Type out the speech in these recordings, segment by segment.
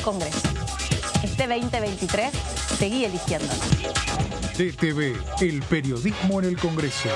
Congreso. Este 2023 seguí eligiéndolo. DTV, el periodismo en el Congreso.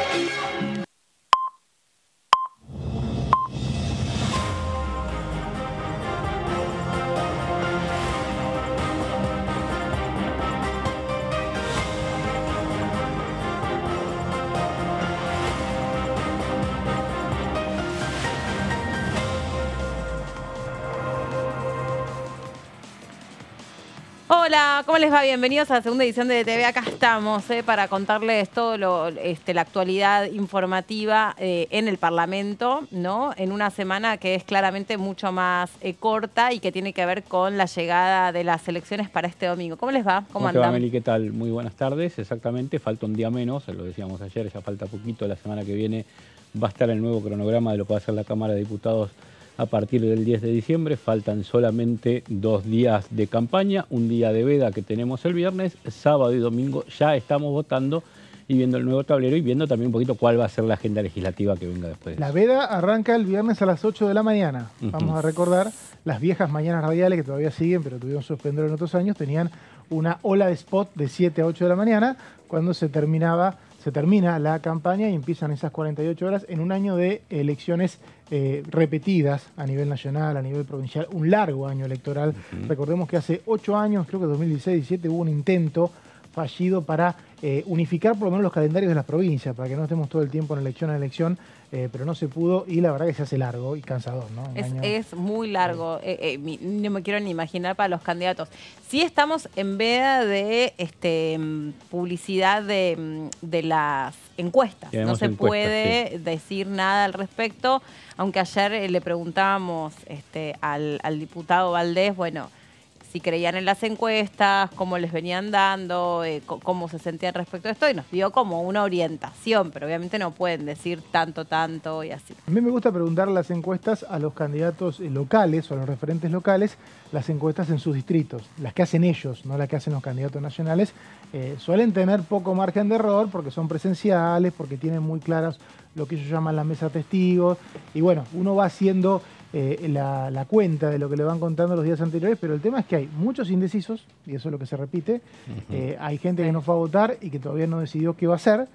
Hola, ¿cómo les va? Bienvenidos a la segunda edición de DTV. Acá estamos para contarles todo la actualidad informativa en el Parlamento, ¿no? En una semana que es claramente mucho más corta y que tiene que ver con la llegada de las elecciones para este domingo. ¿Cómo les va? ¿Cómo te va, Meli? ¿Qué tal? Muy buenas tardes. Exactamente, falta un día menos, lo decíamos ayer, ya falta poquito. La semana que viene va a estar el nuevo cronograma de lo que va a hacer la Cámara de Diputados a partir del 10 de diciembre. Faltan solamente 2 días de campaña, un día de veda que tenemos el viernes, sábado y domingo ya estamos votando y viendo el nuevo tablero y viendo también un poquito cuál va a ser la agenda legislativa que venga después. La veda arranca el viernes a las 8 de la mañana. Vamos a recordar las viejas mañanas radiales que todavía siguen, pero tuvieron suspender en otros años, tenían una ola de spot de 7 a 8 de la mañana cuando se termina la campaña y empiezan esas 48 horas en un año de elecciones repetidas a nivel nacional, a nivel provincial, un largo año electoral. Recordemos que hace 8 años, creo que 2016-17, hubo un intento fallido para unificar por lo menos los calendarios de las provincias, para que no estemos todo el tiempo en elección a elección, pero no se pudo y la verdad que se hace largo y cansador, ¿no? Es muy largo, no me quiero ni imaginar para los candidatos. Sí estamos en veda de publicidad de las encuestas. No se puede decir nada al respecto, aunque ayer le preguntábamos al diputado Valdés, bueno, si creían en las encuestas, cómo les venían dando, cómo se sentían respecto a esto, y nos dio como una orientación, pero obviamente no pueden decir tanto y así. A mí me gusta preguntar las encuestas a los candidatos locales o a los referentes locales, las encuestas en sus distritos, las que hacen ellos, no las que hacen los candidatos nacionales, suelen tener poco margen de error porque son presenciales, porque tienen muy claras lo que ellos llaman la mesa testigos, y bueno, uno va haciendo la cuenta de lo que le van contando los días anteriores, pero el tema es que hay muchos indecisos, y eso es lo que se repite. Hay gente que no fue a votar y que todavía no decidió qué va a hacer,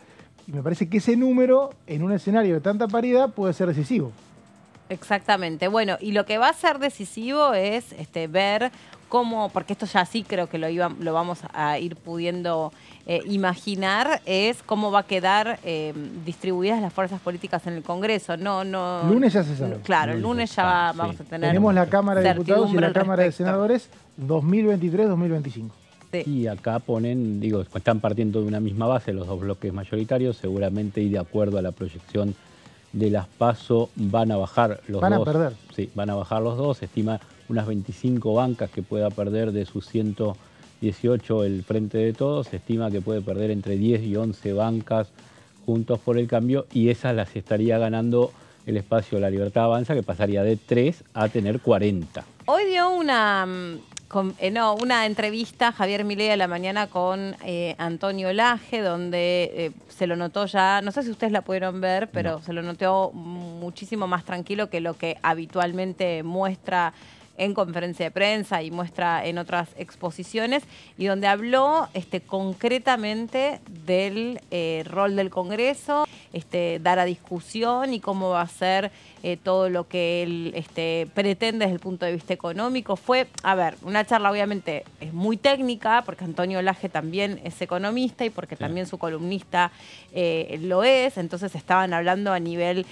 y me parece que ese número, en un escenario de tanta paridad, puede ser decisivo. Exactamente. Bueno, y lo que va a ser decisivo es ver cómo, porque esto ya sí creo que lo vamos a ir pudiendo imaginar, es cómo va a quedar distribuidas las fuerzas políticas en el Congreso. Lunes ya se sabe. Claro, el lunes ya vamos a tener. Tenemos la Cámara de Diputados y la Cámara de Senadores 2023-2025. Sí. Y acá ponen, están partiendo de una misma base los dos bloques mayoritarios, seguramente, y de acuerdo a la proyección de las PASO van a bajar los dos. Van a perder. Sí, van a bajar los dos. Se estima unas 25 bancas que pueda perder de sus 118 el Frente de Todos. Se estima que puede perder entre 10 y 11 bancas Juntos por el Cambio, y esas las estaría ganando el espacio La Libertad Avanza, que pasaría de 3 a tener 40. Hoy dio una entrevista Javier Milei a la mañana con Antonio Laje, donde se lo notó ya, no sé si ustedes la pudieron ver, pero se lo notó muchísimo más tranquilo que lo que habitualmente muestra en conferencia de prensa y muestra en otras exposiciones, y donde habló concretamente del rol del Congreso, dar a discusión y cómo va a ser todo lo que él pretende desde el punto de vista económico. Fue, una charla obviamente es muy técnica, porque Antonio Laje también es economista y porque también su columnista lo es, entonces estaban hablando a nivel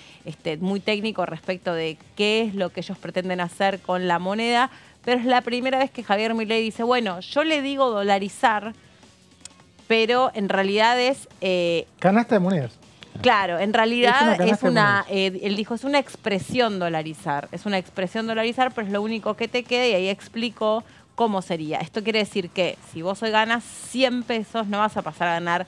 muy técnico respecto de qué es lo que ellos pretenden hacer con la moneda, pero es la primera vez que Javier Milei dice, bueno, yo le digo dolarizar, pero en realidad es... canasta de monedas. Claro, en realidad él dijo, es una expresión dolarizar, pero es lo único que te queda, y ahí explicó cómo sería. Esto quiere decir que si vos hoy ganas 100 pesos, no vas a pasar a ganar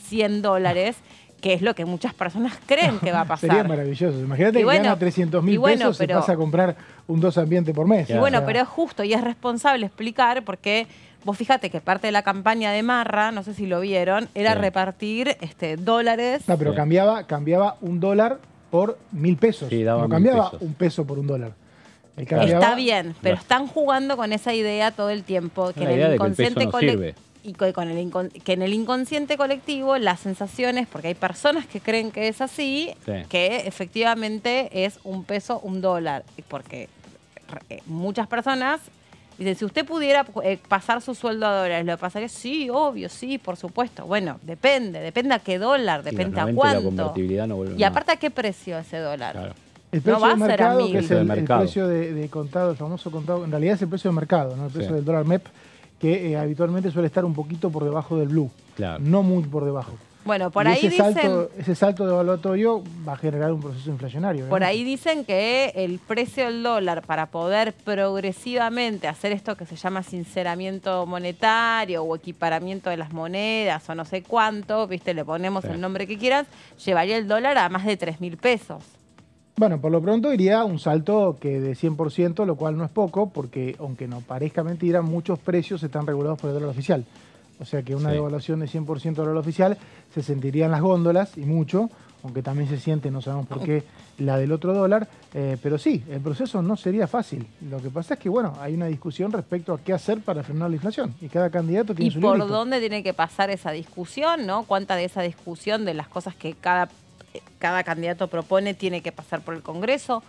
$100, que es lo que muchas personas creen que va a pasar. Sería maravilloso. Imagínate que gana 300.000 pesos y pasa a comprar un 2 ambiente por mes. Y bueno, pero es justo y es responsable explicar, porque vos fíjate que parte de la campaña de Marra, no sé si lo vieron, era repartir dólares. No, pero cambiaba $1 por 1.000 pesos. Sí, daba no cambiaba 1.000 pesos. $1 por $1. Está bien, pero están jugando con esa idea todo el tiempo, que en el inconsciente colectivo y que en el inconsciente colectivo las sensaciones, porque hay personas que creen que es así, que efectivamente es un peso, un dólar, porque muchas personas dicen, si usted pudiera pasar su sueldo a dólares, ¿lo pasaría? Sí, obvio, sí, por supuesto. Bueno, depende a qué dólar, depende a cuánto. Y aparte a qué precio ese dólar. Claro. El precio de mercado, que es el precio de contado, el famoso contado, en realidad es el precio de mercado, ¿no? El precio del dólar MEP, que habitualmente suele estar un poquito por debajo del blue, no muy por debajo. Bueno, por ahí ese salto devaluatorio va a generar un proceso inflacionario. Por ahí dicen que el precio del dólar para poder progresivamente hacer esto que se llama sinceramiento monetario o equiparamiento de las monedas o no sé cuánto, viste, le ponemos el nombre que quieras, llevaría el dólar a más de 3.000 pesos. Bueno, por lo pronto iría un salto que de 100%, lo cual no es poco, porque aunque no parezca mentira, muchos precios están regulados por el dólar oficial. O sea que una devaluación de 100% del dólar oficial se sentiría en las góndolas, y mucho, aunque también se siente, no sabemos por qué, la del otro dólar. Pero sí, el proceso no sería fácil. Lo que pasa es que, bueno, hay una discusión respecto a qué hacer para frenar la inflación. Y cada candidato tiene su librito. ¿Y por dónde tiene que pasar esa discusión, no? ¿Cuánta de esa discusión, de las cosas que cada candidato propone, tiene que pasar por el Congreso?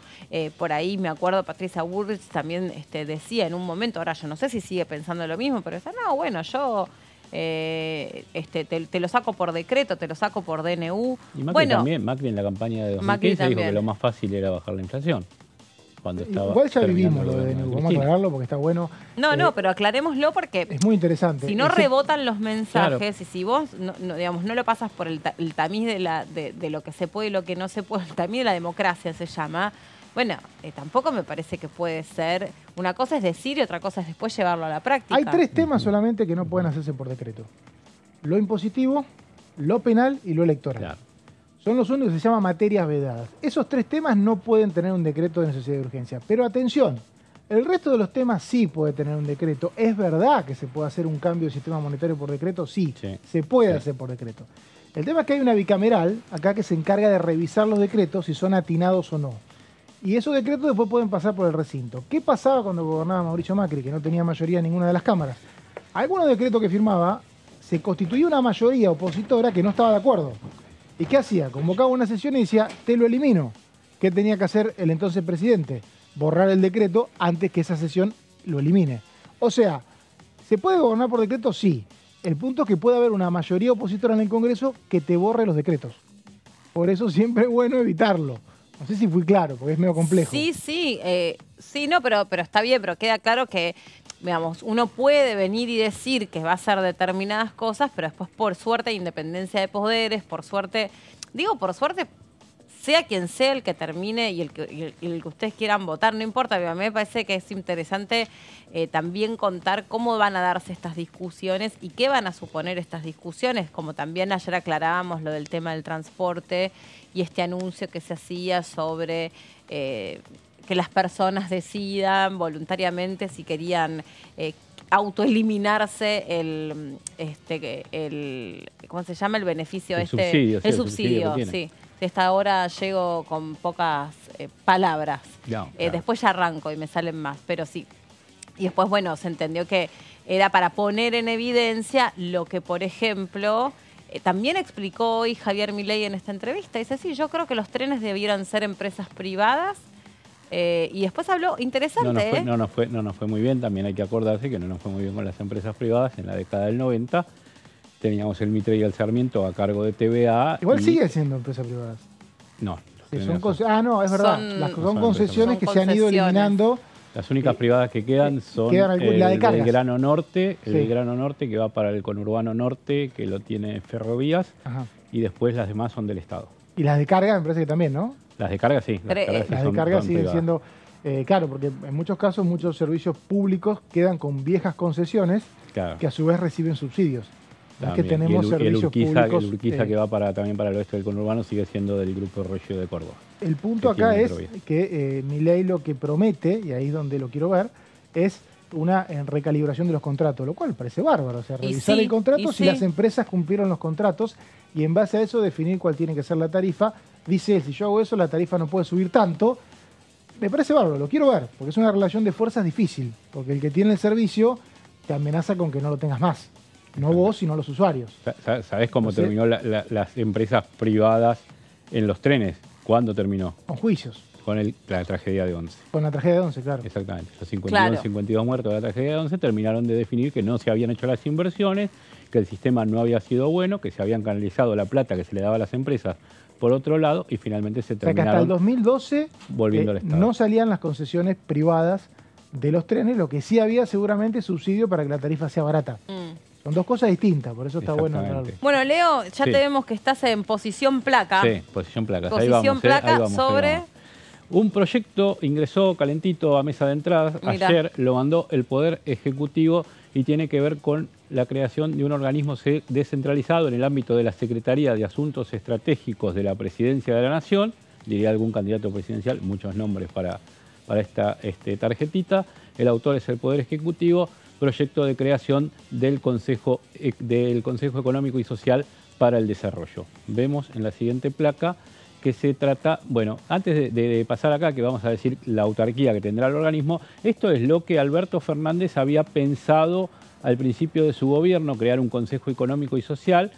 Por ahí me acuerdo, Patricia Bullrich también decía en un momento, ahora yo no sé si sigue pensando lo mismo, pero decía, no, bueno, yo te lo saco por decreto, te lo saco por DNU. Y Macri también, Macri en la campaña de 2015 dijo que lo más fácil era bajar la inflación. Cuando estaba igual ya vivimos lo de DNU, vamos a aclararlo porque está bueno. No, pero aclarémoslo porque es muy interesante. Si no rebotan los mensajes y si vos digamos, no lo pasas por el tamiz de lo que se puede y lo que no se puede, el tamiz de la democracia se llama, bueno, tampoco me parece que puede ser. Una cosa es decir y otra cosa es después llevarlo a la práctica. Hay 3 temas solamente que no pueden hacerse por decreto: lo impositivo, lo penal y lo electoral. Claro. Son los únicos que se llaman materias vedadas. Esos 3 temas no pueden tener un decreto de necesidad de urgencia. Pero atención, el resto de los temas sí puede tener un decreto. ¿Es verdad que se puede hacer un cambio de sistema monetario por decreto? Sí, se puede hacer por decreto. El tema es que hay una bicameral acá que se encarga de revisar los decretos si son atinados o no. Y esos decretos después pueden pasar por el recinto. ¿Qué pasaba cuando gobernaba Mauricio Macri, que no tenía mayoría en ninguna de las cámaras? Algunos decretos que firmaba, se constituía una mayoría opositora que no estaba de acuerdo. ¿Y qué hacía? Convocaba una sesión y decía, te lo elimino. ¿Qué tenía que hacer el entonces presidente? Borrar el decreto antes que esa sesión lo elimine. O sea, ¿se puede gobernar por decreto? Sí. El punto es que puede haber una mayoría opositora en el Congreso que te borre los decretos. Por eso siempre es bueno evitarlo. No sé si fui claro, porque es medio complejo. Sí, pero está bien, pero queda claro que, digamos, uno puede venir y decir que va a hacer determinadas cosas, pero después, por suerte, hay independencia de poderes, por suerte, sea quien sea el que termine y el que ustedes quieran votar, no importa, a mí me parece que es interesante también contar cómo van a darse estas discusiones y qué van a suponer estas discusiones, como también ayer aclarábamos lo del tema del transporte y este anuncio que se hacía sobre que las personas decidan voluntariamente si querían autoeliminarse el ¿cómo se llama? El beneficio el subsidio, el subsidio, sí. Hasta ahora llego con pocas palabras. Claro. Después ya arranco y me salen más, pero sí. Y después, bueno, se entendió que era para poner en evidencia lo que, por ejemplo, también explicó hoy Javier Milei en esta entrevista. Dice, sí, yo creo que los trenes debieran ser empresas privadas. Y después habló, interesante, no nos fue muy bien, también hay que acordarse que no nos fue muy bien con las empresas privadas en la década del 90. Teníamos el Mitre y el Sarmiento a cargo de TVA. Igual sigue siendo empresas privadas. No. Sí, no, es verdad. Son concesiones que se han ido eliminando. Las únicas privadas que quedan son la de el Grano Norte, el Grano Norte que va para el conurbano norte, que lo tiene Ferrovías, y después las demás son del Estado. Y las de carga me parece que también, ¿no? Las de carga sí. Las de carga siguen siendo... claro, porque en muchos casos muchos servicios públicos quedan con viejas concesiones que a su vez reciben subsidios. Es que tenemos servicios públicos. El Urquiza que va también para el oeste del conurbano sigue siendo del Grupo Regio de Córdoba. El punto acá es que Milei lo que promete, y ahí es donde lo quiero ver, es una recalibración de los contratos, lo cual parece bárbaro. O sea, revisar el contrato si las empresas cumplieron los contratos y en base a eso definir cuál tiene que ser la tarifa. Dice él, si yo hago eso, la tarifa no puede subir tanto. me parece bárbaro, lo quiero ver, porque es una relación de fuerzas difícil, porque el que tiene el servicio te amenaza con que no lo tengas más. No vos, sino los usuarios. ¿Sabés cómo terminó las empresas privadas en los trenes? ¿Cuándo terminó? Con juicios. Con la tragedia de Once. Con la tragedia de Once, claro. Exactamente. Los 52 muertos de la tragedia de Once terminaron de definir que no se habían hecho las inversiones, que el sistema no había sido bueno, que se habían canalizado la plata que se le daba a las empresas por otro lado y finalmente se terminaron. O sea que hasta el 2012 volviendo al Estado. No salían las concesiones privadas de los trenes, lo que sí había seguramente subsidio para que la tarifa sea barata. Son dos cosas distintas, por eso está bueno hablarlo. Bueno, Leo, ya te vemos que estás en posición placa. Sí, posición placa. Posición placa sobre... Un proyecto ingresó calentito a mesa de entradas. Mirá. Ayer lo mandó el Poder Ejecutivo y tiene que ver con la creación de un organismo descentralizado en el ámbito de la Secretaría de Asuntos Estratégicos de la Presidencia de la Nación. Diría algún candidato presidencial, muchos nombres para esta tarjetita. El autor es el Poder Ejecutivo. Proyecto de creación del Consejo Económico y Social para el Desarrollo. Vemos en la siguiente placa que se trata, bueno, antes de pasar acá, que vamos a decir la autarquía que tendrá el organismo, esto es lo que Alberto Fernández había pensado al principio de su gobierno, crear un Consejo Económico y Social.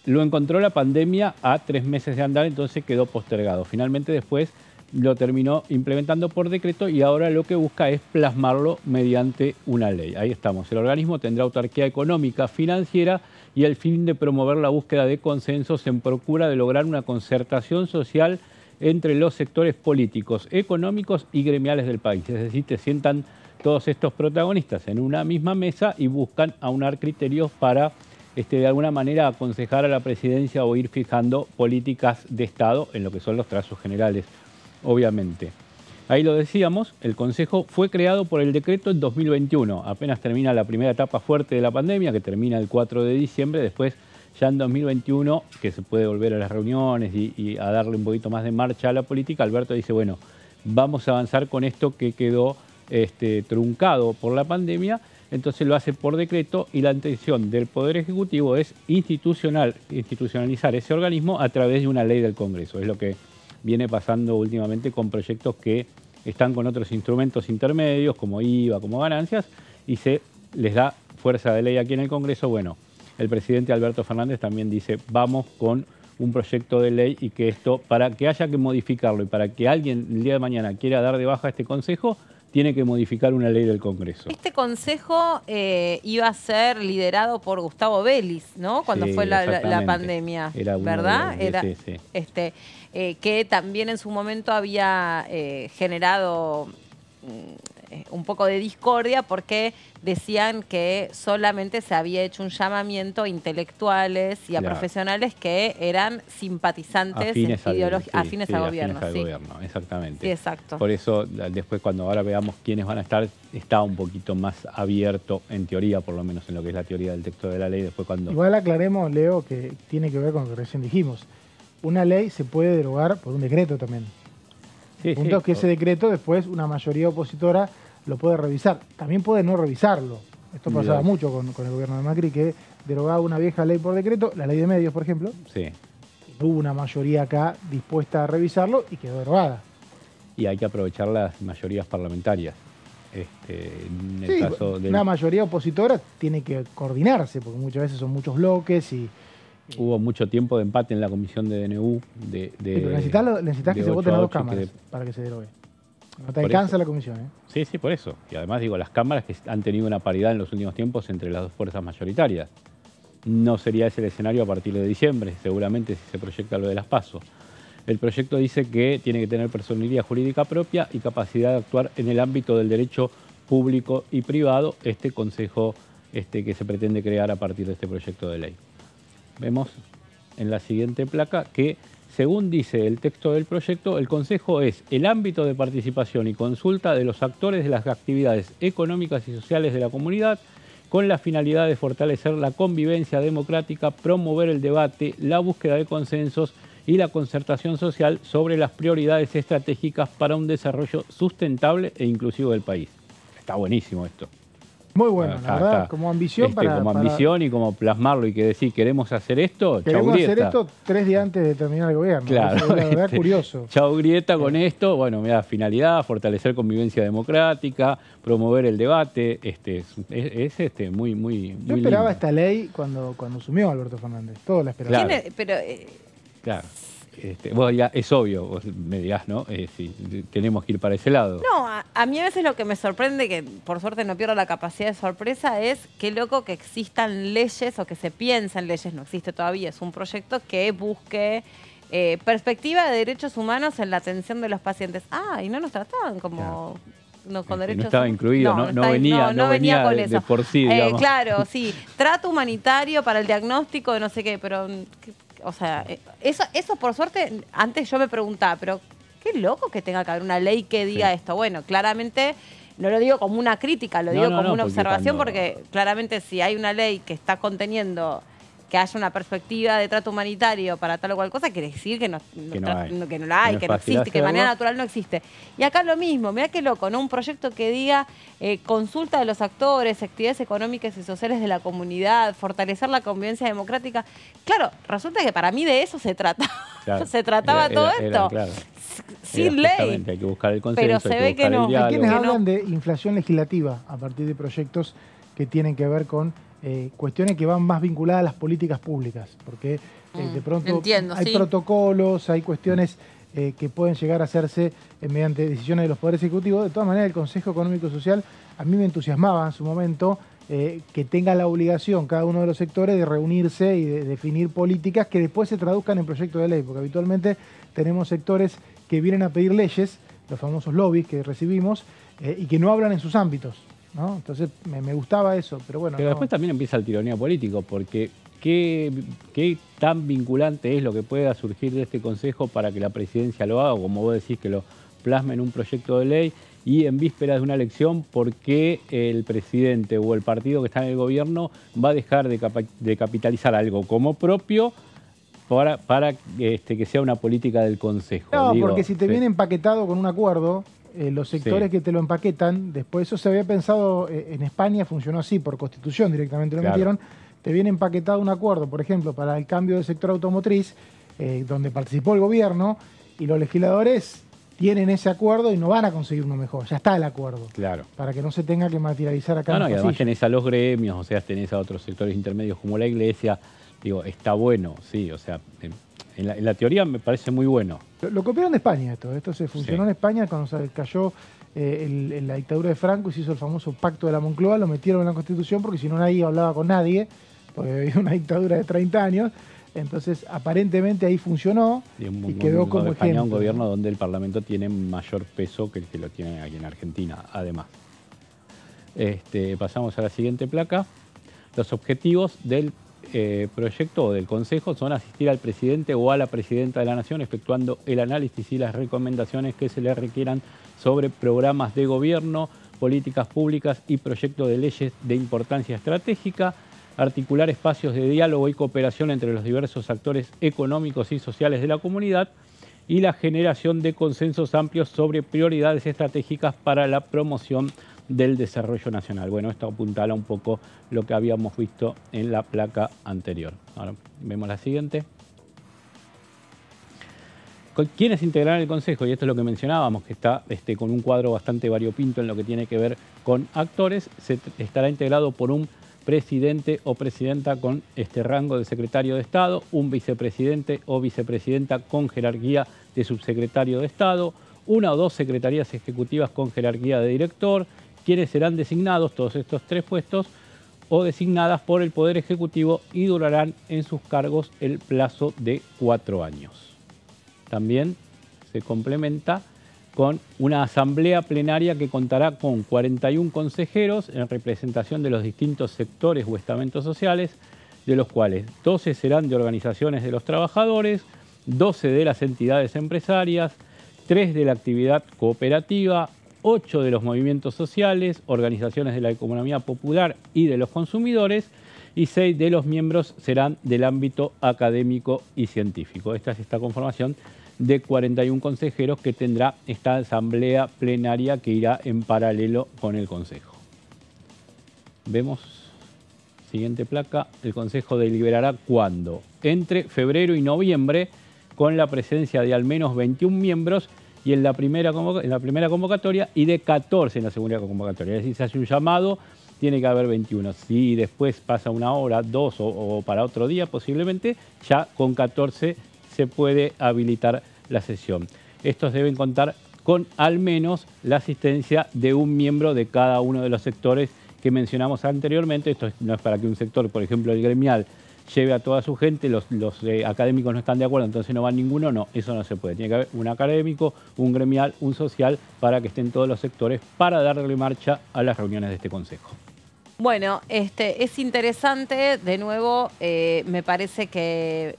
Lo encontró la pandemia a 3 meses de andar, entonces quedó postergado. Finalmente después lo terminó implementando por decreto y ahora lo que busca es plasmarlo mediante una ley. Ahí estamos. El organismo tendrá autarquía económica, financiera y el fin de promover la búsqueda de consensos en procura de lograr una concertación social entre los sectores políticos, económicos y gremiales del país. Es decir, te sientan todos estos protagonistas en una misma mesa y buscan aunar criterios para de alguna manera aconsejar a la presidencia o ir fijando políticas de Estado en lo que son los trazos generales. Obviamente. Ahí lo decíamos, el Consejo fue creado por el decreto en 2021. Apenas termina la primera etapa fuerte de la pandemia, que termina el 4 de diciembre. Después, ya en 2021, que se puede volver a las reuniones y a darle un poquito más de marcha a la política, Alberto dice, bueno, vamos a avanzar con esto que quedó truncado por la pandemia. Entonces lo hace por decreto y la intención del Poder Ejecutivo es institucionalizar ese organismo a través de una ley del Congreso. Es lo que viene pasando últimamente con proyectos que están con otros instrumentos intermedios, como IVA, como ganancias, y se les da fuerza de ley aquí en el Congreso. Bueno, el presidente Alberto Fernández también dice, vamos con un proyecto de ley y que esto, para que haya que modificarlo y para que alguien el día de mañana quiera dar de baja a este Consejo, tiene que modificar una ley del Congreso. Este consejo iba a ser liderado por Gustavo Vélez, ¿no? Cuando fue la pandemia, ¿verdad? Que también en su momento había generado un poco de discordia porque decían que solamente se había hecho un llamamiento a intelectuales y a profesionales que eran simpatizantes afines al gobierno. Exactamente. Sí, exacto. Por eso, después cuando ahora veamos quiénes van a estar, está un poquito más abierto, en teoría, por lo menos en lo que es la teoría del texto de la ley. Después cuando... Igual aclaremos, Leo, que tiene que ver con lo que recién dijimos. Una ley se puede derogar por un decreto también. El punto es que ese decreto después una mayoría opositora lo puede revisar. También puede no revisarlo. Esto pasaba mucho con el gobierno de Macri, que derogaba una vieja ley por decreto, la ley de medios, por ejemplo. Sí. Hubo una mayoría acá dispuesta a revisarlo y quedó derogada. Y hay que aprovechar las mayorías parlamentarias. En el caso de una mayoría opositora tiene que coordinarse, porque muchas veces son muchos bloques y... Hubo mucho tiempo de empate en la comisión de DNU. Pero necesitas que se voten a 2 cámaras para que se derogue. No te alcanza la comisión, ¿eh? Sí, por eso. Y además, digo, las cámaras que han tenido una paridad en los últimos tiempos entre las 2 fuerzas mayoritarias. No sería ese el escenario a partir de diciembre, seguramente, si se proyecta lo de las PASO. El proyecto dice que tiene que tener personalidad jurídica propia y capacidad de actuar en el ámbito del derecho público y privado, este consejo que se pretende crear a partir de este proyecto de ley. Vemos en la siguiente placa que, según dice el texto del proyecto, el Consejo es el ámbito de participación y consulta de los actores de las actividades económicas y sociales de la comunidad, con la finalidad de fortalecer la convivencia democrática, promover el debate, la búsqueda de consensos y la concertación social sobre las prioridades estratégicas para un desarrollo sustentable e inclusivo del país. Está buenísimo esto. Muy bueno, la verdad, Está. como ambición Como ambición y como plasmarlo y que decir, queremos hacer esto, queremos chau Grieta. hacer esto 3 días antes de terminar el gobierno. Claro. Eso es la verdad curioso. Chau Grieta con esto, bueno, mira, finalidad, fortalecer convivencia democrática, promover el debate, es muy Yo esperaba lindo. esta ley cuando asumió Alberto Fernández, todos la esperaban. Claro. Pero Claro. Vos ya es obvio, vos me dirás, ¿no? Si tenemos que ir para ese lado. no, a mí a veces lo que me sorprende, que por suerte no pierdo la capacidad de sorpresa, es qué loco que existan leyes o que se piensa en leyes, no existe todavía, es un proyecto que busque perspectiva de derechos humanos en la atención de los pacientes. Ah, y no nos trataban como... Claro. No, con No derechos estaba humanos. incluido, no venía con de eso. por sí, digamos. Claro, sí. Trato humanitario para el diagnóstico de no sé qué, pero... O sea, eso por suerte, antes yo me preguntaba, pero qué loco que tenga que haber una ley que diga esto. Bueno, claramente no lo digo como una crítica, lo digo como una observación, porque claramente si hay una ley que está conteniendo que haya una perspectiva de trato humanitario para tal o cual cosa, quiere decir que no la hay, que no existe, que de manera natural no existe. Y acá lo mismo, mirá qué loco, ¿no? Un proyecto que diga consulta de los actores, actividades económicas y sociales de la comunidad, fortalecer la convivencia democrática. Claro, resulta que para mí de eso se trata. Claro. Se trataba todo esto. Claro. Sin ley. Hay que buscar el consenso, Pero se ve que no. Hay quienes que hablan no. de inflación legislativa a partir de proyectos que tienen que ver con cuestiones que van más vinculadas a las políticas públicas, porque de pronto entiendo, hay sí. protocolos, hay cuestiones que pueden llegar a hacerse mediante decisiones de los poderes ejecutivos. De todas maneras, el Consejo Económico y Social a mí me entusiasmaba en su momento que tenga la obligación cada uno de los sectores de reunirse y de definir políticas que después se traduzcan en proyectos de ley, porque habitualmente tenemos sectores que vienen a pedir leyes, los famosos lobbies que recibimos, y que no hablan en sus ámbitos, ¿no? Entonces me gustaba eso, pero bueno. Pero después también empieza el tironeo político, porque ¿qué tan vinculante es lo que pueda surgir de este Consejo para que la presidencia lo haga, o como vos decís, que lo plasme en un proyecto de ley, y en vísperas de una elección, por qué el presidente o el partido que está en el gobierno va a dejar de capitalizar algo como propio para que sea una política del Consejo? No, porque si te viene empaquetado con un acuerdo, los sectores Sí. que te lo empaquetan, después eso se había pensado en España, funcionó así, por constitución directamente lo Claro. metieron, te viene empaquetado un acuerdo, por ejemplo, para el cambio del sector automotriz, donde participó el gobierno, y los legisladores tienen ese acuerdo y no van a conseguir uno mejor, ya está el acuerdo. Claro. Para que no se tenga que materializar acá No, en no, el y además pasillo. tenés a los gremios, o sea, tenés a otros sectores intermedios como la iglesia. Digo, está bueno, sí, o sea, en la teoría me parece muy bueno. Lo copiaron de España esto se funcionó en España cuando se cayó la dictadura de Franco y se hizo el famoso pacto de la Moncloa, lo metieron en la Constitución porque si no nadie hablaba con nadie, porque había una dictadura de 30 años, entonces aparentemente ahí funcionó y quedó como España, ejemplo. un gobierno donde el Parlamento tiene mayor peso que el que lo tiene aquí en Argentina, además. Pasamos a la siguiente placa. Los objetivos del proyecto o del Consejo son asistir al presidente o a la presidenta de la Nación efectuando el análisis y las recomendaciones que se le requieran sobre programas de gobierno, políticas públicas y proyectos de leyes de importancia estratégica, articular espacios de diálogo y cooperación entre los diversos actores económicos y sociales de la comunidad y la generación de consensos amplios sobre prioridades estratégicas para la promoción del desarrollo nacional. Bueno, esto apuntala un poco lo que habíamos visto en la placa anterior. Ahora vemos la siguiente. ¿Quiénes integrarán el Consejo? Y esto es lo que mencionábamos, que está con un cuadro bastante variopinto en lo que tiene que ver con actores. Estará integrado por un presidente o presidenta con rango de secretario de Estado, un vicepresidente o vicepresidenta con jerarquía de subsecretario de Estado, una o dos secretarías ejecutivas con jerarquía de director, quienes serán designados, todos estos tres puestos, o designadas por el Poder Ejecutivo y durarán en sus cargos el plazo de 4 años. También se complementa con una asamblea plenaria que contará con 41 consejeros en representación de los distintos sectores o estamentos sociales, de los cuales 12 serán de organizaciones de los trabajadores, 12 de las entidades empresarias, 3 de la actividad cooperativa, 8 de los movimientos sociales, organizaciones de la economía popular y de los consumidores, y 6 de los miembros serán del ámbito académico y científico. Esta es esta conformación de 41 consejeros que tendrá esta asamblea plenaria que irá en paralelo con el Consejo. Vemos, siguiente placa, el Consejo deliberará cuándo. Entre febrero y noviembre, con la presencia de al menos 21 miembros y en la primera convocatoria y de 14 en la segunda convocatoria. Es decir, se hace un llamado, tiene que haber 21. Si después pasa una hora, dos o para otro día posiblemente, ya con 14 se puede habilitar la sesión. Estos deben contar con al menos la asistencia de un miembro de cada uno de los sectores que mencionamos anteriormente. Esto no es para que un sector, por ejemplo el gremial, lleve a toda su gente, los académicos no están de acuerdo, entonces no va ninguno, no, eso no se puede. Tiene que haber un académico, un gremial, un social, para que estén todos los sectores para darle marcha a las reuniones de este consejo. Bueno, es interesante, de nuevo, me parece que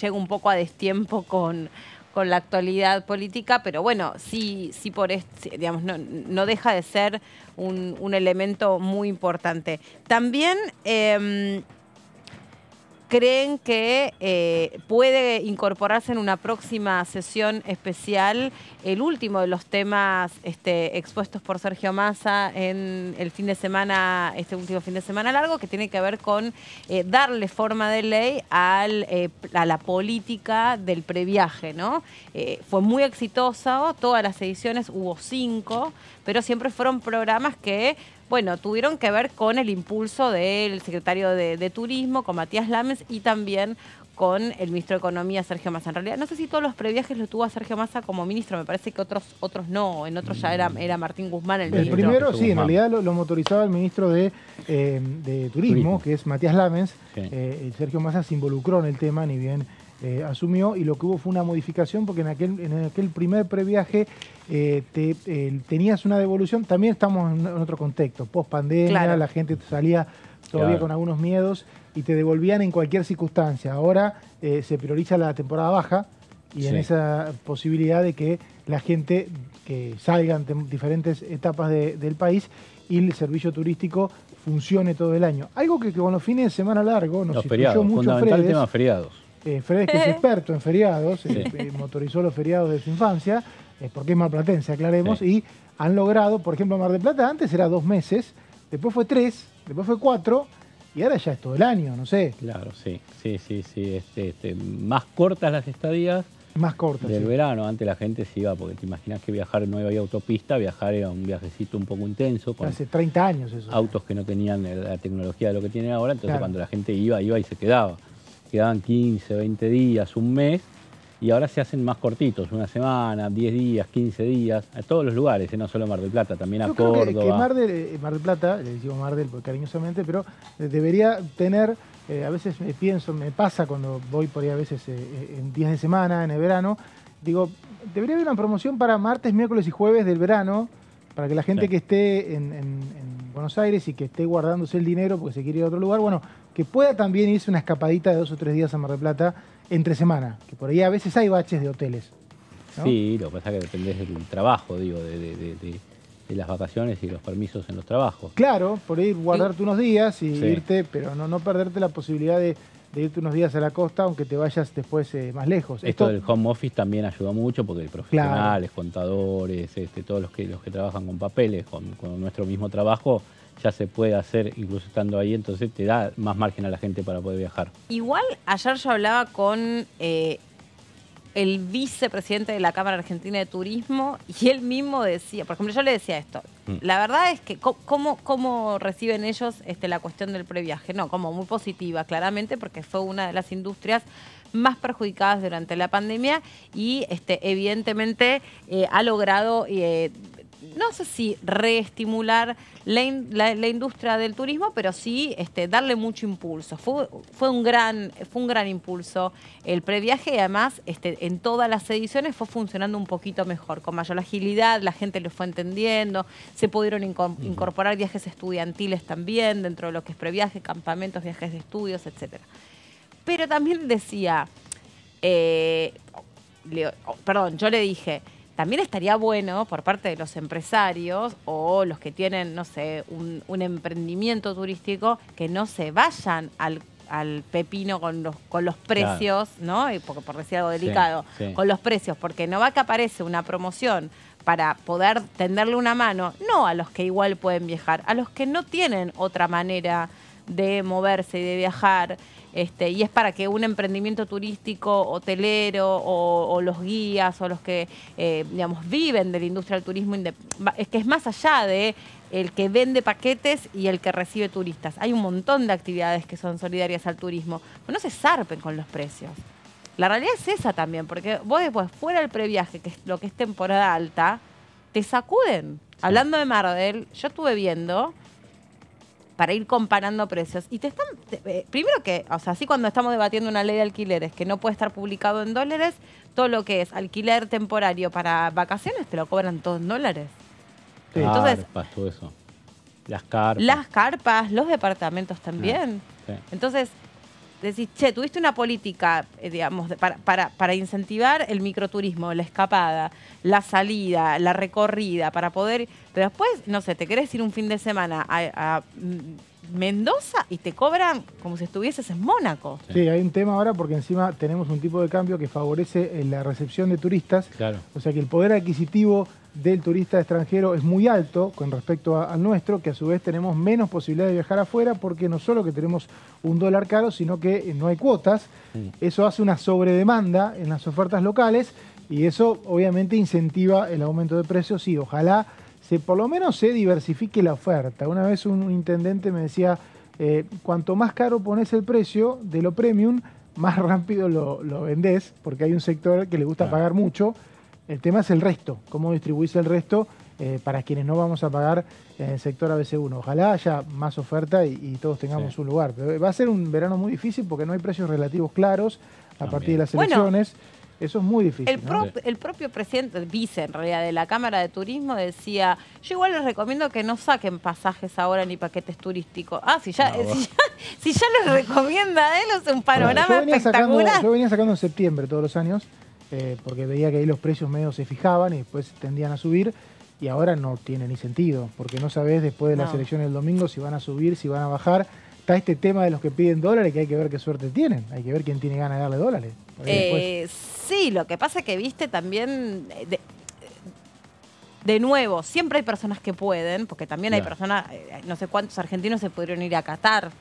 llega un poco a destiempo con la actualidad política, pero bueno, sí digamos, no deja de ser un elemento muy importante. También creen que puede incorporarse en una próxima sesión especial el último de los temas expuestos por Sergio Massa en el fin de semana, este último fin de semana largo, que tiene que ver con darle forma de ley a la política del previaje, ¿no? Fue muy exitoso, todas las ediciones, hubo 5, pero siempre fueron programas que bueno, tuvieron que ver con el impulso del secretario de Turismo, con Matías Lames, y también con el ministro de Economía, Sergio Massa. En realidad, no sé si todos los previajes lo tuvo a Sergio Massa como ministro, me parece que otros no, en otros ya era Martín Guzmán el ministro. El primero, sí, en realidad lo motorizaba el ministro de Turismo, que es Matías Lames. Sí. Sergio Massa se involucró en el tema, ni bien asumió, y lo que hubo fue una modificación, porque en aquel primer previaje tenías una devolución. También estamos en otro contexto, post pandemia, claro. La gente salía todavía con algunos miedos y te devolvían en cualquier circunstancia. Ahora se prioriza la temporada baja y en esa posibilidad de que la gente que salga en diferentes etapas del país y el servicio turístico funcione todo el año. Algo que con los fines de semana largo nos influyó mucho Fredes. El tema feriados. Fredes, que es experto en feriados, motorizó los feriados de su infancia, porque es marplatense, aclaremos, y han logrado, por ejemplo, Mar del Plata antes era 2 meses, después fue 3, después fue 4, y ahora ya es todo el año, no sé. Claro, sí. Más cortas las estadías. Más cortas. Del verano, antes la gente se iba, porque te imaginas que viajar no había autopista, viajar era un viajecito un poco intenso. Con hace 30 años eso. Autos que no tenían la tecnología de lo que tienen ahora, entonces cuando la gente iba y se quedaba. Quedaban 15, 20 días, un mes, y ahora se hacen más cortitos, una semana, 10 días, 15 días, a todos los lugares, no solo Mar del Plata, también a Córdoba. Creo que Mar del Plata, le decimos Mar del cariñosamente, pero debería tener, a veces me pasa cuando voy por ahí a veces en días de semana, en el verano, digo, debería haber una promoción para martes, miércoles y jueves del verano, para que la gente que esté en Buenos Aires y que esté guardándose el dinero porque se quiere ir a otro lugar, bueno, que pueda también irse una escapadita de 2 o 3 días a Mar del Plata entre semana, que por ahí a veces hay baches de hoteles, ¿no? Sí, lo que pasa es que depende del trabajo, digo, de las vacaciones y los permisos en los trabajos. Claro, por ahí guardarte unos días y irte, pero no perderte la posibilidad de irte unos días a la costa, aunque te vayas después más lejos. Esto del home office también ayudó mucho, porque profesionales, contadores, todos los que trabajan con papeles, con nuestro mismo trabajo, ya se puede hacer incluso estando ahí, entonces te da más margen a la gente para poder viajar. Igual ayer yo hablaba con el vicepresidente de la Cámara Argentina de Turismo y él mismo decía, por ejemplo, yo le decía esto, la verdad es que ¿cómo reciben ellos la cuestión del previaje? No, como muy positiva, claramente, porque fue una de las industrias más perjudicadas durante la pandemia y evidentemente ha logrado no sé si reestimular la industria del turismo, pero sí darle mucho impulso. Fue un gran impulso el previaje, y además en todas las ediciones fue funcionando un poquito mejor, con mayor agilidad, la gente lo fue entendiendo, se pudieron incorporar viajes estudiantiles también dentro de lo que es previaje, campamentos, viajes de estudios, etcétera. Pero también decía, yo le dije, también estaría bueno por parte de los empresarios o los que tienen, no sé, un emprendimiento turístico, que no se vayan al al pepino con los precios, ¿no? Y porque, por decir algo delicado, sí. con los precios, porque no va que aparece una promoción para poder tenderle una mano, no a los que igual pueden viajar, a los que no tienen otra manera de moverse y de viajar, y es para que un emprendimiento turístico, hotelero o los guías o los que digamos viven de la industria del turismo, es que es más allá de el que vende paquetes y el que recibe turistas. Hay un montón de actividades que son solidarias al turismo, pero no se zarpen con los precios. La realidad es esa también, porque vos después, fuera del previaje, que es lo que es temporada alta, te sacuden. Sí. Hablando de Mar del, yo estuve viendo para ir comparando precios. Y primero que, o sea, así cuando estamos debatiendo una ley de alquileres que no puede estar publicado en dólares, todo lo que es alquiler temporario para vacaciones te lo cobran todo en dólares. Sí. Entonces, Todo eso. Las carpas. Los departamentos también. Sí. Entonces, decís, che, tuviste una política, digamos, para incentivar el microturismo, la escapada, la salida, la recorrida, para poder... Pero después, no sé, te querés ir un fin de semana a Mendoza y te cobran como si estuvieses en Mónaco. Sí, hay un tema ahora porque encima tenemos un tipo de cambio que favorece la recepción de turistas. Claro. O sea que el poder adquisitivo del turista extranjero es muy alto con respecto al nuestro, que a su vez tenemos menos posibilidad de viajar afuera porque no solo que tenemos un dólar caro, sino que no hay cuotas. Eso hace una sobredemanda en las ofertas locales y eso obviamente incentiva el aumento de precios. Y ojalá por lo menos se diversifique la oferta. Una vez un intendente me decía, cuanto más caro pones el precio de lo premium, más rápido lo vendés, porque hay un sector que le gusta pagar mucho. El tema es el resto, cómo distribuís el resto para quienes no vamos a pagar en el sector ABC1. Ojalá haya más oferta y todos tengamos un lugar. Pero va a ser un verano muy difícil porque no hay precios relativos claros a partir de las elecciones. Eso es muy difícil. El propio presidente, vice en realidad, de la Cámara de Turismo decía, yo igual les recomiendo que no saquen pasajes ahora ni paquetes turísticos. Si ya les recomienda él, es un panorama espectacular. Yo venía sacando en septiembre todos los años, porque veía que ahí los precios medio se fijaban y después tendían a subir, y ahora no tiene ni sentido, porque no sabés después de las elecciones del domingo si van a subir, si van a bajar. Está este tema de los que piden dólares, que hay que ver qué suerte tienen, hay que ver quién tiene ganas de darle dólares. Sí, lo que pasa es que, viste, también, de nuevo, siempre hay personas que pueden, porque también hay personas, no sé cuántos argentinos se pudieron ir a Qatar,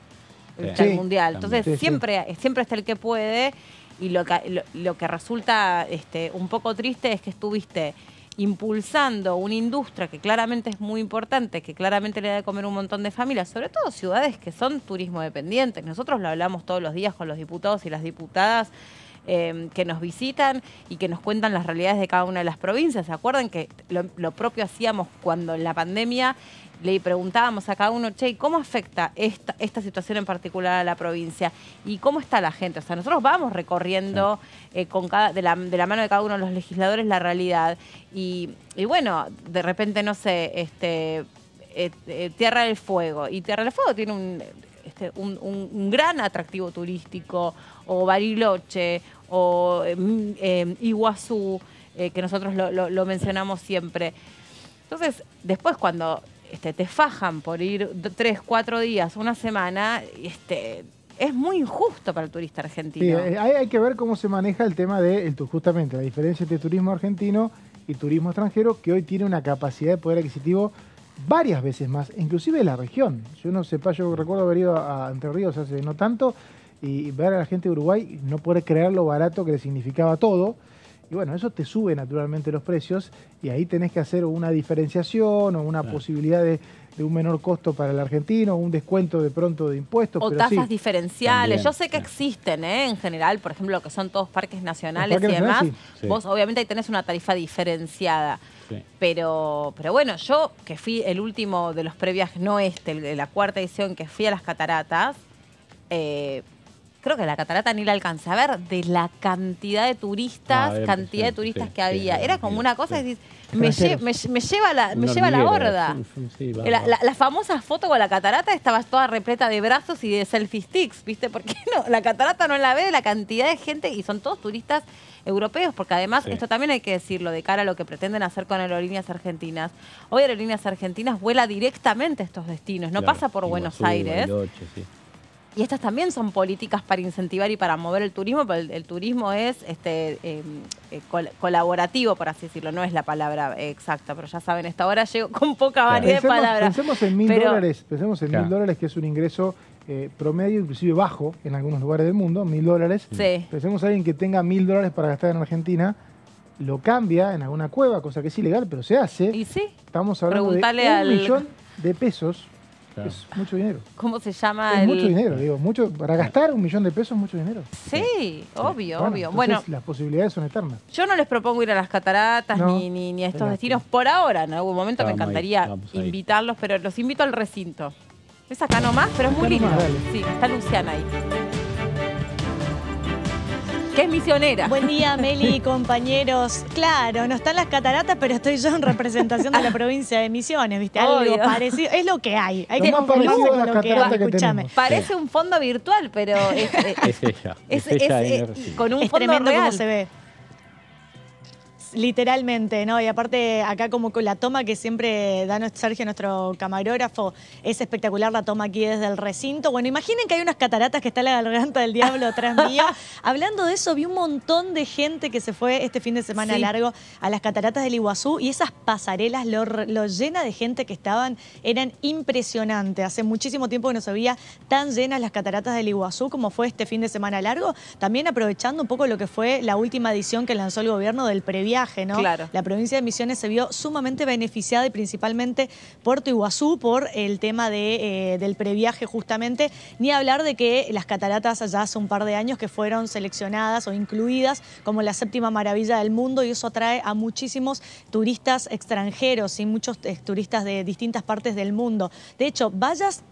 al Mundial. Entonces, siempre está el que puede, y lo que resulta un poco triste es que estuviste impulsando una industria que claramente es muy importante, que claramente le da de comer un montón de familias, sobre todo ciudades que son turismo dependientes. Nosotros lo hablamos todos los días con los diputados y las diputadas que nos visitan y que nos cuentan las realidades de cada una de las provincias. ¿Se acuerdan que lo propio hacíamos cuando en la pandemia le preguntábamos a cada uno, che, ¿cómo afecta esta situación en particular a la provincia? ¿Y cómo está la gente? O sea, nosotros vamos recorriendo de la mano de cada uno de los legisladores la realidad. Y bueno, de repente, no sé, Tierra del Fuego. Y Tierra del Fuego tiene un gran atractivo turístico, o Bariloche, o Iguazú, que nosotros lo mencionamos siempre. Entonces, después cuando te fajan por ir 3, 4 días, una semana, es muy injusto para el turista argentino. Sí, hay que ver cómo se maneja el tema de justamente la diferencia entre turismo argentino y turismo extranjero, que hoy tiene una capacidad de poder adquisitivo varias veces más, inclusive de la región. Yo recuerdo haber ido a Entre Ríos hace no tanto y ver a la gente de Uruguay no poder creer lo barato que le significaba todo. Y bueno, eso te sube naturalmente los precios y ahí tenés que hacer una diferenciación o una posibilidad de un menor costo para el argentino, un descuento de pronto de impuestos. O tasas diferenciales. También, yo sé que existen, en general, por ejemplo, lo que son todos parques nacionales y demás. Vos obviamente ahí tenés una tarifa diferenciada. Sí. Pero bueno, yo que fui el último de los previajes, no de la 4ª edición, que fui a las cataratas, creo que la catarata ni la alcancé a ver de la cantidad de turistas, que había. Era como una cosa que decís, me lleva la gorda. La famosa foto con la catarata estaba toda repleta de brazos y de selfie sticks, ¿viste? Porque no, la catarata no la ve de la cantidad de gente y son todos turistas europeos, porque además, esto también hay que decirlo, de cara a lo que pretenden hacer con Aerolíneas Argentinas. Hoy Aerolíneas Argentinas vuela directamente a estos destinos, no pasa por Buenos Aires. Bariloche, Y estas también son políticas para incentivar y para mover el turismo, pero el turismo es colaborativo, por así decirlo, no es la palabra exacta, pero ya saben, esta hora llego con poca variedad de palabras. Pensemos en $1.000, pensemos en $1.000, que es un ingreso promedio, inclusive bajo en algunos lugares del mundo, $1.000. Sí. Pensemos en alguien que tenga $1.000 para gastar en Argentina, lo cambia en alguna cueva, cosa que es ilegal, pero se hace. Y sí. Estamos hablando de $1 millón de pesos. Claro. Es mucho dinero. ¿Cómo se llama? Es mucho dinero, digo. Para gastar $1 millón de pesos es mucho dinero. Sí, obvio, obvio. Bueno, las posibilidades son eternas. Yo no les propongo ir a las cataratas ni a estos destinos por ahora. En algún momento me encantaría invitarlos, pero los invito al recinto. Es acá nomás, pero es muy lindo. Sí, está Luciana ahí. Que es misionera. Buen día, Meli y compañeros. Claro, no están las cataratas, pero estoy yo en representación de la provincia de Misiones, ¿viste? Algo parecido. Es lo que hay. Hay que conformarse con lo que hay. Escúchame. Parece un fondo virtual, pero es ella. Es ella con un es fondo tremendo real. Cómo se ve. Literalmente, ¿no? Y aparte, acá como con la toma que siempre da Sergio, nuestro camarógrafo, es espectacular la toma aquí desde el recinto. Bueno, imaginen que hay unas cataratas que está la garganta del diablo atrás mío. Hablando de eso, vi un montón de gente que se fue este fin de semana largo a las cataratas del Iguazú y esas pasarelas, lo llena de gente que estaban, eran impresionantes. Hace muchísimo tiempo que no se veía tan llenas las cataratas del Iguazú como fue este fin de semana largo. También aprovechando un poco lo que fue la última edición que lanzó el gobierno del previaje. ¿No? Claro. La provincia de Misiones se vio sumamente beneficiada y principalmente Puerto Iguazú por el tema del previaje justamente, ni hablar de que las cataratas ya hace un par de años que fueron seleccionadas o incluidas como la 7ª maravilla del mundo y eso atrae a muchísimos turistas extranjeros y muchos turistas de distintas partes del mundo. De hecho, vayas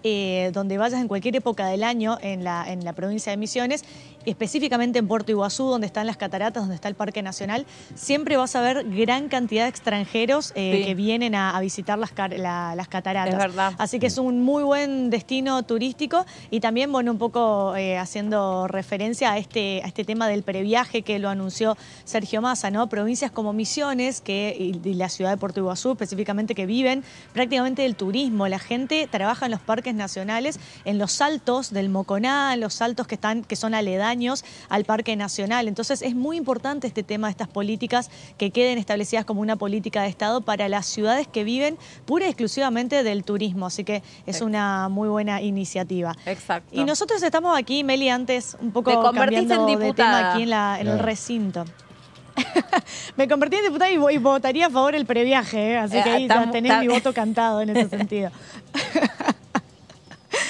donde vayas en cualquier época del año en la provincia de Misiones, específicamente en Puerto Iguazú, donde están las cataratas, donde está el Parque Nacional, siempre vas a ver gran cantidad de extranjeros que vienen a visitar las cataratas. Es verdad. Así que es un muy buen destino turístico y también, bueno, un poco haciendo referencia a este tema del previaje que lo anunció Sergio Massa, ¿no? Provincias como Misiones y la ciudad de Puerto Iguazú específicamente que viven prácticamente del turismo. La gente trabaja en los parques nacionales, en los saltos del Moconá, los saltos que son aledaños al Parque Nacional. Entonces es muy importante este tema de estas políticas que queden establecidas como una política de Estado para las ciudades que viven pura y exclusivamente del turismo. Así que es una muy buena iniciativa. Exacto. Y nosotros estamos aquí, Meli, antes un poco cambiando de tema aquí en el recinto. Me convertí en diputada y votaría a favor del previaje, así que ahí ya tenés mi voto cantado en ese sentido.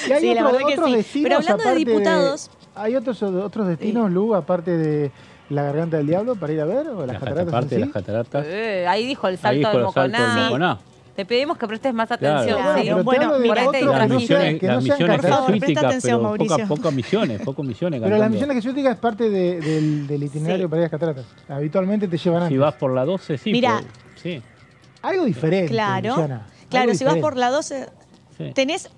Y hay la verdad que sí. destinos, pero hablando de diputados... ¿Hay otros destinos, Lu, aparte de la Garganta del Diablo, para ir a ver? ¿O las cataratas aparte de las cataratas. Ahí dijo el salto del Moconá. Te pedimos que prestes más atención. Claro. ¿sí? Bueno, por ahí te las misiones por favor, presta atención, pero Mauricio. pocas misiones. Pero las misiones jesuíticas es parte del itinerario para ir a las cataratas. Habitualmente te llevan antes. Si vas por la 12, sí. Mirá, sí. Algo diferente, claro, Luciana. claro, si diferente. vas por la 12... Sí. Tenés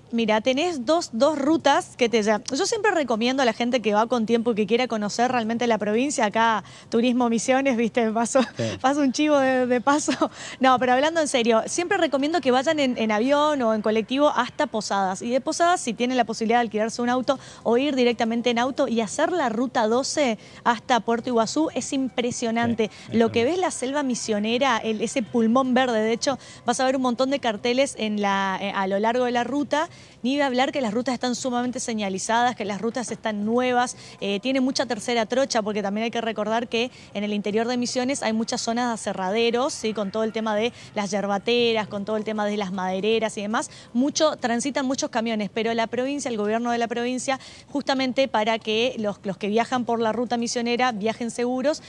dos rutas que te llevan. Yo siempre recomiendo a la gente que va con tiempo y que quiera conocer realmente la provincia, acá Turismo Misiones, viste, paso un chivo de paso. No, pero hablando en serio, siempre recomiendo que vayan en avión o en colectivo hasta Posadas. Y de Posadas, si tienen la posibilidad de alquilarse un auto o ir directamente en auto y hacer la ruta 12 hasta Puerto Iguazú, es impresionante. Lo que ves la selva misionera, ese pulmón verde, de hecho, vas a ver un montón de carteles a lo largo de la ruta, ni iba a hablar que las rutas están sumamente señalizadas, que las rutas están nuevas, tiene mucha tercera trocha, porque también hay que recordar que en el interior de Misiones hay muchas zonas de aserraderos, ¿sí? Con todo el tema de las yerbateras, con todo el tema de las madereras y demás, transitan muchos camiones, pero la provincia, el gobierno de la provincia, justamente para que los que viajan por la ruta misionera viajen seguros,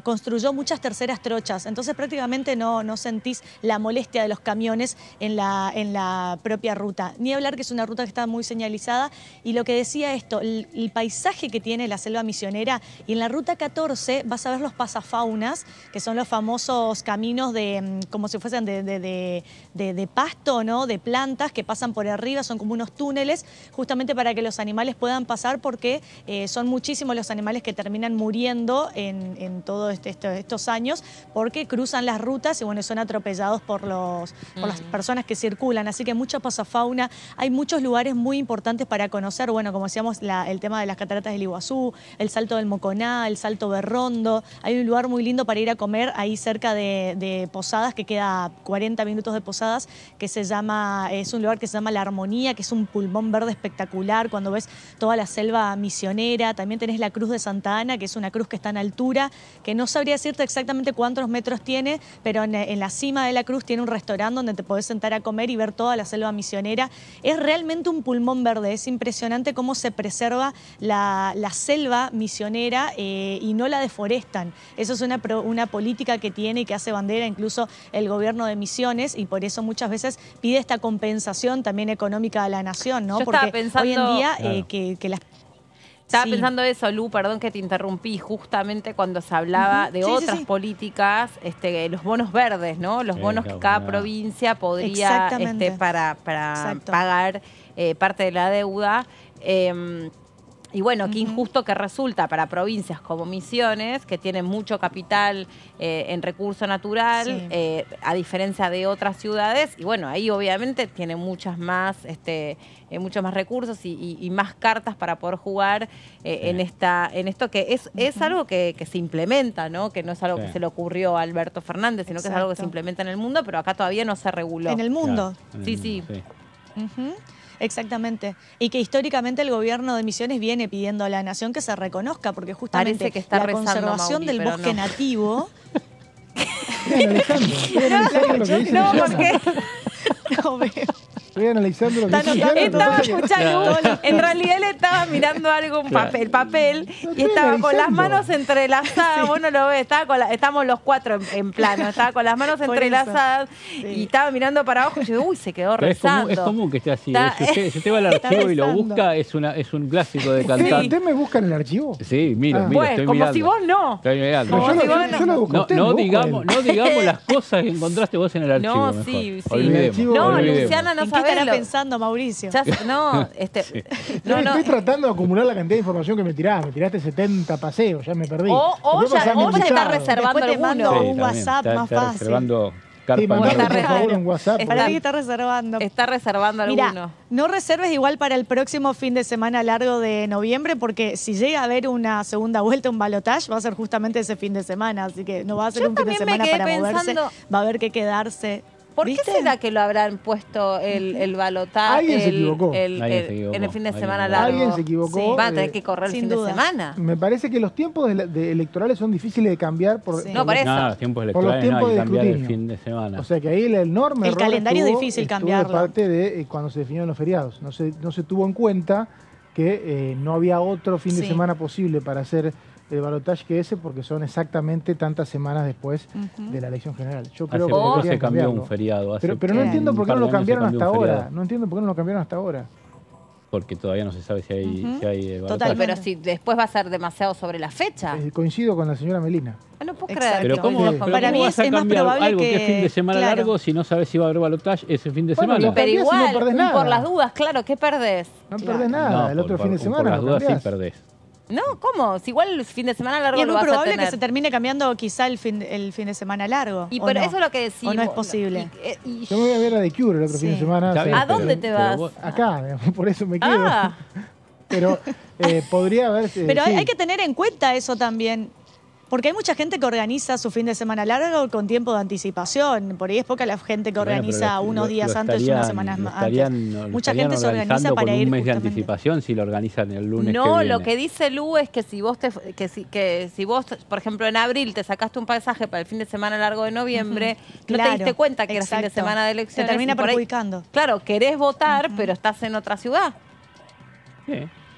construyó muchas terceras trochas, entonces prácticamente no sentís la molestia de los camiones en la propia ruta. Ni hablar que es una ruta que está muy señalizada y lo que decía esto, el paisaje que tiene la selva misionera, y en la ruta 14 vas a ver los pasafaunas, que son los famosos caminos como si fuesen de pasto, ¿no? De plantas que pasan por arriba, son como unos túneles, justamente para que los animales puedan pasar, porque son muchísimos los animales que terminan muriendo en todos estos años, porque cruzan las rutas y bueno, son atropellados por las personas que circulan, así que mucha pasafauna hay muchos lugares muy importantes para conocer, bueno, como decíamos, el tema de las cataratas del Iguazú, el Salto del Moconá, el Salto Berrondo. Hay un lugar muy lindo para ir a comer ahí cerca de Posadas, que queda 40 minutos de Posadas, que es un lugar que se llama La Armonía, que es un pulmón verde espectacular, cuando ves toda la selva misionera. También tenés la Cruz de Santa Ana, que es una cruz que está en altura, que no sabría decirte exactamente cuántos metros tiene, pero en la cima de la cruz tiene un restaurante donde te podés sentar a comer y ver toda la selva misionera. Es realmente un pulmón verde, es impresionante cómo se preserva la selva misionera y no la deforestan. Eso es una política que tiene y que hace bandera incluso el gobierno de Misiones, y por eso muchas veces pide esta compensación también económica a la nación, ¿no? Yo Porque estaba pensando, hoy en día claro, que las... Estaba Sí. pensando eso, Lu, perdón que te interrumpí, justamente cuando se hablaba de Sí, sí, otras sí. políticas, los bonos verdes, ¿no? Los bonos que claro, cada claro. provincia podría Exactamente. para Exacto. pagar parte de la deuda. Y bueno, qué injusto que resulta para provincias como Misiones, que tienen mucho capital en recurso natural, Sí. a diferencia de otras ciudades. Y bueno, ahí obviamente tiene muchos más recursos y más cartas para poder jugar en esto que es algo que se implementa, ¿no? Que no es algo Sí. que se le ocurrió a Alberto Fernández, sino que es algo que se Exacto. implementa en el mundo, pero acá todavía no se reguló. En el mundo. Claro, en el Sí, mundo, sí. Ujú. Exactamente. Y que históricamente el gobierno de Misiones viene pidiendo a la nación que se reconozca, porque justamente Parece que está la rezando, conservación Mauri, del pero bosque no. nativo... Estoy analizando lo que dice No, Luciana. porque No veo. Estoy analizando lo que Está dice anotando Luciana. estaba todo. escuchando, en realidad él estaba mirando algo, un Claro. papel, No y estoy estaba con las analizando. manos entrelazadas, vos no lo ves, estamos los cuatro en plano, estaba con las manos Por entrelazadas eso. y estaba mirando para abajo y yo, uy, se quedó Pero rezando. es común que esté así. Está- Si usted va al archivo y lo rezando. busca, es un clásico de ¿Usted, cantar. usted me busca en el archivo? Sí, miro, Ah. miro, Bueno, estoy como mirando. si vos no. Estoy mirando. Pero Como yo, si lo, vos yo lo busco a No, usted, no lo busco a digamos, él. no digamos las cosas que encontraste vos en el archivo. No, mejor. sí, sí. Olvidemos, El archivo- No, olvidemos. Luciana no ¿En qué sabe estará lo... pensando, Mauricio? No, Yo no. estoy tratando de acumular la cantidad de información que me tirás. Me tiraste 70 paseos, ya me perdí. O Después ya pasame está escuchado. reservando Después te mando alguno. un WhatsApp está, más está fácil. reservando Sí, carpa mandame Está por favor re- un WhatsApp. está- Para mí que está reservando. Está reservando Mira, alguno. no reserves igual para el próximo fin de semana largo de noviembre, porque si llega a haber una segunda vuelta, un balotaje, va a ser justamente ese fin de semana, así que no va a ser Yo un fin de también me semana quedé para moverse, pensando- va a haber que quedarse. ¿Por ¿Viste? qué será que lo habrán puesto el balotaje Alguien se equivocó. Alguien se equivocó. en el fin de Alguien semana se largo? Alguien se equivocó. Sí. Van a tener que correr el Sin fin de duda. semana. Me parece que los tiempos de electorales son difíciles de cambiar por, Sí. No, por eso. No, los tiempos Por los electorales no hay tiempos que de cambiar el escrutinio. fin de semana. O sea que ahí el enorme El error calendario es estuvo- difícil estuvo cambiarlo. de parte de cuando se definieron los feriados. No se tuvo en cuenta que no había otro fin de Sí. semana posible para hacer el balotaje que ese, porque son exactamente tantas semanas después de la elección general. Yo creo Hace que poco deberían se cambió cambiarlo. un feriado. Pero no Claro. entiendo por qué no lo cambiaron hasta ahora. ahora. No entiendo por qué no lo cambiaron hasta ahora. Porque todavía no se sabe si hay, si hay balotaje. Totalmente. Pero si después va a ser demasiado sobre la fecha. Coincido con la señora Melina. No puedo Exacto. creer. Pero que ¿cómo, hoy pero lo Para ¿cómo mí vas a es más cambiar probable algo que es fin de que- semana claro. largo si no sabes si va a haber balotaje ese fin de Bueno, semana? lo Pero cambiás y no igual, perdés nada. por las dudas, claro, ¿qué perdés? No Claro. perdés nada. El otro fin de semana Por las lo dudas sí cambiás. perdés. No, ¿cómo? Si igual el fin de semana largo Y es lo muy vas a probable tener. que se termine cambiando quizá el fin de semana largo. Y ¿o pero no? eso es lo que decimos. ¿O no es posible? Y- Yo me voy a ver a The Cure el otro Sí. fin de semana. Está o sea, bien, ¿A dónde te pero vas? vos- acá, digamos, por eso me quedo. Ah, Pero podría haber. Pero sí. hay que tener en cuenta eso también. Porque hay mucha gente que organiza su fin de semana largo con tiempo de anticipación. Por ahí es poca la gente que Bueno, pero organiza lo- unos lo días antes, estarían- unas semanas lo antes. estarían- lo Mucha estarían gente se organiza organizando para con ir un mes de justamente. anticipación si lo organizan el lunes no, que viene. lo que dice Lu es que si vos que si vos, por ejemplo, en abril te sacaste un pasaje para el fin de semana largo de noviembre, no Claro, te diste cuenta que era fin de exacto. semana de Te elecciones. termina y por ahí- perjudicando. Claro, querés votar, pero estás en otra ciudad. Sí,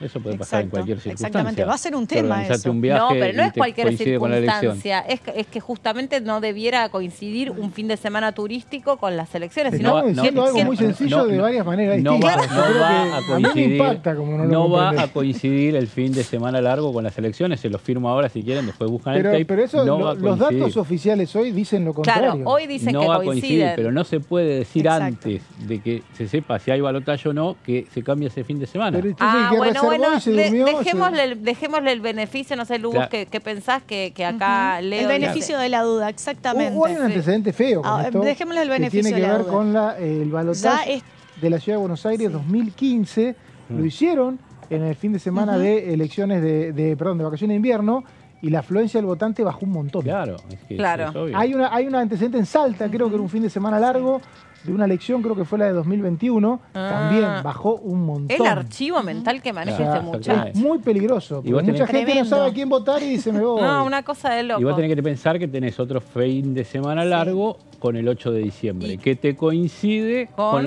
eso puede pasar en Exacto, cualquier circunstancia. exactamente. Va a ser un Te tema organizaste eso. un viaje No, pero no y es te cualquier coincide con la elección. circunstancia. Es que justamente no debiera coincidir un fin de semana turístico con las elecciones. Estamos Sino diciendo algo muy sencillo de varias maneras no distintas. va, Yo no creo va que a a mí me coincidir, impacta como no lo no va comprendés. a coincidir el fin de semana largo con las elecciones. Se los firmo ahora si quieren, después buscan el tape. Pero eso, no va a los coincidir. datos oficiales hoy dicen lo contrario. Claro, hoy dicen no que va a coincidir, coinciden. pero no se puede decir Exacto. antes de que se sepa si hay balotaje o no que se cambie ese fin de semana. Pero entonces el que reservó y se durmió, dejémosle el beneficio, no sé, Lu, Claro. ¿qué pensás que acá Leo El dice? beneficio de la duda, exactamente. Hubo un antecedente feo con Ah, esto, dejémosle el que beneficio tiene que de la ver duda. con el Ya balotaje. de la Ciudad de Buenos Aires 2015. Lo hicieron en el fin de semana de elecciones de vacaciones de invierno, y la afluencia del votante bajó un montón. Claro, es que Claro. es obvio. Hay una antecedente en Salta, creo que era un fin de semana largo, de una elección, creo que fue la de 2021, también bajó un montón. El archivo mental que maneja Claro, este muchacho. Es muy peligroso, Y vos porque mucha tenés- gente no Tremendo. sabe a quién votar y dice, me voy. No, una cosa de loco. Y vos tenés que pensar que tenés otro fin de semana largo con el 8 de diciembre, Y- que te coincide ¿Con?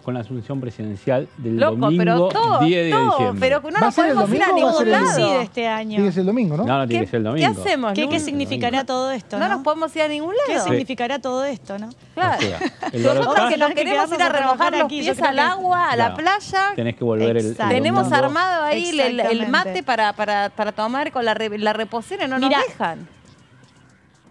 con la asunción presidencial del Loco, pero domingo todo, 10 de todo, diciembre. pero no ¿Va a nos ser el podemos ir a domingo o va a ningún ser el lado. lunes? Coincide este año. Tiene que ser el domingo, ¿no? No, tiene que ser el ¿Qué domingo. hacemos, ¿Qué Lu? significará todo esto, No no? nos podemos ir a ningún ¿Qué lado. significará todo esto, no? Claro. O sea, el Nosotros balotaje que nos Hay que queremos ir a quedarnos a remojar trabajar los aquí, yo pies creo al que- agua, a la Claro. playa. tenés que volver el Exacto. Tenemos domingo. armado ahí el Exactamente. mate para tomar con la reposera, no Mirá. nos dejan.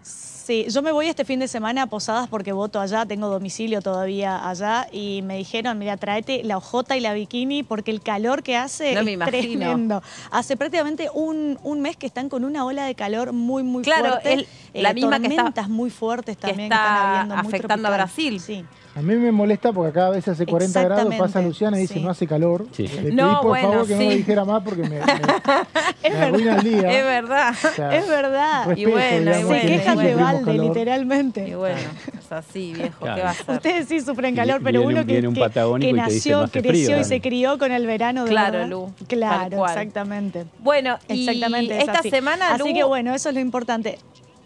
Sí, yo me voy este fin de semana a Posadas porque voto allá, tengo domicilio todavía allá y me dijeron, mira, tráete la hojota y la bikini porque el calor que hace No me es imagino. tremendo. Hace prácticamente un mes que están con una ola de calor muy, muy Claro, fuerte. la misma que está- tormentas muy fuertes que también está que están habiendo, muy afectando a tropical. Brasil. Sí. A mí me molesta porque acá a veces hace 40 grados, Exactamente, pasa Luciana y dice, sí. no hace calor. Sí. Le pedí No, por bueno, favor que no sí. me dijera más porque me arruina el día. Es verdad. O sea, Es verdad. respeto, Y bueno, digamos, y Se bueno, que quejan sí de sufrimos balde, calor. literalmente. Y bueno, es así, viejo, Claro. ¿qué va a hacer? Ustedes sí sufren Y calor, pero viene- uno que, viene un patagónico que y te dice, nació, "No hace frío creció y también". se crió con el verano de Claro, verdad. Lu, tal Claro, cual. exactamente. Bueno, y Exactamente. es esta así. semana, Lu, Así que bueno, eso es lo importante.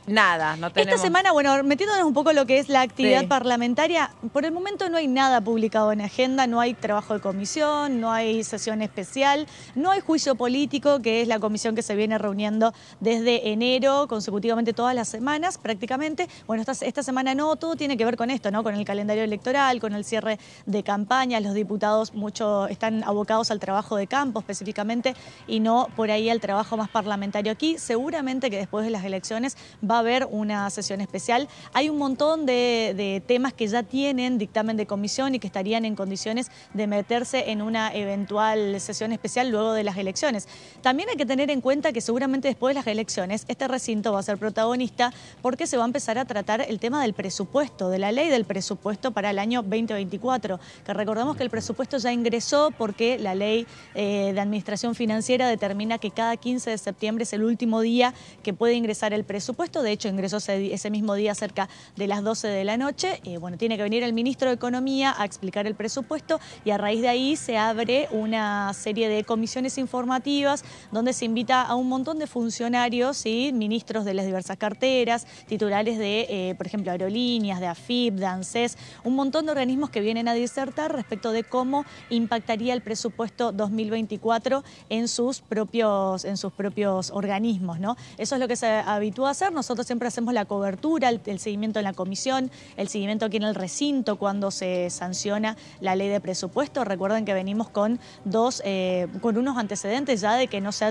nada, no tenemos... Esta semana, bueno, metiéndonos un poco en lo que es la actividad Sí. parlamentaria, por el momento no hay nada publicado en agenda, no hay trabajo de comisión, no hay sesión especial, no hay juicio político, que es la comisión que se viene reuniendo desde enero, consecutivamente todas las semanas prácticamente. Bueno, esta semana no, todo tiene que ver con esto, ¿no? Con el calendario electoral, con el cierre de campañas, los diputados mucho están abocados al trabajo de campo específicamente y no por ahí al trabajo más parlamentario aquí. Seguramente que después de las elecciones va a haber una sesión especial. Hay un montón de temas que ya tienen dictamen de comisión y que estarían en condiciones de meterse en una eventual sesión especial luego de las elecciones. También hay que tener en cuenta que seguramente después de las elecciones este recinto va a ser protagonista porque se va a empezar a tratar el tema del presupuesto, de la ley del presupuesto para el año 2024, que recordamos que el presupuesto ya ingresó porque la ley de administración financiera determina que cada 15 de septiembre es el último día que puede ingresar el presupuesto. De hecho, ingresó ese mismo día cerca de las 12 de la noche. Bueno, tiene que venir el ministro de Economía a explicar el presupuesto y a raíz de ahí se abre una serie de comisiones informativas donde se invita a un montón de funcionarios y ministros de las diversas carteras, titulares de, por ejemplo, aerolíneas, de AFIP, de ANSES, un montón de organismos que vienen a disertar respecto de cómo impactaría el presupuesto 2024 en sus propios organismos, ¿no? Eso es lo que se habitúa a hacer. Nosotros siempre hacemos la cobertura, el seguimiento en la comisión, el seguimiento aquí en el recinto cuando se sanciona la ley de presupuesto. Recuerden que venimos con unos antecedentes ya de que no se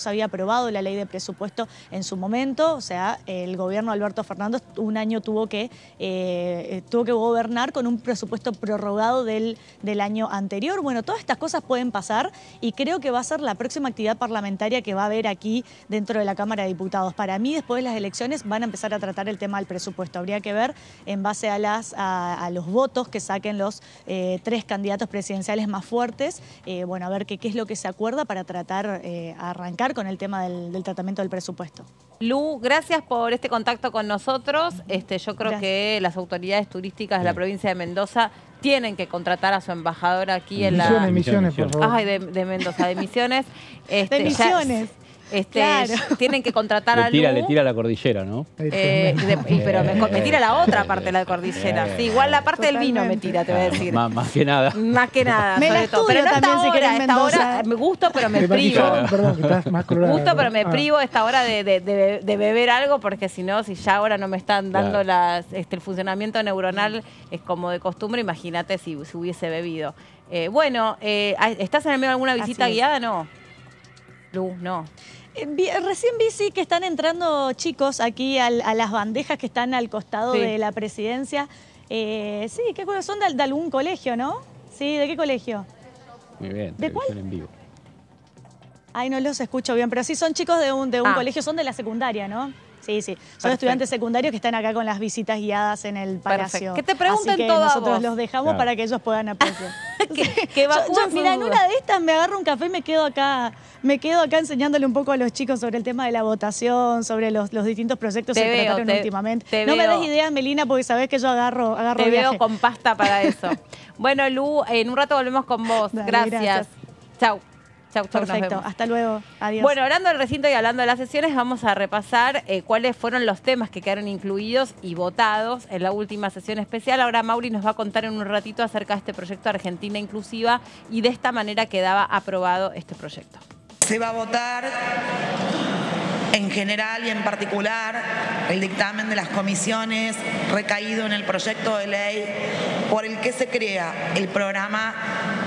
había aprobado la ley de presupuesto en su momento. O sea, el gobierno de Alberto Fernández un año tuvo que gobernar con un presupuesto prorrogado del año anterior. Bueno, todas estas cosas pueden pasar y creo que va a ser la próxima actividad parlamentaria que va a haber aquí dentro de la Cámara de Diputados. Para mí, después de las elecciones, van a empezar a tratar el tema del presupuesto. Habría que ver en base a los votos que saquen los 3 candidatos presidenciales más fuertes, bueno, a ver qué es lo que se acuerda para tratar, arrancar con el tema del tratamiento del presupuesto. Lu, gracias por este contacto con nosotros. Yo creo Gracias. que las autoridades turísticas de la provincia de Mendoza tienen que contratar a su embajadora aquí en la... Misiones, por favor. Ay, de Mendoza, de Misiones. De ya- Misiones. Claro. Tienen que contratar a Lu. Le tira la cordillera, ¿no? Pero me tira la otra parte de la cordillera. Sí, igual la parte del vino me tira, te voy a decir. Más que nada. Más que nada. Me la sobre todo. estudio Pero no también, si querés, a esta Mendoza. hora me gusto, pero me Te privo. maquilló, perdón, que estás más colorada. Gusto, pero me Ah. privo a esta hora de beber algo, porque si no, si ya ahora no me están dando Claro. el funcionamiento neuronal es como de costumbre, imagínate si hubiese bebido. Bueno, ¿estás en el medio de alguna visita Así es. guiada? No. Lu, no. Recién vi sí que están entrando chicos aquí a las bandejas que están al costado Sí. de la presidencia. Sí, ¿qué cosas son de algún colegio, no? Sí, ¿de qué colegio? Muy bien, ¿De cuál? televisión en vivo. Ay, no los escucho bien, pero sí son chicos de un colegio, son de la secundaria, ¿no? Sí, sí. Son Perfecto. estudiantes secundarios que están acá con las visitas guiadas en el Palacio. Perfecto. Que te pregunten Así que todo a nosotros vos. los dejamos Claro. para que ellos puedan apreciar. que evacúan Mira, en sus una dudas. de estas me agarro un café y me quedo acá enseñándole un poco a los chicos sobre el tema de la votación, sobre los distintos proyectos que se trataron últimamente. No me des ideas, Melina, porque sabés que yo agarro Te viaje. veo con pasta para eso. Bueno, Lu, en un rato volvemos con vos. Dale, Gracias. Chau. Chau, chau, nos Perfecto, vemos. hasta luego. Adiós. Bueno, hablando del recinto y hablando de las sesiones, vamos a repasar cuáles fueron los temas que quedaron incluidos y votados en la última sesión especial. Ahora Mauri nos va a contar en un ratito acerca de este proyecto Argentina Inclusiva y de esta manera quedaba aprobado este proyecto. Se va a votar en general y en particular el dictamen de las comisiones recaído en el proyecto de ley por el que se crea el programa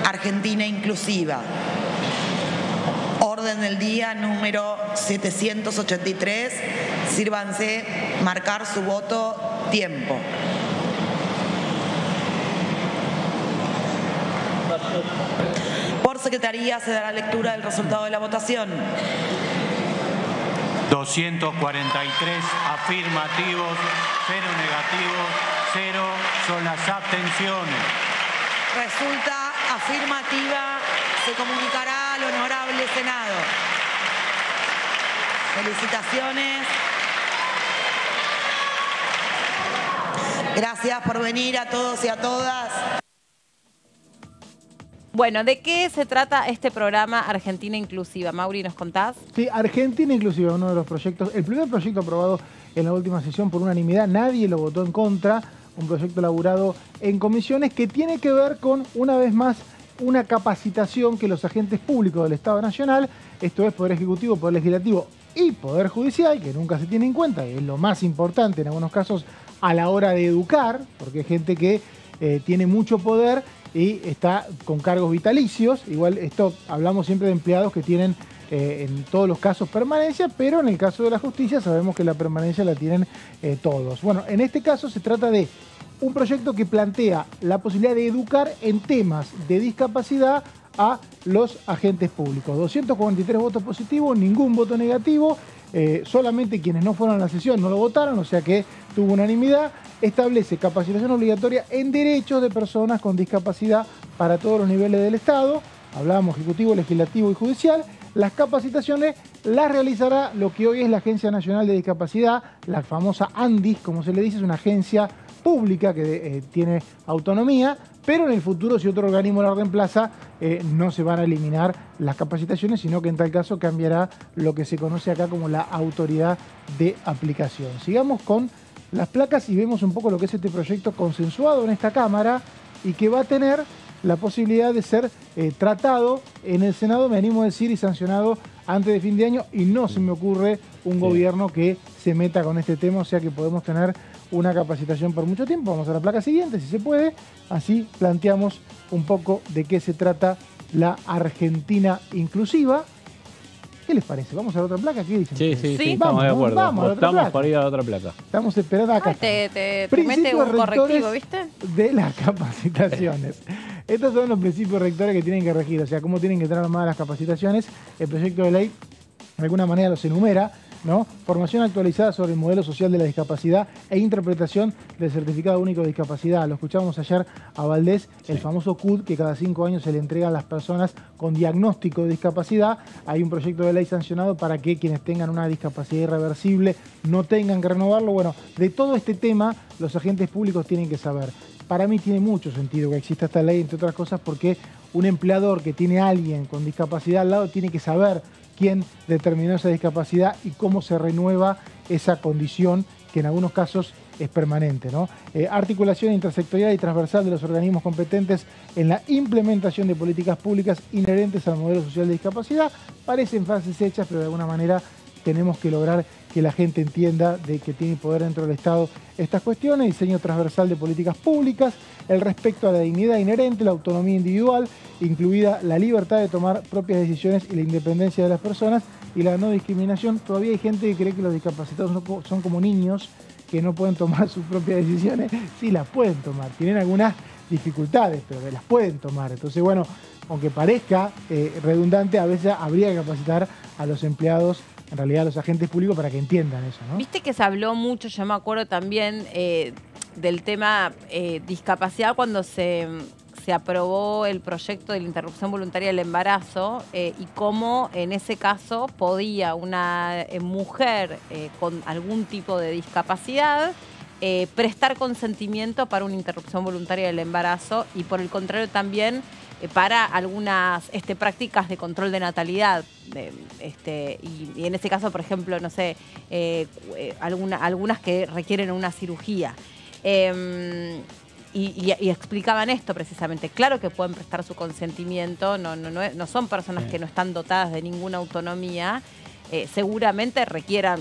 Argentina Inclusiva. Orden del día número 783. Sírvanse marcar su voto. Tiempo. Por secretaría se dará lectura del resultado de la votación. 243 afirmativos, 0 negativos, 0 son las abstenciones. Resulta afirmativa. Se comunicará al Honorable Senado. Felicitaciones. Gracias por venir a todos y a todas. Bueno, ¿de qué se trata este programa Argentina Inclusiva? Mauri, ¿nos contás? Sí, Argentina Inclusiva, uno de los proyectos, el primer proyecto aprobado en la última sesión por unanimidad, nadie lo votó en contra, un proyecto elaborado en comisiones que tiene que ver con, una vez más, una capacitación que los agentes públicos del Estado Nacional, esto es Poder Ejecutivo, Poder Legislativo y Poder Judicial, que nunca se tiene en cuenta, y es lo más importante en algunos casos a la hora de educar, porque hay gente que tiene mucho poder y está con cargos vitalicios. Igual esto hablamos siempre de empleados que tienen en todos los casos permanencia, pero en el caso de la justicia sabemos que la permanencia la tienen todos. Bueno, en este caso se trata de un proyecto que plantea la posibilidad de educar en temas de discapacidad a los agentes públicos. 243 votos positivos, ningún voto negativo, solamente quienes no fueron a la sesión no lo votaron, o sea que tuvo unanimidad. Establece capacitación obligatoria en derechos de personas con discapacidad para todos los niveles del Estado. Hablábamos ejecutivo, legislativo y judicial. Las capacitaciones las realizará lo que hoy es la Agencia Nacional de Discapacidad, la famosa ANDIS, como se le dice, es una agencia pública que tiene autonomía, pero en el futuro, si otro organismo la reemplaza, no se van a eliminar las capacitaciones, sino que en tal caso cambiará lo que se conoce acá como la autoridad de aplicación. Sigamos con las placas y vemos un poco lo que es este proyecto consensuado en esta Cámara y que va a tener la posibilidad de ser tratado en el Senado, me animo a decir, y sancionado antes de fin de año, y no se me ocurre un gobierno que se meta con este tema, o sea que podemos tener una capacitación por mucho tiempo. Vamos a la placa siguiente, si se puede, así planteamos un poco de qué se trata la Argentina Inclusiva. ¿Qué les parece? ¿Vamos a la otra placa? ¿Qué dicen? Sí, ustedes? sí, sí, estamos de acuerdo. Vamos a la otra Estamos placa. para ir a la otra placa. Estamos esperando acá. Ay, te mete Principios un correctivo, rectores ¿viste? de las capacitaciones. Estos son los principios rectores que tienen que regir, o sea, cómo tienen que estar armadas las capacitaciones. El proyecto de ley de alguna manera los enumera, ¿no? Formación actualizada sobre el modelo social de la discapacidad e interpretación del certificado único de discapacidad. Lo escuchamos ayer a Valdés, el famoso CUD que cada 5 años se le entrega a las personas con diagnóstico de discapacidad. Hay un proyecto de ley sancionado para que quienes tengan una discapacidad irreversible no tengan que renovarlo. Bueno, de todo este tema los agentes públicos tienen que saber. Para mí tiene mucho sentido que exista esta ley, entre otras cosas porque un empleador que tiene a alguien con discapacidad al lado tiene que saber quién determinó esa discapacidad y cómo se renueva esa condición que en algunos casos es permanente, ¿no? Articulación intersectorial y transversal de los organismos competentes en la implementación de políticas públicas inherentes al modelo social de discapacidad. Parecen frases hechas, pero de alguna manera tenemos que lograr que la gente entienda de que tiene poder dentro del Estado estas cuestiones. Diseño transversal de políticas públicas, el respeto a la dignidad inherente, la autonomía individual, incluida la libertad de tomar propias decisiones y la independencia de las personas, y la no discriminación. Todavía hay gente que cree que los discapacitados son como niños que no pueden tomar sus propias decisiones. Sí, las pueden tomar, tienen algunas dificultades, pero las pueden tomar. Entonces, bueno, aunque parezca redundante, a veces habría que capacitar a los empleados, en realidad a los agentes públicos, para que entiendan eso, ¿no? Viste que se habló mucho, yo me acuerdo también del tema discapacidad cuando se se aprobó el proyecto de la interrupción voluntaria del embarazo y cómo en ese caso podía una mujer con algún tipo de discapacidad prestar consentimiento para una interrupción voluntaria del embarazo y por el contrario también para algunas prácticas de control de natalidad. Y en este caso, por ejemplo, no sé, algunas que requieren una cirugía. Y explicaban esto precisamente. Claro que pueden prestar su consentimiento, no son personas que no están dotadas de ninguna autonomía, seguramente requieran,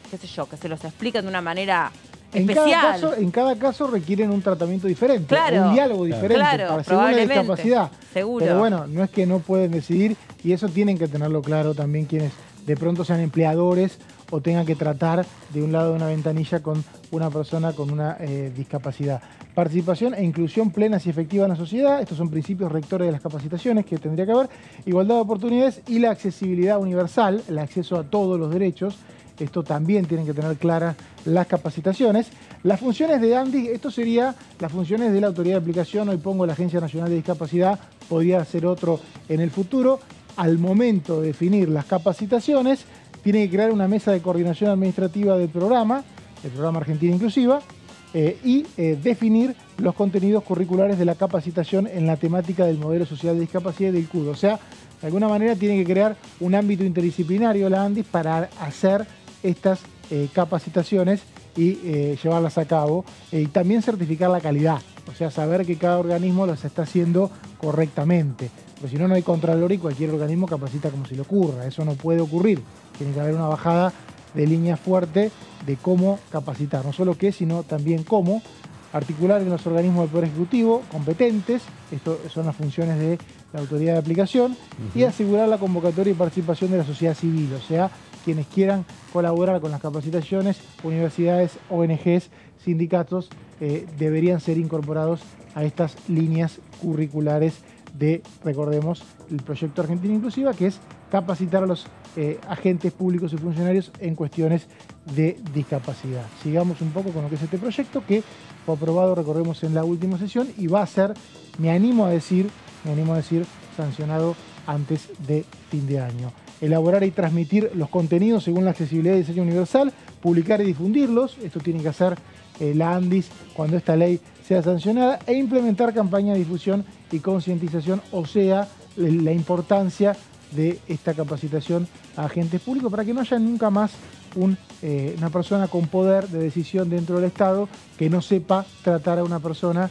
qué sé yo, que se los expliquen de una manera especial. En cada caso requieren un tratamiento diferente, claro, un diálogo diferente, claro, según la discapacidad. Seguro. Pero bueno, no es que no pueden decidir, y eso tienen que tenerlo claro también quienes de pronto sean empleadores o tengan que tratar de un lado de una ventanilla con una persona con una discapacidad. Participación e inclusión plenas y efectivas en la sociedad. Estos son principios rectores de las capacitaciones que tendría que haber. Igualdad de oportunidades y la accesibilidad universal, el acceso a todos los derechos. Esto también tienen que tener claras las capacitaciones. Las funciones de ANDIS, esto sería las funciones de la autoridad de aplicación. Hoy pongo la Agencia Nacional de Discapacidad, podría ser otro en el futuro. Al momento de definir las capacitaciones, tiene que crear una mesa de coordinación administrativa del programa Argentina Inclusiva, y definir los contenidos curriculares de la capacitación en la temática del modelo social de discapacidad y del CUD. O sea, de alguna manera tiene que crear un ámbito interdisciplinario la ANDIS para hacer estas capacitaciones y llevarlas a cabo, y también certificar la calidad, o sea, saber que cada organismo las está haciendo correctamente, porque si no, no hay contralor y cualquier organismo capacita como se le ocurra. Eso no puede ocurrir, tiene que haber una bajada de línea fuerte de cómo capacitar, no solo qué, sino también cómo articular en los organismos del Poder Ejecutivo competentes, esto son las funciones de la autoridad de aplicación, y asegurar la convocatoria y participación de la sociedad civil, o sea, quienes quieran colaborar con las capacitaciones, universidades, ONGs, sindicatos, deberían ser incorporados a estas líneas curriculares de, recordemos, el proyecto Argentina Inclusiva, que es capacitar a los agentes públicos y funcionarios en cuestiones de discapacidad. Sigamos un poco con lo que es este proyecto, que fue aprobado, recordemos, en la última sesión y va a ser, me animo a decir, sancionado antes de fin de año. Elaborar y transmitir los contenidos según la accesibilidad y diseño universal, publicar y difundirlos, esto tiene que hacer la ANDIS cuando esta ley sea sancionada, e implementar campaña de difusión y concientización, o sea, la importancia de esta capacitación a agentes públicos para que no haya nunca más una persona con poder de decisión dentro del Estado que no sepa tratar a una persona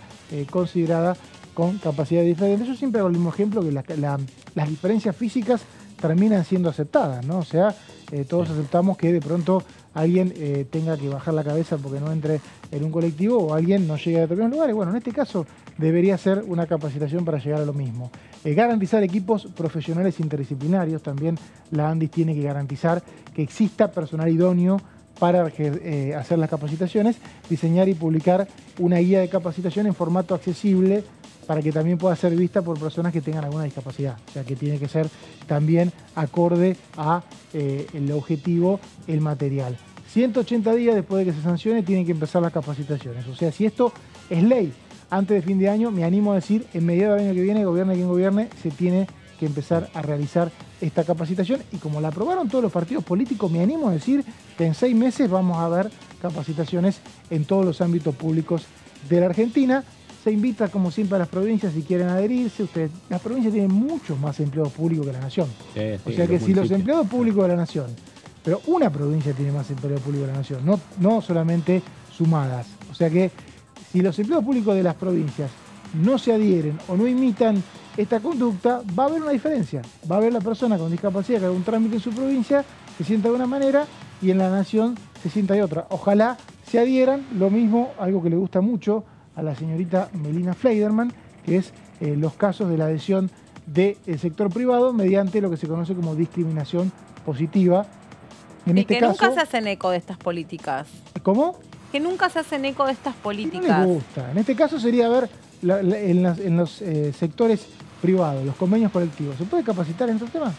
considerada con capacidades diferentes. Yo siempre hago el mismo ejemplo, que las diferencias físicas terminan siendo aceptadas, ¿no? O sea, todos aceptamos que de pronto alguien tenga que bajar la cabeza porque no entre en un colectivo, o alguien no llegue a determinados lugares. Bueno, en este caso debería ser una capacitación para llegar a lo mismo. Garantizar equipos profesionales interdisciplinarios. También la ANDIS tiene que garantizar que exista personal idóneo para hacer las capacitaciones. Diseñar y publicar una guía de capacitación en formato accesible para que también pueda ser vista por personas que tengan alguna discapacidad. O sea, que tiene que ser también acorde a el objetivo, el material. 180 días después de que se sancione tienen que empezar las capacitaciones. O sea, si esto es ley antes de fin de año, me animo a decir, en mediados del año que viene, gobierne quien gobierne, se tiene que empezar a realizar esta capacitación. Y como la aprobaron todos los partidos políticos, me animo a decir que en 6 meses vamos a ver capacitaciones en todos los ámbitos públicos de la Argentina. Se invita, como siempre, a las provincias si quieren adherirse. Las provincias tienen muchos más empleados públicos que la Nación. O sea que si los empleados públicos de la Nación, pero una provincia tiene más empleados públicos de la Nación, no solamente sumadas. O sea que si los empleados públicos de las provincias no se adhieren o no imitan esta conducta, va a haber una diferencia. Va a haber la persona con discapacidad que haga un trámite en su provincia, se sienta de una manera y en la Nación se sienta de otra. Ojalá se adhieran. Lo mismo, algo que le gusta mucho a la señorita Melina Fleiderman, que es los casos de la adhesión del sector privado mediante lo que se conoce como discriminación positiva. En este caso, nunca se hacen eco de estas políticas. ¿Cómo? Que nunca se hacen eco de estas políticas. No les gusta. En este caso sería ver en los sectores privados, los convenios colectivos. ¿Se puede capacitar en estos temas?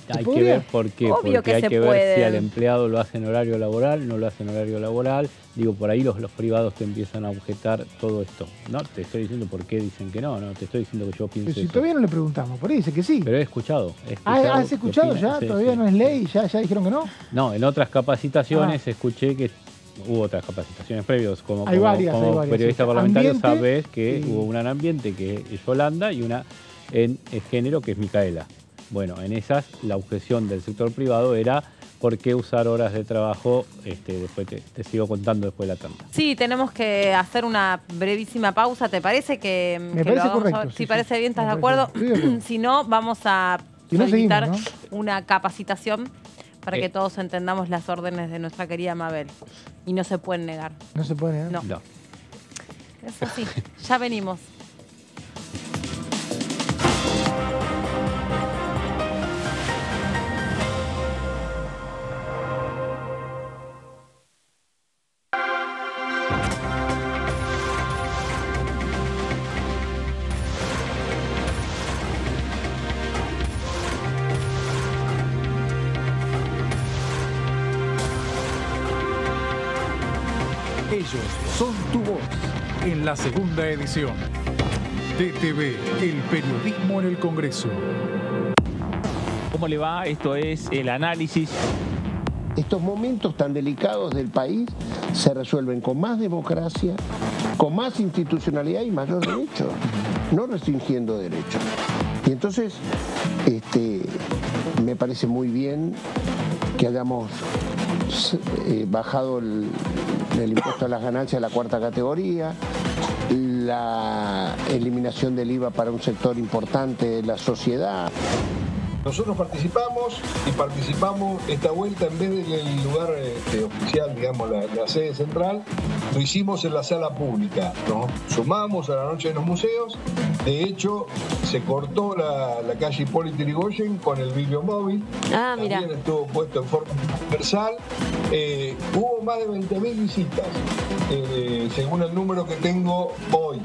Hay que ver por qué, Obvio porque que hay se que ver puede. si al empleado lo hace en horario laboral, no lo hace en horario laboral. Digo, por ahí los privados te empiezan a objetar todo esto. No te estoy diciendo por qué dicen que no, te estoy diciendo que yo pienso Pero si eso. todavía no le preguntamos, por ahí dice que sí. Pero he escuchado. ¿Has escuchado ya? Sí, ¿Todavía sí, no es ley? sí. ¿Ya dijeron que no? No, en otras capacitaciones escuché que hubo otras capacitaciones previas. Como varias, periodista sí. parlamentario Ambiente, sabes que sí. hubo una en ambiente que es Yolanda y una en género que es Micaela. Bueno, en esas la objeción del sector privado era ¿por qué usar horas de trabajo? Después te sigo contando después de la tanda. Sí, tenemos que hacer una brevísima pausa. ¿Te parece que Me parece correcto. Si parece bien, ¿estás de acuerdo? Estoy de acuerdo. Si no, vamos a Si no, solicitar seguimos, una capacitación para que todos entendamos las órdenes de nuestra querida Mabel. Y no se pueden negar. No se puede, ¿eh? No. Es así. Ya venimos. Ellos son tu voz en la segunda edición. DTV, el periodismo en el Congreso. ¿Cómo le va? Esto es el análisis. Estos momentos tan delicados del país se resuelven con más democracia, con más institucionalidad y mayor derecho, no restringiendo derechos. Y entonces, me parece muy bien que hayamos bajado el impuesto a las ganancias de la cuarta categoría, la eliminación del IVA para un sector importante de la sociedad. Nosotros participamos esta vuelta en vez del lugar oficial, digamos, la sede central, lo hicimos en la sala pública. Nos sumamos a la Noche de los Museos. De hecho, se cortó la calle Hipólito Yrigoyen con el videomóvil. Mira. También estuvo puesto en forma universal. Hubo más de 20.000 visitas, según el número que tengo hoy.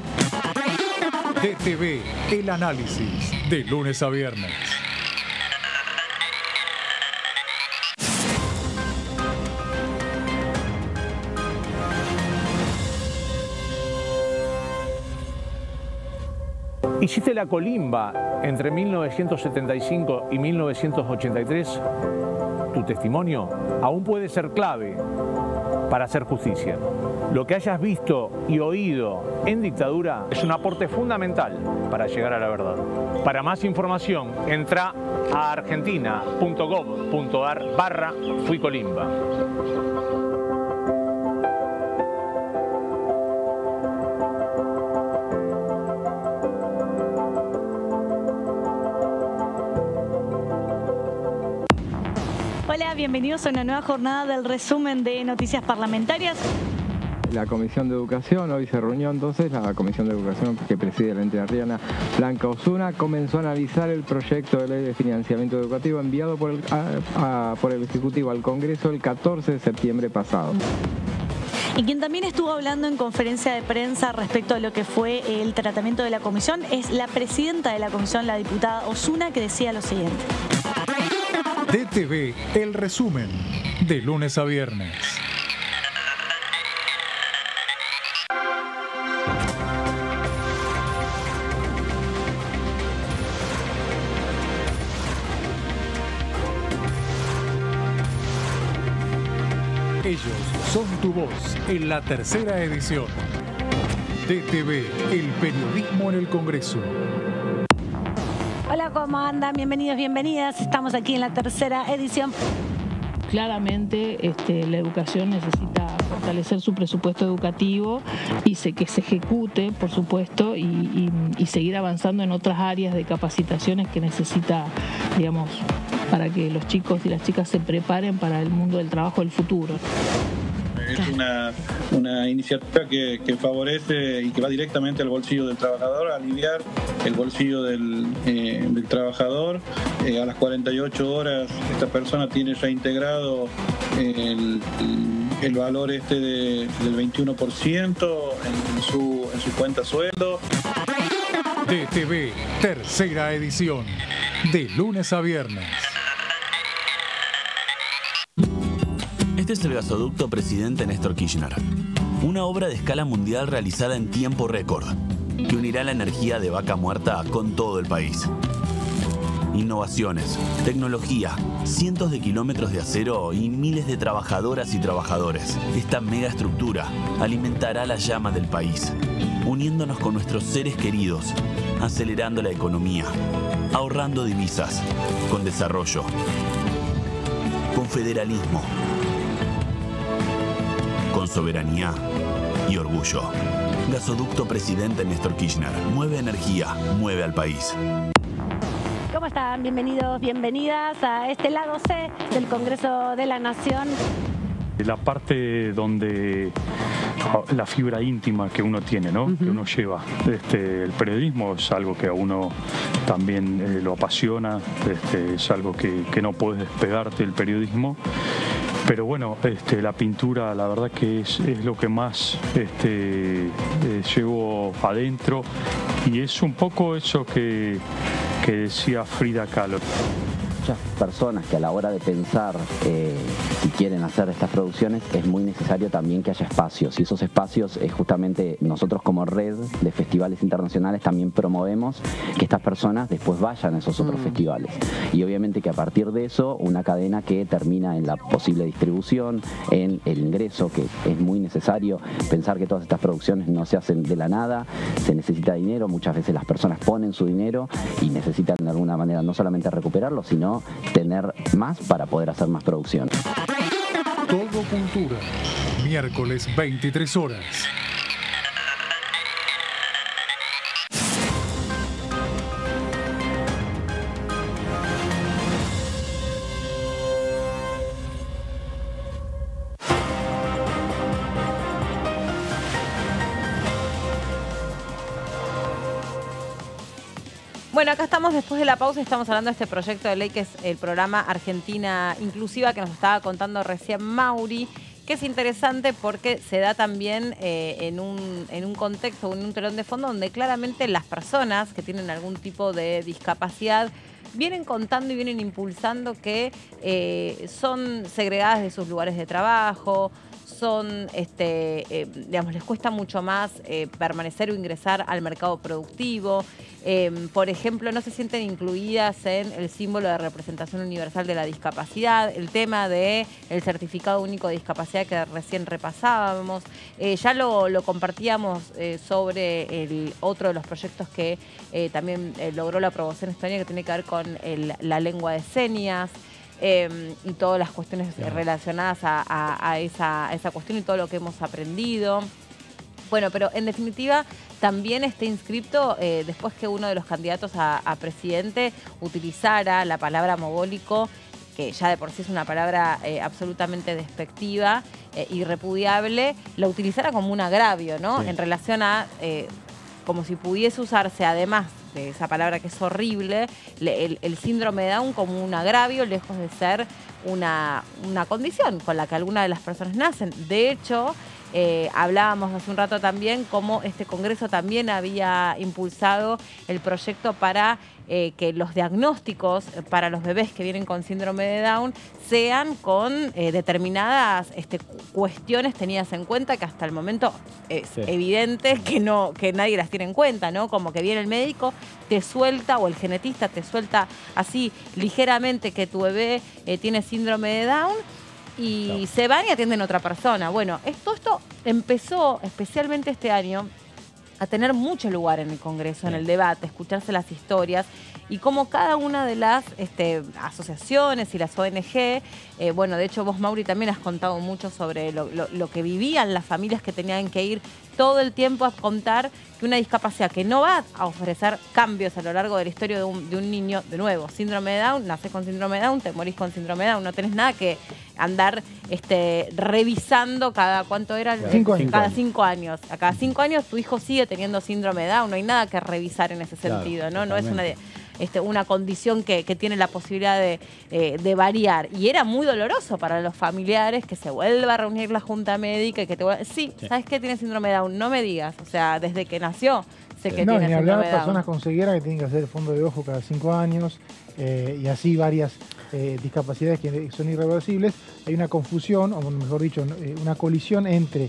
DTV, el análisis, de lunes a viernes. Hiciste la colimba entre 1975 y 1983. Tu testimonio aún puede ser clave para hacer justicia. Lo que hayas visto y oído en dictadura es un aporte fundamental para llegar a la verdad. Para más información, entra a argentina.gov.ar/fuicolimba. Hola, bienvenidos a una nueva jornada del resumen de noticias parlamentarias. La Comisión de Educación, hoy se reunió entonces la Comisión de Educación que preside la entrerriana Blanca Osuna, comenzó a analizar el proyecto de ley de financiamiento educativo enviado por el Ejecutivo al Congreso el 14 de septiembre pasado. Y quien también estuvo hablando en conferencia de prensa respecto a lo que fue el tratamiento de la comisión es la presidenta de la comisión, la diputada Osuna, que decía lo siguiente. DTV, el resumen, de lunes a viernes. Ellos son tu voz en la tercera edición. DTV, el periodismo en el Congreso. Hola, ¿cómo andan? Bienvenidos, bienvenidas. Estamos aquí en la tercera edición. Claramente la educación necesita fortalecer su presupuesto educativo y que se ejecute, por supuesto, y seguir avanzando en otras áreas de capacitaciones que necesita, digamos, para que los chicos y las chicas se preparen para el mundo del trabajo del futuro. Es una iniciativa que favorece y que va directamente al bolsillo del trabajador, a aliviar el bolsillo del trabajador. A las 48 horas esta persona tiene ya integrado el valor del 21% en su cuenta sueldo. DTV, tercera edición, de lunes a viernes. Este es el gasoducto Presidente Néstor Kirchner. Una obra de escala mundial realizada en tiempo récord, que unirá la energía de Vaca Muerta con todo el país. Innovaciones, tecnología, cientos de kilómetros de acero y miles de trabajadoras y trabajadores. Esta megaestructura alimentará la llama del país, uniéndonos con nuestros seres queridos, acelerando la economía, ahorrando divisas, con desarrollo, con federalismo, con soberanía y orgullo. Gasoducto Presidente Néstor Kirchner. Mueve energía, mueve al país. ¿Cómo están? Bienvenidos, bienvenidas a este lado C del Congreso de la Nación. La parte donde la fibra íntima que uno tiene, ¿no? Que uno lleva. El periodismo es algo que a uno también lo apasiona, es algo que no puedes despegarte del periodismo. Pero bueno, la pintura la verdad que es lo que más llevo adentro, y es un poco eso que decía Frida Kahlo. Muchas personas que a la hora de pensar si quieren hacer estas producciones, es muy necesario también que haya espacios, y esos espacios justamente nosotros como red de festivales internacionales también promovemos que estas personas después vayan a esos otros festivales, y obviamente que a partir de eso una cadena que termina en la posible distribución, en el ingreso, que es muy necesario pensar que todas estas producciones no se hacen de la nada, se necesita dinero, muchas veces las personas ponen su dinero y necesitan de alguna manera no solamente recuperarlo, sino tener más para poder hacer más producción. Todo Cultura, miércoles 23 horas. Bueno, acá estamos después de la pausa y estamos hablando de este proyecto de ley que es el programa Argentina Inclusiva, que nos estaba contando recién Mauri, que es interesante porque se da también en un contexto, en un telón de fondo donde claramente las personas que tienen algún tipo de discapacidad vienen contando y vienen impulsando que son segregadas de sus lugares de trabajo, son, digamos, les cuesta mucho más permanecer o ingresar al mercado productivo. Por ejemplo, no se sienten incluidas en el símbolo de representación universal de la discapacidad, el tema del certificado único de discapacidad que recién repasábamos. Ya lo compartíamos sobre el otro de los proyectos que también logró la aprobación este año, que tiene que ver con la lengua de señas. Y todas las cuestiones relacionadas a esa cuestión y todo lo que hemos aprendido. Bueno, pero en definitiva también está inscripto después que uno de los candidatos a presidente utilizara la palabra mogólico, que ya de por sí es una palabra absolutamente despectiva y repudiable, la utilizara como un agravio, ¿no? Sí. En relación a como si pudiese usarse, además de esa palabra que es horrible, el síndrome de Down como un agravio, lejos de ser una condición con la que algunas de las personas nacen. De hecho, hablábamos hace un rato también cómo este Congreso también había impulsado el proyecto para que los diagnósticos para los bebés que vienen con síndrome de Down sean con determinadas cuestiones tenidas en cuenta, que hasta el momento es evidente que nadie las tiene en cuenta, ¿no? Como que viene el médico, te suelta, o el genetista te suelta así ligeramente que tu bebé tiene síndrome de Down, y se van y atienden a otra persona. Bueno, esto empezó especialmente este año a tener mucho lugar en el Congreso, en el debate, escucharse las historias, y cómo cada una de las asociaciones y las ONG, bueno, de hecho vos, Mauri, también has contado mucho sobre lo que vivían las familias que tenían que ir todo el tiempo a contar que una discapacidad que no va a ofrecer cambios a lo largo de la historia de un niño, de nuevo, síndrome de Down, nacés con síndrome de Down, te morís con síndrome de Down, no tenés nada que andar revisando cada, ¿cuánto era? 5 años. Cada 5 años. A cada 5 años tu hijo sigue teniendo síndrome de Down, no hay nada que revisar en ese sentido, ¿no? No es una condición que tiene la posibilidad de variar. Y era muy doloroso para los familiares que se vuelva a reunir la junta médica y que te vuelva... Sí, ¿sabes qué? Tiene síndrome de Down, no me digas. O sea, desde que nació sé que tiene síndrome de Down. No, ni hablar de personas con ceguera que tienen que hacer fondo de ojo cada 5 años y así varias discapacidades que son irreversibles, hay una confusión, o mejor dicho, una colisión entre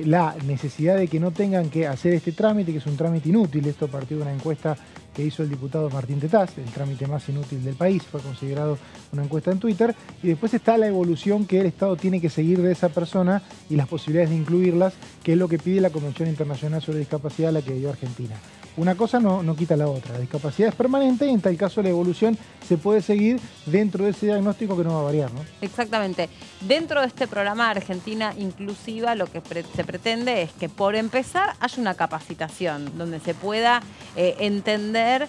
la necesidad de que no tengan que hacer este trámite, que es un trámite inútil. Esto partió de una encuesta que hizo el diputado Martín Tetaz, el trámite más inútil del país, fue considerado una encuesta en Twitter, y después está la evolución que el Estado tiene que seguir de esa persona y las posibilidades de incluirlas, que es lo que pide la Convención Internacional sobre Discapacidad a la que dio Argentina. Una cosa no quita la otra. La discapacidad es permanente y en tal caso la evolución se puede seguir dentro de ese diagnóstico que no va a variar, ¿no? Exactamente. Dentro de este programa Argentina Inclusiva lo que se pretende es que, por empezar, haya una capacitación donde se pueda entender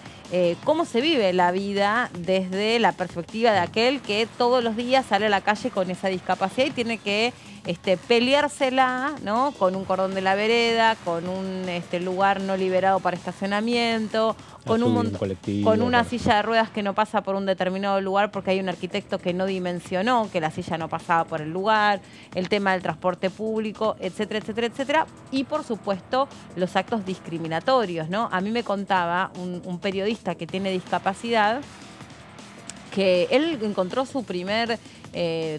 cómo se vive la vida desde la perspectiva de aquel que todos los días sale a la calle con esa discapacidad y tiene que peleársela, ¿no? Con un cordón de la vereda, con un lugar no liberado para estacionamiento, con una silla de ruedas que no pasa por un determinado lugar porque hay un arquitecto que no dimensionó que la silla no pasaba por el lugar, el tema del transporte público, etcétera, etcétera, etcétera. Y, por supuesto, los actos discriminatorios, ¿no? A mí me contaba un periodista que tiene discapacidad que él encontró su primer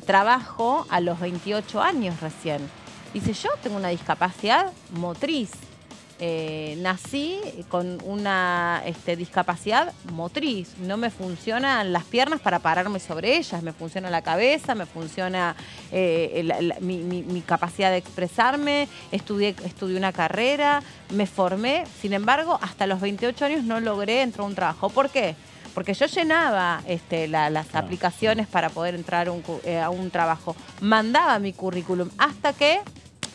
trabajo a los 28 años recién. Dice, yo tengo una discapacidad motriz. Nací con una discapacidad motriz. No me funcionan las piernas para pararme sobre ellas, me funciona la cabeza, me funciona mi capacidad de expresarme, estudié una carrera, me formé. Sin embargo, hasta los 28 años no logré entrar a un trabajo. ¿Por qué? Porque yo llenaba las aplicaciones para poder entrar a un trabajo. Mandaba mi currículum hasta que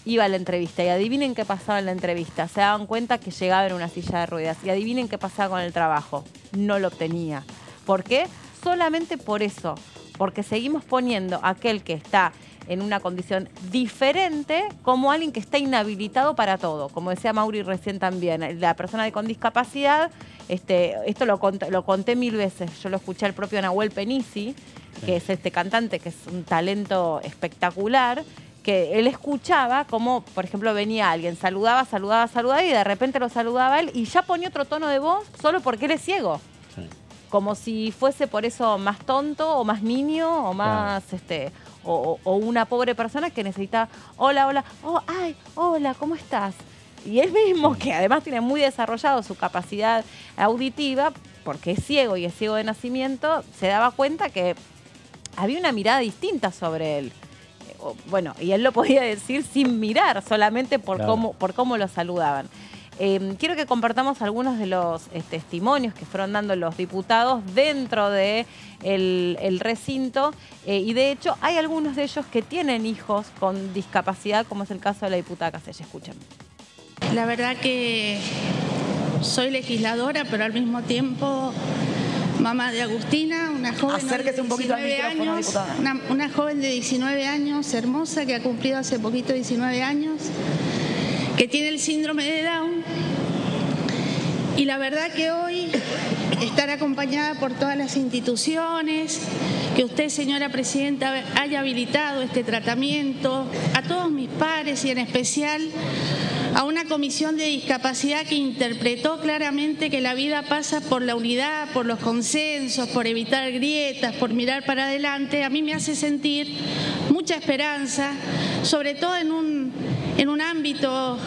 iba a la entrevista. Y adivinen qué pasaba en la entrevista. Se daban cuenta que llegaba en una silla de ruedas. Y adivinen qué pasaba con el trabajo. No lo obtenía. ¿Por qué? Solamente por eso. Porque seguimos poniendo a aquel que está en una condición diferente como alguien que está inhabilitado para todo. Como decía Mauri recién también, la persona con discapacidad, esto lo conté 1000 veces, yo lo escuché al propio Nahuel Penisi, que es este cantante, que es un talento espectacular, que él escuchaba como, por ejemplo, venía alguien, saludaba y de repente lo saludaba él y ya ponía otro tono de voz solo porque él es ciego. Sí. Como si fuese por eso más tonto o más niño o más... Claro. O una pobre persona que necesita, hola, hola, ¿cómo estás? Y él mismo, que además tiene muy desarrollado su capacidad auditiva, porque es ciego y es ciego de nacimiento, se daba cuenta que había una mirada distinta sobre él. Bueno, y él lo podía decir sin mirar, solamente por cómo lo saludaban. Quiero que compartamos algunos de los testimonios que fueron dando los diputados dentro de el recinto y de hecho hay algunos de ellos que tienen hijos con discapacidad, como es el caso de la diputada Casella. Escuchen. La verdad que soy legisladora, pero al mismo tiempo mamá de Agustina, una joven de 19 años, una joven de 19 años, hermosa, que ha cumplido hace poquito 19 años, que tiene el síndrome de Down. Y la verdad que hoy estar acompañada por todas las instituciones, que usted, señora presidenta, haya habilitado este tratamiento, a todos mis pares y en especial a una comisión de discapacidad que interpretó claramente que la vida pasa por la unidad, por los consensos, por evitar grietas, por mirar para adelante, a mí me hace sentir mucha esperanza, sobre todo en un ámbito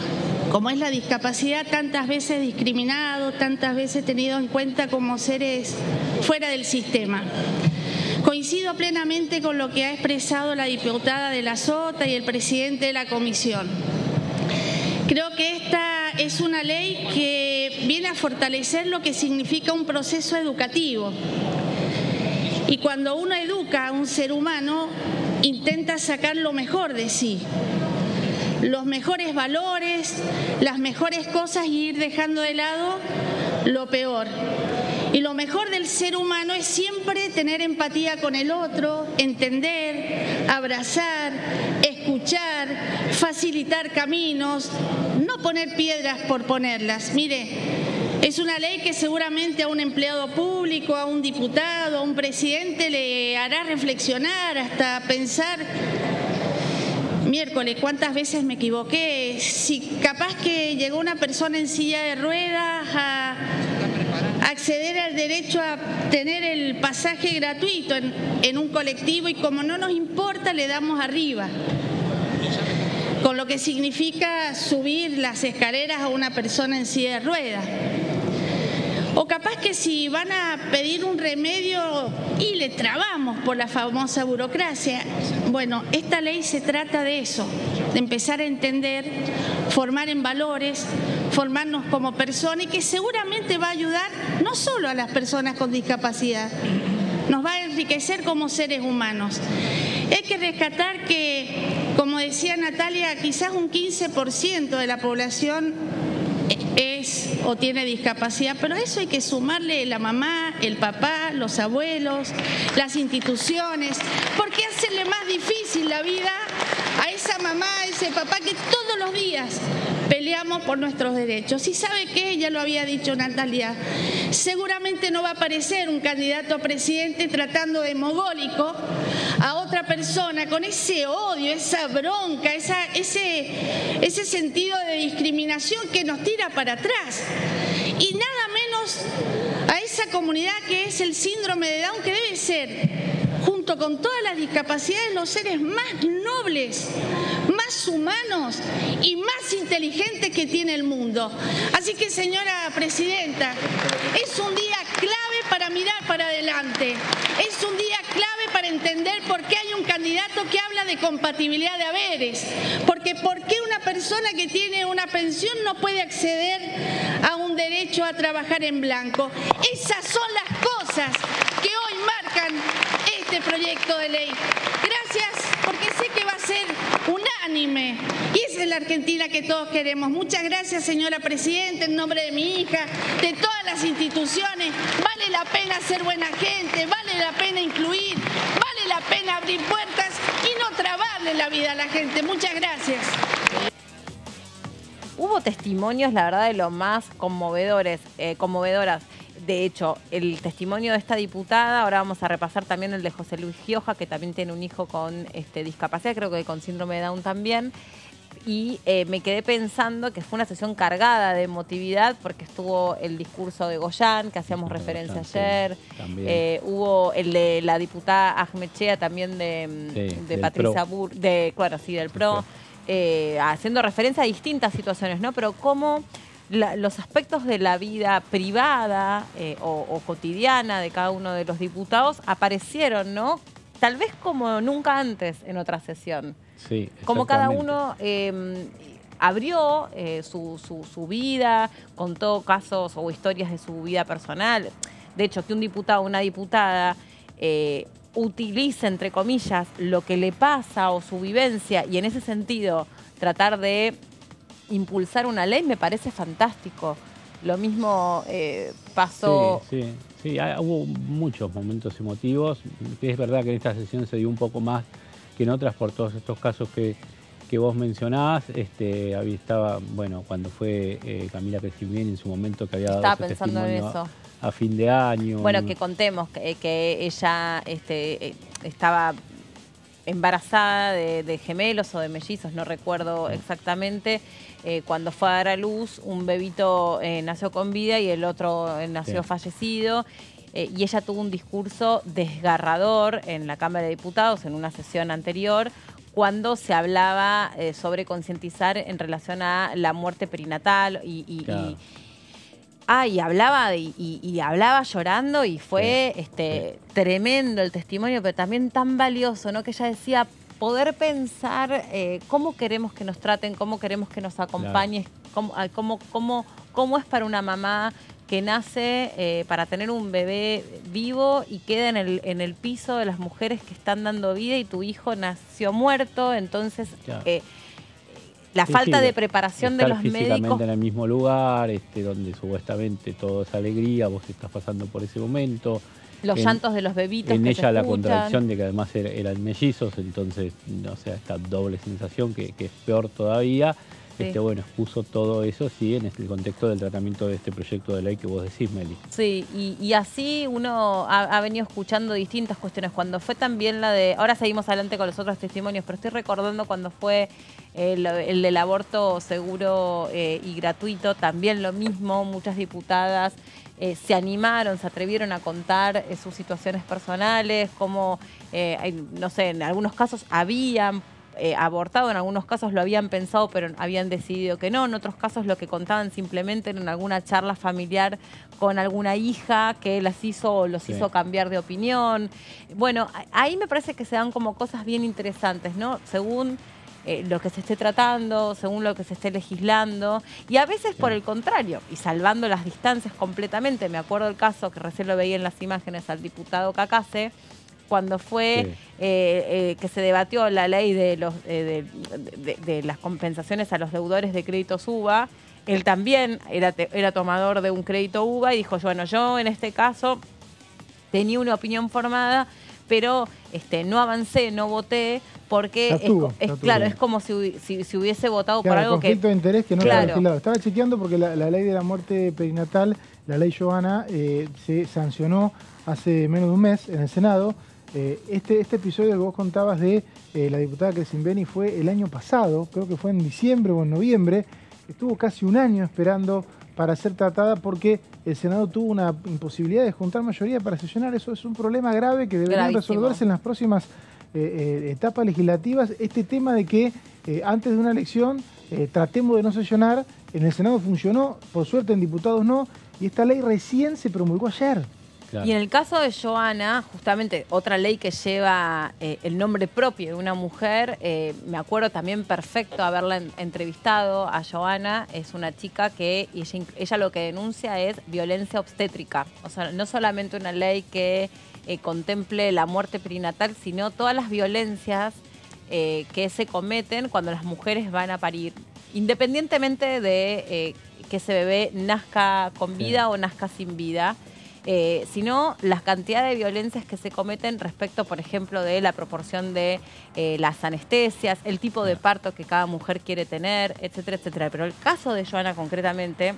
como es la discapacidad, tantas veces discriminado, tantas veces tenido en cuenta como seres fuera del sistema. Coincido plenamente con lo que ha expresado la diputada de la Sota y el presidente de la comisión. Creo que esta es una ley que viene a fortalecer lo que significa un proceso educativo. Y cuando uno educa a un ser humano, intenta sacar lo mejor de sí, los mejores valores, las mejores cosas y ir dejando de lado lo peor. Y lo mejor del ser humano es siempre tener empatía con el otro, entender, abrazar, escuchar, facilitar caminos, no poner piedras por ponerlas. Mire, es una ley que seguramente a un empleado público, a un diputado, a un presidente le hará reflexionar, hasta pensar, miércoles, ¿cuántas veces me equivoqué? Si capaz que llegó una persona en silla de ruedas acceder al derecho a tener el pasaje gratuito en un colectivo, y como no nos importa le damos arriba, con lo que significa subir las escaleras a una persona en silla de ruedas. O capaz que si van a pedir un remedio y le trabamos por la famosa burocracia. Bueno, esta ley se trata de eso, de empezar a entender, formar en valores, formarnos como personas, y que seguramente va a ayudar no solo a las personas con discapacidad, nos va a enriquecer como seres humanos. Hay que rescatar que, como decía Natalia, quizás un 15% de la población es o tiene discapacidad, pero a eso hay que sumarle la mamá, el papá, los abuelos, las instituciones, porque hacerle más difícil la vida a esa mamá, a ese papá que todos los días peleamos por nuestros derechos. Y sabe que, ya lo había dicho Natalia, seguramente no va a aparecer un candidato a presidente tratando de mogólico a otra persona con ese odio, esa bronca, ese sentido de discriminación que nos tira para atrás. Y nada menos a esa comunidad que es el síndrome de Down, que debe ser, junto con todas las discapacidades, los seres más nobles, más humanos y más inteligentes que tiene el mundo. Así que, señora presidenta, es un día clave para mirar para adelante. Es un día clave para entender por qué hay un candidato que habla de compatibilidad de haberes. Porque ¿por qué una persona que tiene una pensión no puede acceder a un derecho a trabajar en blanco? Esas son las cosas que hoy marcan este proyecto de ley. Gracias, porque sé que va a ser unánime, y esa es la Argentina que todos queremos. Muchas gracias, señora presidenta, en nombre de mi hija, de todas las instituciones. Vale la pena ser buena gente, vale la pena incluir, vale la pena abrir puertas y no trabarle la vida a la gente. Muchas gracias. Hubo testimonios, la verdad, de lo más conmovedoras. De hecho, el testimonio de esta diputada, ahora vamos a repasar también el de José Luis Gioja, que también tiene un hijo con discapacidad, creo que con síndrome de Down también. Y me quedé pensando que fue una sesión cargada de emotividad, porque estuvo el discurso de Goyán, que hacíamos referencia ayer. Hubo el de la diputada Ahmechea, también de Patricia Burr, del PRO, haciendo referencia a distintas situaciones, ¿no? Pero cómo los aspectos de la vida privada o cotidiana de cada uno de los diputados aparecieron, ¿no? Tal vez como nunca antes en otra sesión. Sí, como cada uno abrió su vida, contó casos o historias de su vida personal. De hecho, que un diputado o una diputada utilice, entre comillas, lo que le pasa o su vivencia, y en ese sentido tratar de impulsar una ley, me parece fantástico. Lo mismo pasó... Sí, hubo muchos momentos emotivos. Es verdad que en esta sesión se dio un poco más que en otras por todos estos casos que vos mencionabas. Estaba, bueno, cuando fue Camila Crescimien en su momento, que había dado Estaba pensando en eso. A fin de año. Bueno, que contemos que ella estaba embarazada de gemelos o de mellizos, no recuerdo exactamente. Cuando fue a dar a luz, un bebito nació con vida y el otro nació fallecido. Y ella tuvo un discurso desgarrador en la Cámara de Diputados en una sesión anterior, cuando se hablaba sobre concientizar en relación a la muerte perinatal y hablaba llorando, y fue tremendo el testimonio, pero también tan valioso, ¿no? Que ella decía, poder pensar cómo queremos que nos traten, cómo queremos que nos acompañen, cómo es para una mamá que nace para tener un bebé vivo y queda en el piso de las mujeres que están dando vida, y tu hijo nació muerto. Entonces, la falta de preparación de los médicos. Físicamente en el mismo lugar, donde supuestamente todo es alegría, vos estás pasando por ese momento. Los llantos de los bebitos en que ella la contradicción de que además eran mellizos, entonces, o sea, esta doble sensación que es peor todavía. Bueno, expuso todo eso, sí, en el contexto del tratamiento de este proyecto de ley que vos decís, Meli. Sí, y así uno ha venido escuchando distintas cuestiones. Cuando fue también la de... Ahora seguimos adelante con los otros testimonios, pero estoy recordando cuando fue el del aborto seguro y gratuito, también lo mismo, muchas diputadas se animaron, se atrevieron a contar sus situaciones personales, cómo, no sé, en algunos casos habían abortado, en algunos casos lo habían pensado pero habían decidido que no, en otros casos lo que contaban simplemente era en alguna charla familiar con alguna hija que los hizo cambiar de opinión. Bueno, ahí me parece que se dan como cosas bien interesantes, ¿no? Según lo que se esté tratando, según lo que se esté legislando, y a veces por el contrario, y salvando las distancias completamente. Me acuerdo el caso que recién lo veía en las imágenes al diputado Cacase, cuando fue que se debatió la ley de las compensaciones a los deudores de créditos UBA. Él también era tomador de un crédito UBA y dijo, bueno, yo en este caso tenía una opinión formada, pero no avancé, no voté, porque claro, es como si hubiese votado por algo que... conflicto de interés que no está legislado. Estaba chequeando porque la ley de la muerte perinatal, la ley Johanna, se sancionó hace menos de un mes en el Senado. Este episodio que vos contabas de la diputada Crescimbeni fue el año pasado, creo que fue en diciembre o en noviembre. Estuvo casi un año esperando para ser tratada porque el Senado tuvo una imposibilidad de juntar mayoría para sesionar. Eso es un problema grave que debería resolverse en las próximas etapas legislativas. Este tema de que antes de una elección tratemos de no sesionar, en el Senado funcionó, por suerte en diputados no, y esta ley recién se promulgó ayer. Claro. Y en el caso de Johanna, justamente otra ley que lleva el nombre propio de una mujer, me acuerdo también perfecto haberla entrevistado a Johanna. Es una chica que ella lo que denuncia es violencia obstétrica. O sea, no solamente una ley que contemple la muerte perinatal, sino todas las violencias que se cometen cuando las mujeres van a parir, independientemente de que ese bebé nazca con vida o nazca sin vida. Sino las cantidades de violencias que se cometen respecto, por ejemplo, de la proporción de las anestesias, el tipo de parto que cada mujer quiere tener, etcétera, etcétera. Pero el caso de Johanna concretamente,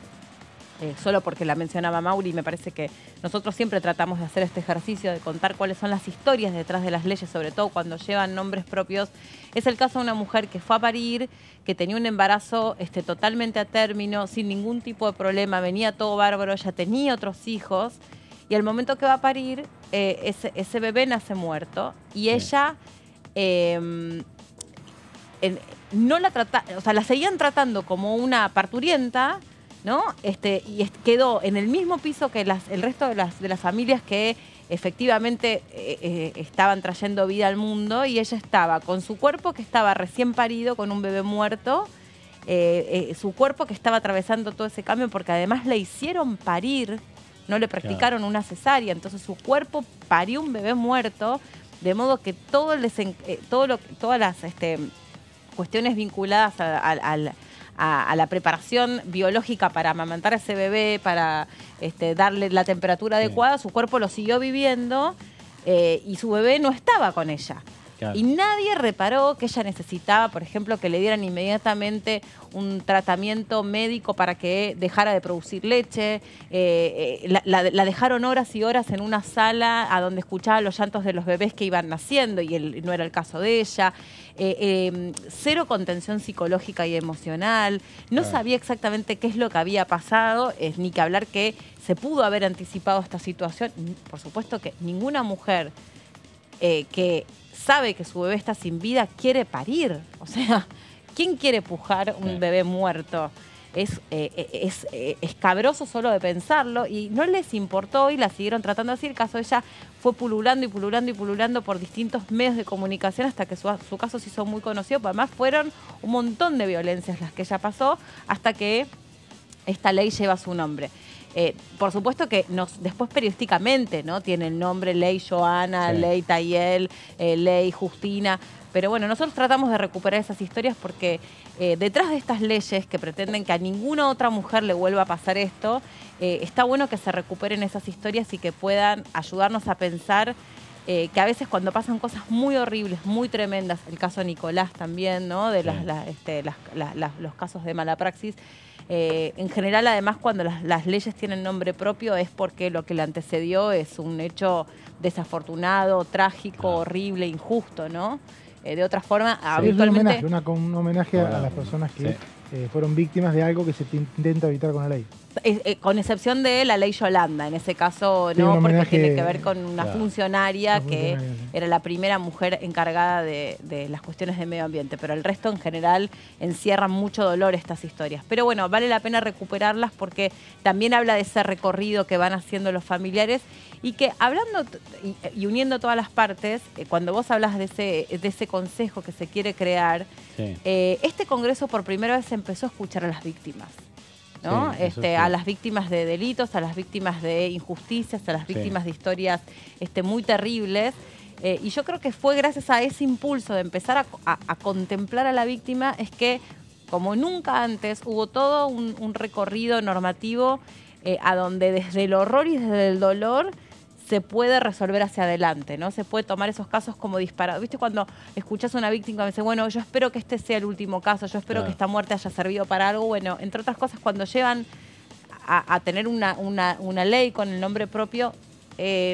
solo porque la mencionaba Mauri, me parece que nosotros siempre tratamos de hacer este ejercicio de contar cuáles son las historias detrás de las leyes, sobre todo cuando llevan nombres propios. Es el caso de una mujer que fue a parir, que tenía un embarazo totalmente a término, sin ningún tipo de problema, venía todo bárbaro, ella tenía otros hijos, y al momento que va a parir, ese bebé nace muerto, y ella no la la seguían tratando como una parturienta, ¿no? Y quedó en el mismo piso que el resto de las familias que efectivamente estaban trayendo vida al mundo, y ella estaba con su cuerpo que estaba recién parido, con un bebé muerto, su cuerpo que estaba atravesando todo ese cambio, porque además le hicieron parir, no le practicaron una cesárea, entonces su cuerpo parió un bebé muerto, de modo que todas las cuestiones vinculadas a la preparación biológica para amamantar a ese bebé, para darle la temperatura adecuada, su cuerpo lo siguió viviendo y su bebé no estaba con ella. Claro. Y nadie reparó que ella necesitaba, por ejemplo, que le dieran inmediatamente un tratamiento médico para que dejara de producir leche. La dejaron horas y horas en una sala a donde escuchaba los llantos de los bebés que iban naciendo, y no era el caso de ella. Cero contención psicológica y emocional. No sabía exactamente qué es lo que había pasado, ni que hablar que se pudo haber anticipado esta situación. Por supuesto que ninguna mujer que sabe que su bebé está sin vida quiere parir. O sea, ¿quién quiere pujar un bebé muerto? Es escabroso solo de pensarlo, y no les importó y la siguieron tratando así. El caso de ella fue pululando y pululando y pululando por distintos medios de comunicación hasta que su caso se hizo muy conocido. Pero además fueron un montón de violencias las que ella pasó hasta que esta ley lleva su nombre. Por supuesto que después periodísticamente, ¿no?, tiene el nombre Ley Johanna, Ley Tayel, Ley Justina. Pero bueno, nosotros tratamos de recuperar esas historias porque detrás de estas leyes que pretenden que a ninguna otra mujer le vuelva a pasar esto, está bueno que se recuperen esas historias y que puedan ayudarnos a pensar que a veces cuando pasan cosas muy horribles, muy tremendas, el caso de Nicolás también, ¿no?, de los casos de mala praxis, en general, además, cuando las leyes tienen nombre propio es porque lo que le antecedió es un hecho desafortunado, trágico, horrible, injusto, ¿no? De otra forma, habitualmente... Es un homenaje a las personas que fueron víctimas de algo que se intenta evitar con la ley. con excepción de la ley Yolanda, en ese caso no, porque tiene que ver con una funcionaria que era la primera mujer encargada de las cuestiones de medio ambiente, pero el resto en general encierran mucho dolor estas historias. Pero bueno, vale la pena recuperarlas porque también habla de ese recorrido que van haciendo los familiares y que hablando y uniendo todas las partes, cuando vos hablas de ese consejo que se quiere crear, este Congreso por primera vez empezó a escuchar a las víctimas, ¿no? A las víctimas de delitos, a las víctimas de injusticias, a las víctimas de historias muy terribles. Y yo creo que fue gracias a ese impulso de empezar a contemplar a la víctima, es que como nunca antes hubo todo un recorrido normativo a donde desde el horror y desde el dolor se puede resolver hacia adelante, ¿no? Se puede tomar esos casos como disparados. ¿Viste cuando escuchás a una víctima y me dice, bueno, yo espero que este sea el último caso, yo espero que esta muerte haya servido para algo? Bueno, entre otras cosas, cuando llegan a tener una ley con el nombre propio,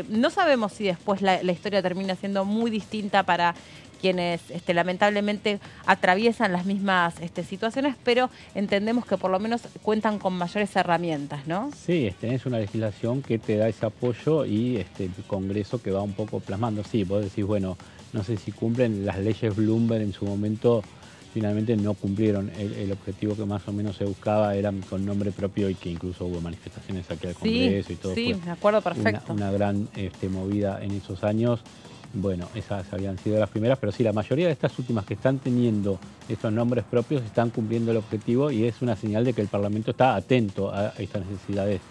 no sabemos si después la historia termina siendo muy distinta para quienes lamentablemente atraviesan las mismas situaciones, pero entendemos que por lo menos cuentan con mayores herramientas, ¿no? Sí, tenés una legislación que te da ese apoyo y el Congreso que va un poco plasmando. Sí, vos decís, bueno, no sé si cumplen las leyes Bloomberg en su momento, finalmente no cumplieron el objetivo que más o menos se buscaba, era con nombre propio y que incluso hubo manifestaciones aquí al Congreso y todo. Sí, me acuerdo perfecto. Una gran movida en esos años. Bueno, esas habían sido las primeras, pero sí, la mayoría de estas últimas que están teniendo estos nombres propios están cumpliendo el objetivo y es una señal de que el Parlamento está atento a estas necesidades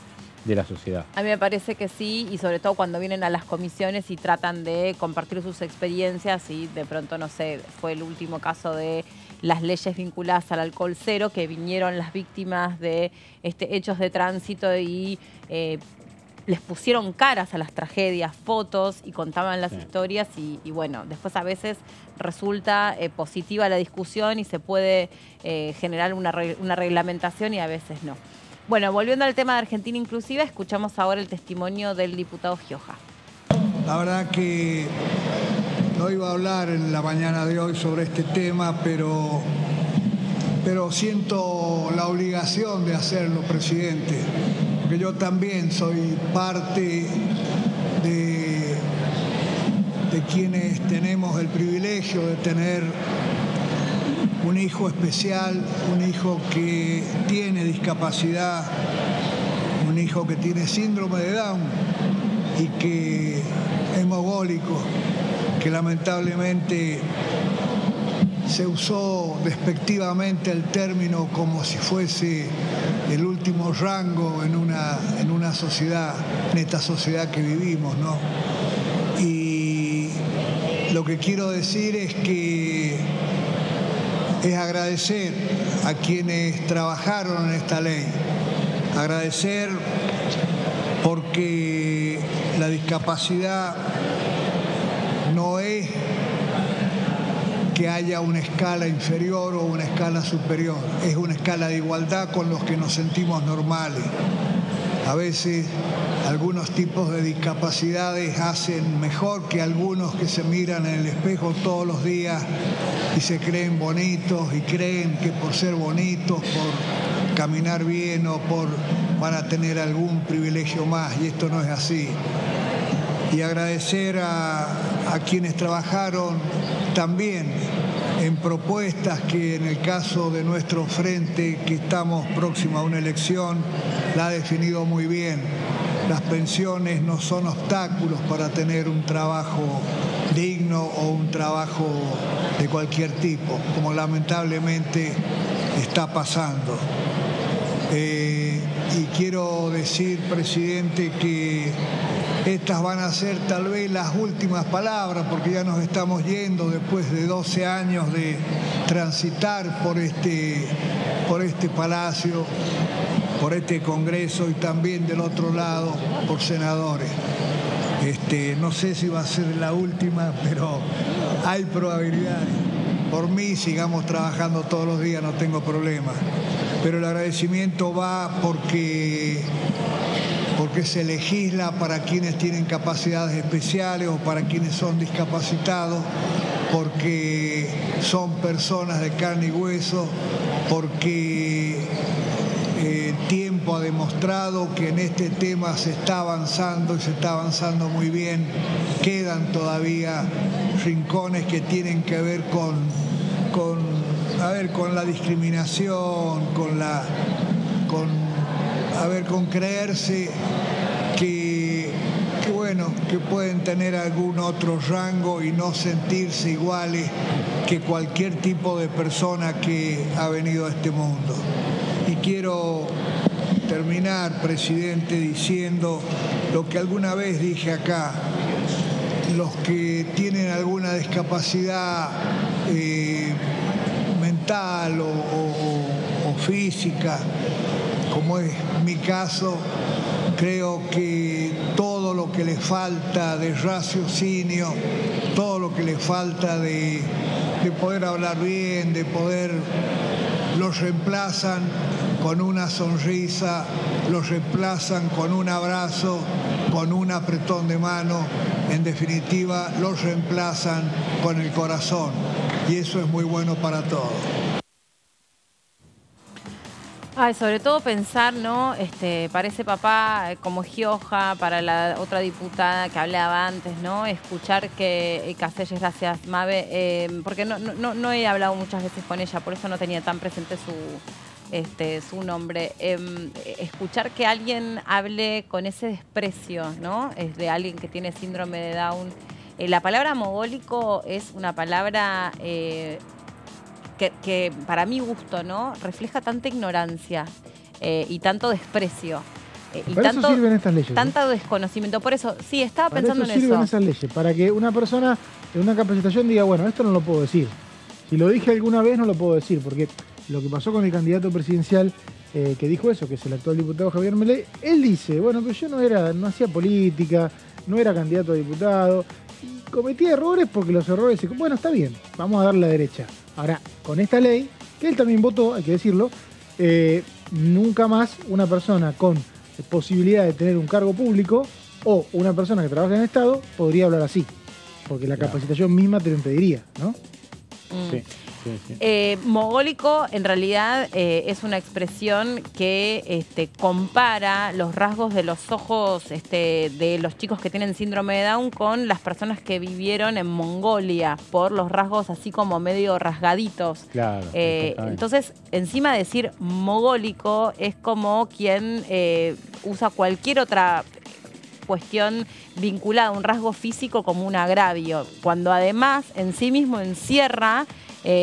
de la sociedad. A mí me parece que sí, y sobre todo cuando vienen a las comisiones y tratan de compartir sus experiencias y de pronto, no sé, fue el último caso de las leyes vinculadas al alcohol cero, que vinieron las víctimas de hechos de tránsito y les pusieron caras a las tragedias, fotos y contaban las historias y bueno, después a veces resulta positiva la discusión y se puede generar una reglamentación y a veces no. Bueno, volviendo al tema de Argentina Inclusiva, escuchamos ahora el testimonio del diputado Gioja. La verdad que no iba a hablar en la mañana de hoy sobre este tema, pero siento la obligación de hacerlo, presidente. Porque yo también soy parte de quienes tenemos el privilegio de tener un hijo especial, un hijo que tiene discapacidad, un hijo que tiene síndrome de Down y que es mogólico, que lamentablemente se usó despectivamente el término como si fuese el último rango en una sociedad, en esta sociedad que vivimos, ¿no? Y lo que quiero decir es que es agradecer a quienes trabajaron en esta ley, agradecer porque la discapacidad no es que haya una escala inferior o una escala superior, es una escala de igualdad con los que nos sentimos normales. A veces algunos tipos de discapacidades hacen mejor que algunos que se miran en el espejo todos los días y se creen bonitos y creen que por ser bonitos, por caminar bien o van a tener algún privilegio más, y esto no es así. Y agradecer a quienes trabajaron también en propuestas que en el caso de nuestro frente, que estamos próximos a una elección, la ha definido muy bien. Las pensiones no son obstáculos para tener un trabajo digno o un trabajo de cualquier tipo, como lamentablemente está pasando. Y quiero decir, presidente, que estas van a ser tal vez las últimas palabras, porque ya nos estamos yendo después de 12 años de transitar por este palacio, por este Congreso y también del otro lado por senadores. No sé si va a ser la última, pero hay probabilidades. Por mí sigamos trabajando todos los días, no tengo problema. Pero el agradecimiento va porque se legisla para quienes tienen capacidades especiales o para quienes son discapacitados, porque son personas de carne y hueso, porque tiempo tiempo ha demostrado que en este tema se está avanzando y se está avanzando muy bien. Quedan todavía rincones que tienen que ver con la discriminación, con creerse que pueden tener algún otro rango y no sentirse iguales que cualquier tipo de persona que ha venido a este mundo. Y quiero terminar, presidente, diciendo lo que alguna vez dije acá: los que tienen alguna discapacidad mental o física, como es mi caso, creo que todo lo que les falta de raciocinio, todo lo que les falta de poder hablar bien, los reemplazan con una sonrisa, los reemplazan con un abrazo, con un apretón de mano, en definitiva los reemplazan con el corazón, y eso es muy bueno para todos. Ay, sobre todo pensar, ¿no? Para ese papá, como Gioja, para la otra diputada que hablaba antes, ¿no? Escuchar que Castells, gracias, Mabe, porque no he hablado muchas veces con ella, por eso no tenía tan presente su nombre. Escuchar que alguien hable con ese desprecio, ¿no? Es de alguien que tiene síndrome de Down. La palabra mogólico es una palabra que para mi gusto, ¿no? Refleja tanta ignorancia y tanto desprecio. Y para eso sirven estas leyes. Tanto desconocimiento. Por eso, sí, estaba pensando en eso. Para eso sirven esas leyes, para que una persona en una capacitación diga, bueno, esto no lo puedo decir. Si lo dije alguna vez, no lo puedo decir, porque lo que pasó con el candidato presidencial que dijo eso, que es el actual diputado Javier Milei, él dice, bueno, pero yo no hacía política, no era candidato a diputado, y cometía errores porque los errores, bueno, está bien, vamos a darle la derecha. Ahora, con esta ley, que él también votó, hay que decirlo, nunca más una persona con posibilidad de tener un cargo público o una persona que trabaja en el Estado podría hablar así, porque la capacitación misma te lo impediría, ¿no? Sí. Mogólico en realidad es una expresión que compara los rasgos de los ojos de los chicos que tienen síndrome de Down con las personas que vivieron en Mongolia, por los rasgos así como medio rasgaditos. Claro, entonces, encima de decir mogólico, es como quien usa cualquier otra cuestión vinculada a un rasgo físico como un agravio, cuando además en sí mismo encierra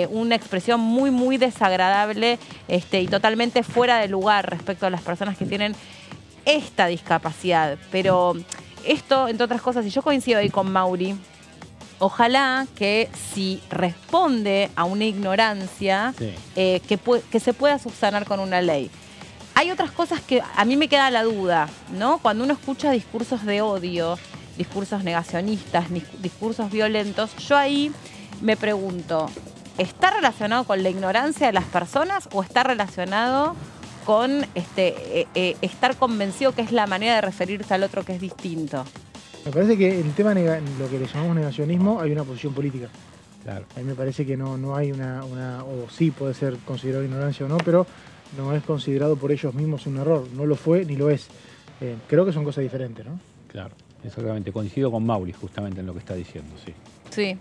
una expresión muy, muy desagradable y totalmente fuera de lugar respecto a las personas que tienen esta discapacidad. Pero esto, entre otras cosas, y yo coincido ahí con Mauri, ojalá que si responde a una ignorancia, que se pueda subsanar con una ley. Hay otras cosas que a mí me queda la duda, ¿no? Cuando uno escucha discursos de odio, discursos negacionistas, discursos violentos, yo ahí me pregunto, ¿está relacionado con la ignorancia de las personas o está relacionado con estar convencido que es la manera de referirse al otro que es distinto? Me parece que en el tema, lo que le llamamos negacionismo, hay una posición política. Claro. A mí me parece que no hay o sí puede ser considerado ignorancia o no, pero no es considerado por ellos mismos un error. No lo fue ni lo es. Creo que son cosas diferentes, ¿no? Claro, exactamente. Coincido con Mauri justamente en lo que está diciendo, sí. Sí.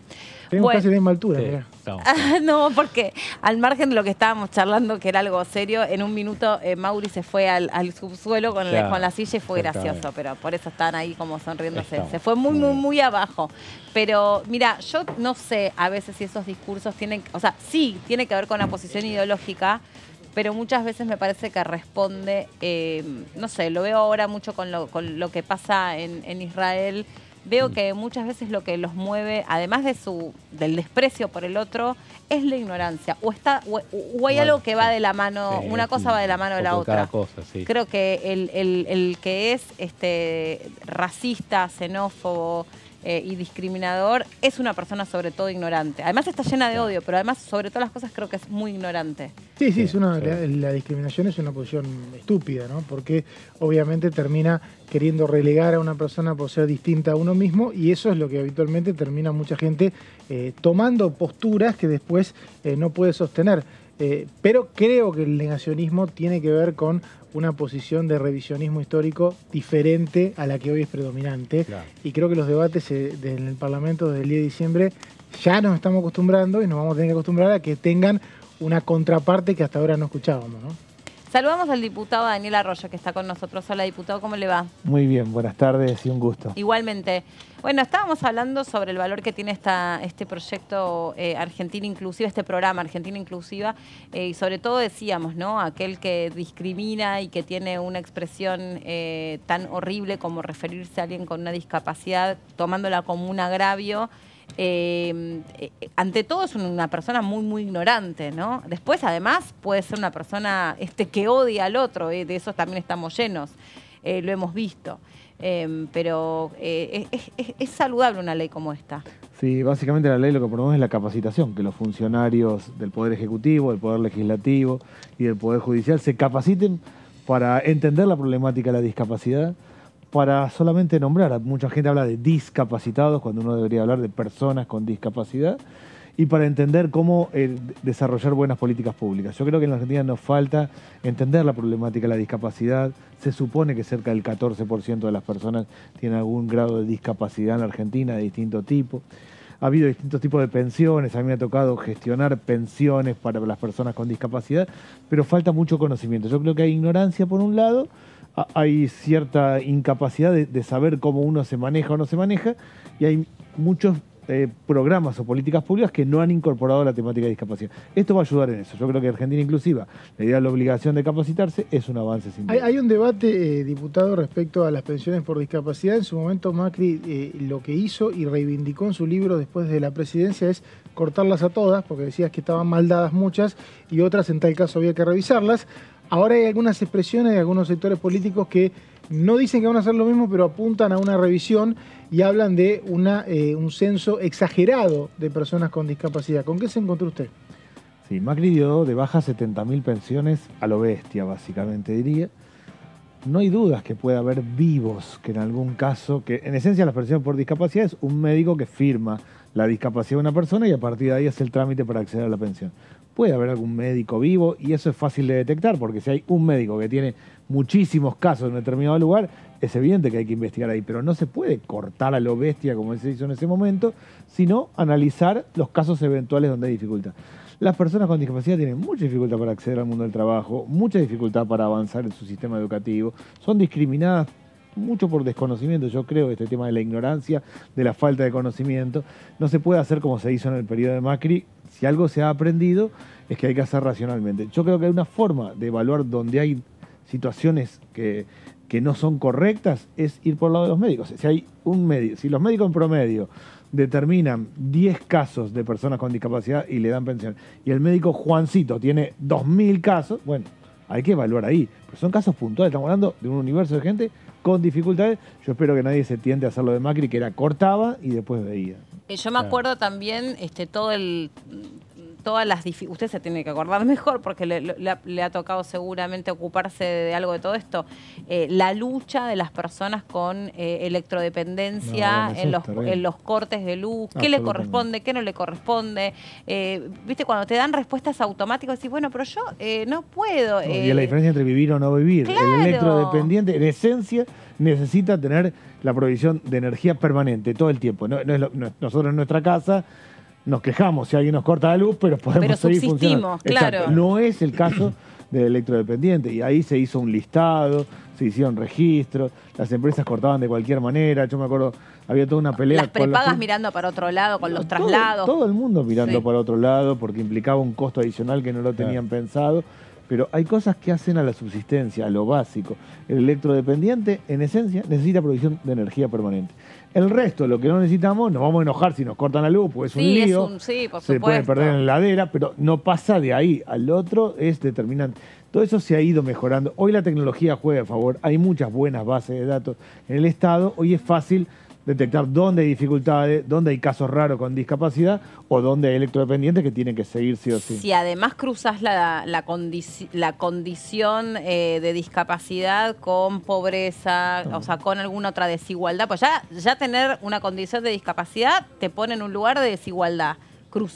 Tenemos casi la misma altura, sí, mirá. No, porque al margen de lo que estábamos charlando, que era algo serio, en un minuto Mauri se fue al subsuelo con la silla y fue gracioso, pero por eso están ahí como sonriéndose. Se fue muy abajo. Pero mira, yo no sé a veces si esos discursos tienen, o sea, sí, tiene que ver con la posición ideológica, pero muchas veces me parece que responde, no sé, lo veo ahora mucho con lo que pasa en Israel. Veo que muchas veces lo que los mueve, además del desprecio por el otro, es la ignorancia. O hay algo que va de la mano, una cosa va de la mano de la otra. Cosa, sí. Creo que el que es racista, xenófobo y discriminador es una persona sobre todo ignorante. Además está llena de odio, pero además sobre todas las cosas creo que es muy ignorante. Sí, la discriminación es una posición estúpida, ¿no? Porque obviamente termina queriendo relegar a una persona por ser distinta a uno mismo, y eso es lo que habitualmente termina mucha gente tomando posturas que después no puede sostener. Pero creo que el negacionismo tiene que ver con una posición de revisionismo histórico diferente a la que hoy es predominante. Claro. Y creo que los debates en el Parlamento desde el 10 de diciembre ya nos estamos acostumbrando y nos vamos a tener que acostumbrar a que tengan una contraparte que hasta ahora no escuchábamos, ¿no? Saludamos al diputado Daniel Arroyo, que está con nosotros. Hola, diputado, ¿cómo le va? Muy bien, buenas tardes y un gusto. Igualmente. Bueno, estábamos hablando sobre el valor que tiene este proyecto Argentina Inclusiva, este programa Argentina Inclusiva, y sobre todo decíamos, ¿no? Aquel que discrimina y que tiene una expresión tan horrible como referirse a alguien con una discapacidad, tomándola como un agravio. Ante todo es una persona muy ignorante, ¿no? Después, además, puede ser una persona que odia al otro, de eso también estamos llenos, lo hemos visto. Pero es saludable una ley como esta. Sí, básicamente la ley lo que promueve es la capacitación, que los funcionarios del Poder Ejecutivo, del Poder Legislativo y del Poder Judicial se capaciten para entender la problemática de la discapacidad, para solamente nombrar. Mucha gente habla de discapacitados cuando uno debería hablar de personas con discapacidad, y para entender cómo desarrollar buenas políticas públicas. Yo creo que en la Argentina nos falta entender la problemática de la discapacidad. Se supone que cerca del 14% de las personas tienen algún grado de discapacidad en la Argentina, de distinto tipo. Ha habido distintos tipos de pensiones, a mí me ha tocado gestionar pensiones para las personas con discapacidad, pero falta mucho conocimiento. Yo creo que hay ignorancia por un lado, hay cierta incapacidad de saber cómo uno se maneja o no se maneja, y hay muchos programas o políticas públicas que no han incorporado la temática de discapacidad. Esto va a ayudar en eso. Yo creo que Argentina Inclusiva, la idea de la obligación de capacitarse, es un avance sin duda. Hay un debate, diputado, respecto a las pensiones por discapacidad. En su momento Macri lo que hizo y reivindicó en su libro después de la presidencia es cortarlas a todas, porque decías que estaban mal dadas muchas y otras en tal caso había que revisarlas. Ahora hay algunas expresiones de algunos sectores políticos que no dicen que van a hacer lo mismo, pero apuntan a una revisión y hablan de un censo exagerado de personas con discapacidad. ¿Con qué se encontró usted? Sí, Macri dio de baja 70.000 pensiones a lo bestia, básicamente diría. No hay dudas que puede haber vivos, que en algún caso, que en esencia las pensiones por discapacidad es un médico que firma la discapacidad de una persona y a partir de ahí hace el trámite para acceder a la pensión. Puede haber algún médico vivo y eso es fácil de detectar, porque si hay un médico que tiene muchísimos casos en un determinado lugar, es evidente que hay que investigar ahí, pero no se puede cortar a lo bestia como se hizo en ese momento, sino analizar los casos eventuales donde hay dificultad. Las personas con discapacidad tienen mucha dificultad para acceder al mundo del trabajo, mucha dificultad para avanzar en su sistema educativo, son discriminadas mucho por desconocimiento, yo creo, este tema de la ignorancia, de la falta de conocimiento. No se puede hacer como se hizo en el periodo de Macri. Si algo se ha aprendido es que hay que hacer racionalmente. Yo creo que hay una forma de evaluar donde hay situaciones que no son correctas, es ir por el lado de los médicos. Si hay un médico, si los médicos en promedio determinan 10 casos de personas con discapacidad y le dan pensión, y el médico Juancito tiene 2.000 casos, bueno, hay que evaluar ahí. Pero son casos puntuales, estamos hablando de un universo de gente con dificultades. Yo espero que nadie se tiente a hacer lo de Macri, que era cortaba y después veía. Yo me acuerdo también todas las dificultades. Usted se tiene que acordar mejor porque le ha tocado seguramente ocuparse de algo de todo esto. La lucha de las personas con electrodependencia en los cortes de luz. ¿Qué le corresponde? ¿Qué no le corresponde? ¿Viste? Cuando te dan respuestas automáticas, decís, bueno, pero yo no puedo. Y la diferencia entre vivir o no vivir. Claro. El electrodependiente, en esencia, necesita tener la provisión de energía permanente todo el tiempo. Nosotros en nuestra casa nos quejamos si alguien nos corta la luz, pero podemos seguir funcionando. Claro. Exacto. No es el caso del electrodependiente. Y ahí se hizo un listado, se hicieron registros, las empresas cortaban de cualquier manera. Yo me acuerdo, había toda una pelea. Las prepagas mirando para otro lado, con los traslados. Todo el mundo mirando para otro lado, porque implicaba un costo adicional que no lo tenían pensado. Pero hay cosas que hacen a la subsistencia, a lo básico. El electrodependiente, en esencia, necesita provisión de energía permanente. El resto, lo que no necesitamos, nos vamos a enojar si nos cortan la luz, porque es un lío. Se puede perder en la heladera, pero no pasa de ahí. Al otro es determinante. Todo eso se ha ido mejorando. Hoy la tecnología juega a favor. Hay muchas buenas bases de datos en el Estado. Hoy es fácil detectar dónde hay dificultades, dónde hay casos raros con discapacidad o dónde hay electrodependientes que tienen que seguir sí o sí. Si además cruzas la condición de discapacidad con pobreza, o sea, con alguna otra desigualdad, pues ya tener una condición de discapacidad te pone en un lugar de desigualdad.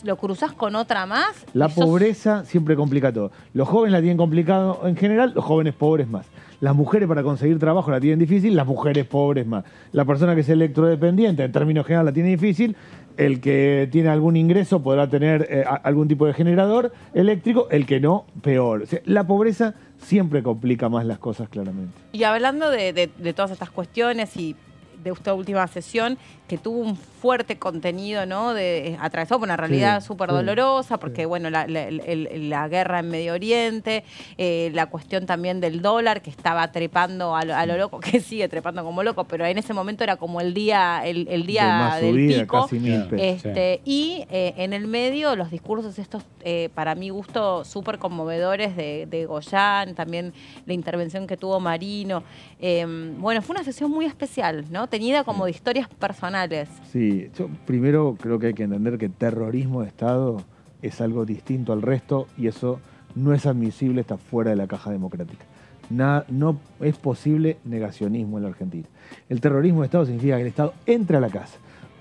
¿lo cruzás con otra más? La pobreza siempre complica todo. Los jóvenes la tienen complicado en general, los jóvenes pobres más. Las mujeres para conseguir trabajo la tienen difícil, las mujeres pobres más. La persona que es electrodependiente, en términos generales, la tiene difícil. El que tiene algún ingreso podrá tener algún tipo de generador eléctrico, el que no, peor. O sea, la pobreza siempre complica más las cosas, claramente. Y hablando de todas estas cuestiones y de esta última sesión, que tuvo un fuerte contenido, ¿no? Atravesado por una realidad súper dolorosa, porque, bueno, la guerra en Medio Oriente, la cuestión también del dólar, que estaba trepando a lo loco, que sigue trepando como loco, pero en ese momento era como el día del pico. Casi 1000 pesos. Y en el medio, los discursos estos, para mi gusto, súper conmovedores de Goyán, también la intervención que tuvo Marino. Bueno, fue una sesión muy especial, ¿no? Teñida como de historias personales. Sí, yo primero creo que hay que entender que terrorismo de Estado es algo distinto al resto y eso no es admisible, está fuera de la caja democrática. No es posible negacionismo en la Argentina. El terrorismo de Estado significa que el Estado entre a la casa,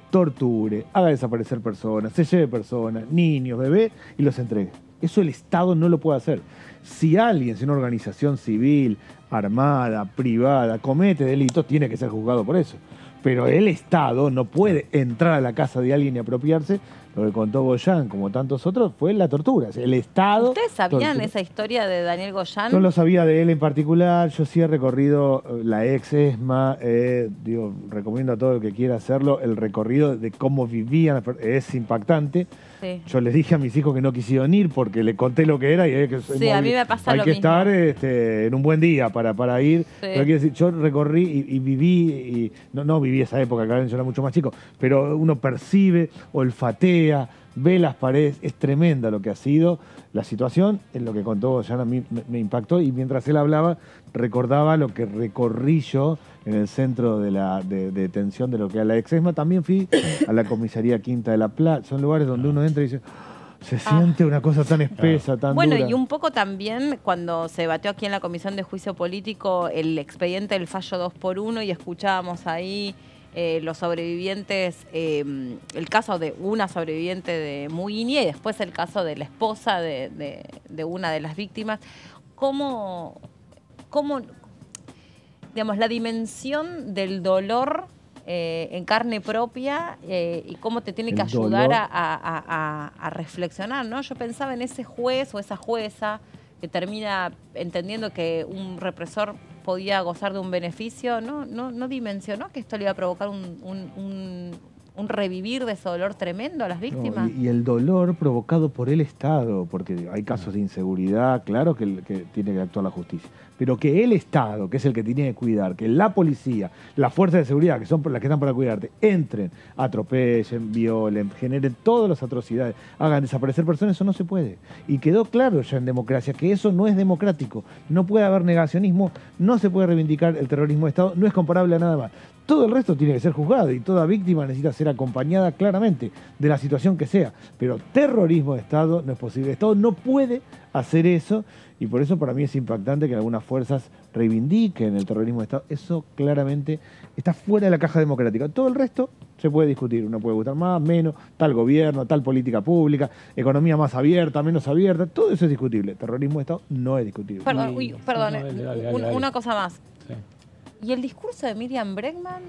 torture, haga desaparecer personas, se lleve personas, niños, bebés y los entregue. Eso el Estado no lo puede hacer. Si alguien, si una organización civil, armada, privada, comete delitos, tiene que ser juzgado por eso. Pero el Estado no puede entrar a la casa de alguien y apropiarse. Lo que contó Goyán, como tantos otros, fue la tortura. El Estado... ¿Ustedes sabían esa historia de Daniel Goyán? Yo lo sabía de él en particular. Yo sí he recorrido la ex ESMA. Recomiendo a todo el que quiera hacerlo. El recorrido de cómo vivían es impactante. Sí. Yo les dije a mis hijos que no quisieron ir porque le conté lo que era y a mí me pasa lo mismo. Hay que estar en un buen día para ir. Sí. Pero quiero decir, yo recorrí y viví, no viví esa época, claramente yo era mucho más chico, pero uno percibe, olfatea, ve las paredes, es tremenda lo que ha sido la situación. En lo que contó Goyán a mí me impactó y mientras él hablaba recordaba lo que recorrí yo en el centro de detención de lo que era la ex-ESMA. También fui a la comisaría Quinta de la Plata. Son lugares donde uno entra y dice, se siente una cosa tan espesa, tan dura. Bueno, y un poco también cuando se debatió aquí en la Comisión de Juicio Político el expediente del fallo 2x1 y escuchábamos ahí los sobrevivientes, el caso de una sobreviviente de Mugini y después el caso de la esposa de una de las víctimas. ¿Cómo digamos, la dimensión del dolor en carne propia y cómo te tiene que ayudar a reflexionar, ¿no? Yo pensaba en ese juez o esa jueza que termina entendiendo que un represor podía gozar de un beneficio, no dimensionó que esto le iba a provocar un revivir de ese dolor tremendo a las víctimas. Y el dolor provocado por el Estado, porque hay casos de inseguridad, claro que tiene que actuar la justicia, pero que el Estado, que es el que tiene que cuidar, que la policía, las fuerzas de seguridad, que son las que están para cuidarte, entren, atropellen, violen, generen todas las atrocidades, hagan desaparecer personas, eso no se puede. Y quedó claro ya en democracia que eso no es democrático, no puede haber negacionismo, no se puede reivindicar el terrorismo de Estado, no es comparable a nada más. Todo el resto tiene que ser juzgado y toda víctima necesita ser acompañada claramente de la situación que sea. Pero terrorismo de Estado no es posible. El Estado no puede hacer eso y por eso para mí es impactante que algunas fuerzas reivindiquen el terrorismo de Estado. Eso claramente está fuera de la caja democrática. Todo el resto se puede discutir. Uno puede gustar más, menos, tal gobierno, tal política pública, economía más abierta, menos abierta. Todo eso es discutible. Terrorismo de Estado no es discutible. Perdón, una cosa más. Sí. ¿Y el discurso de Miriam Bregman?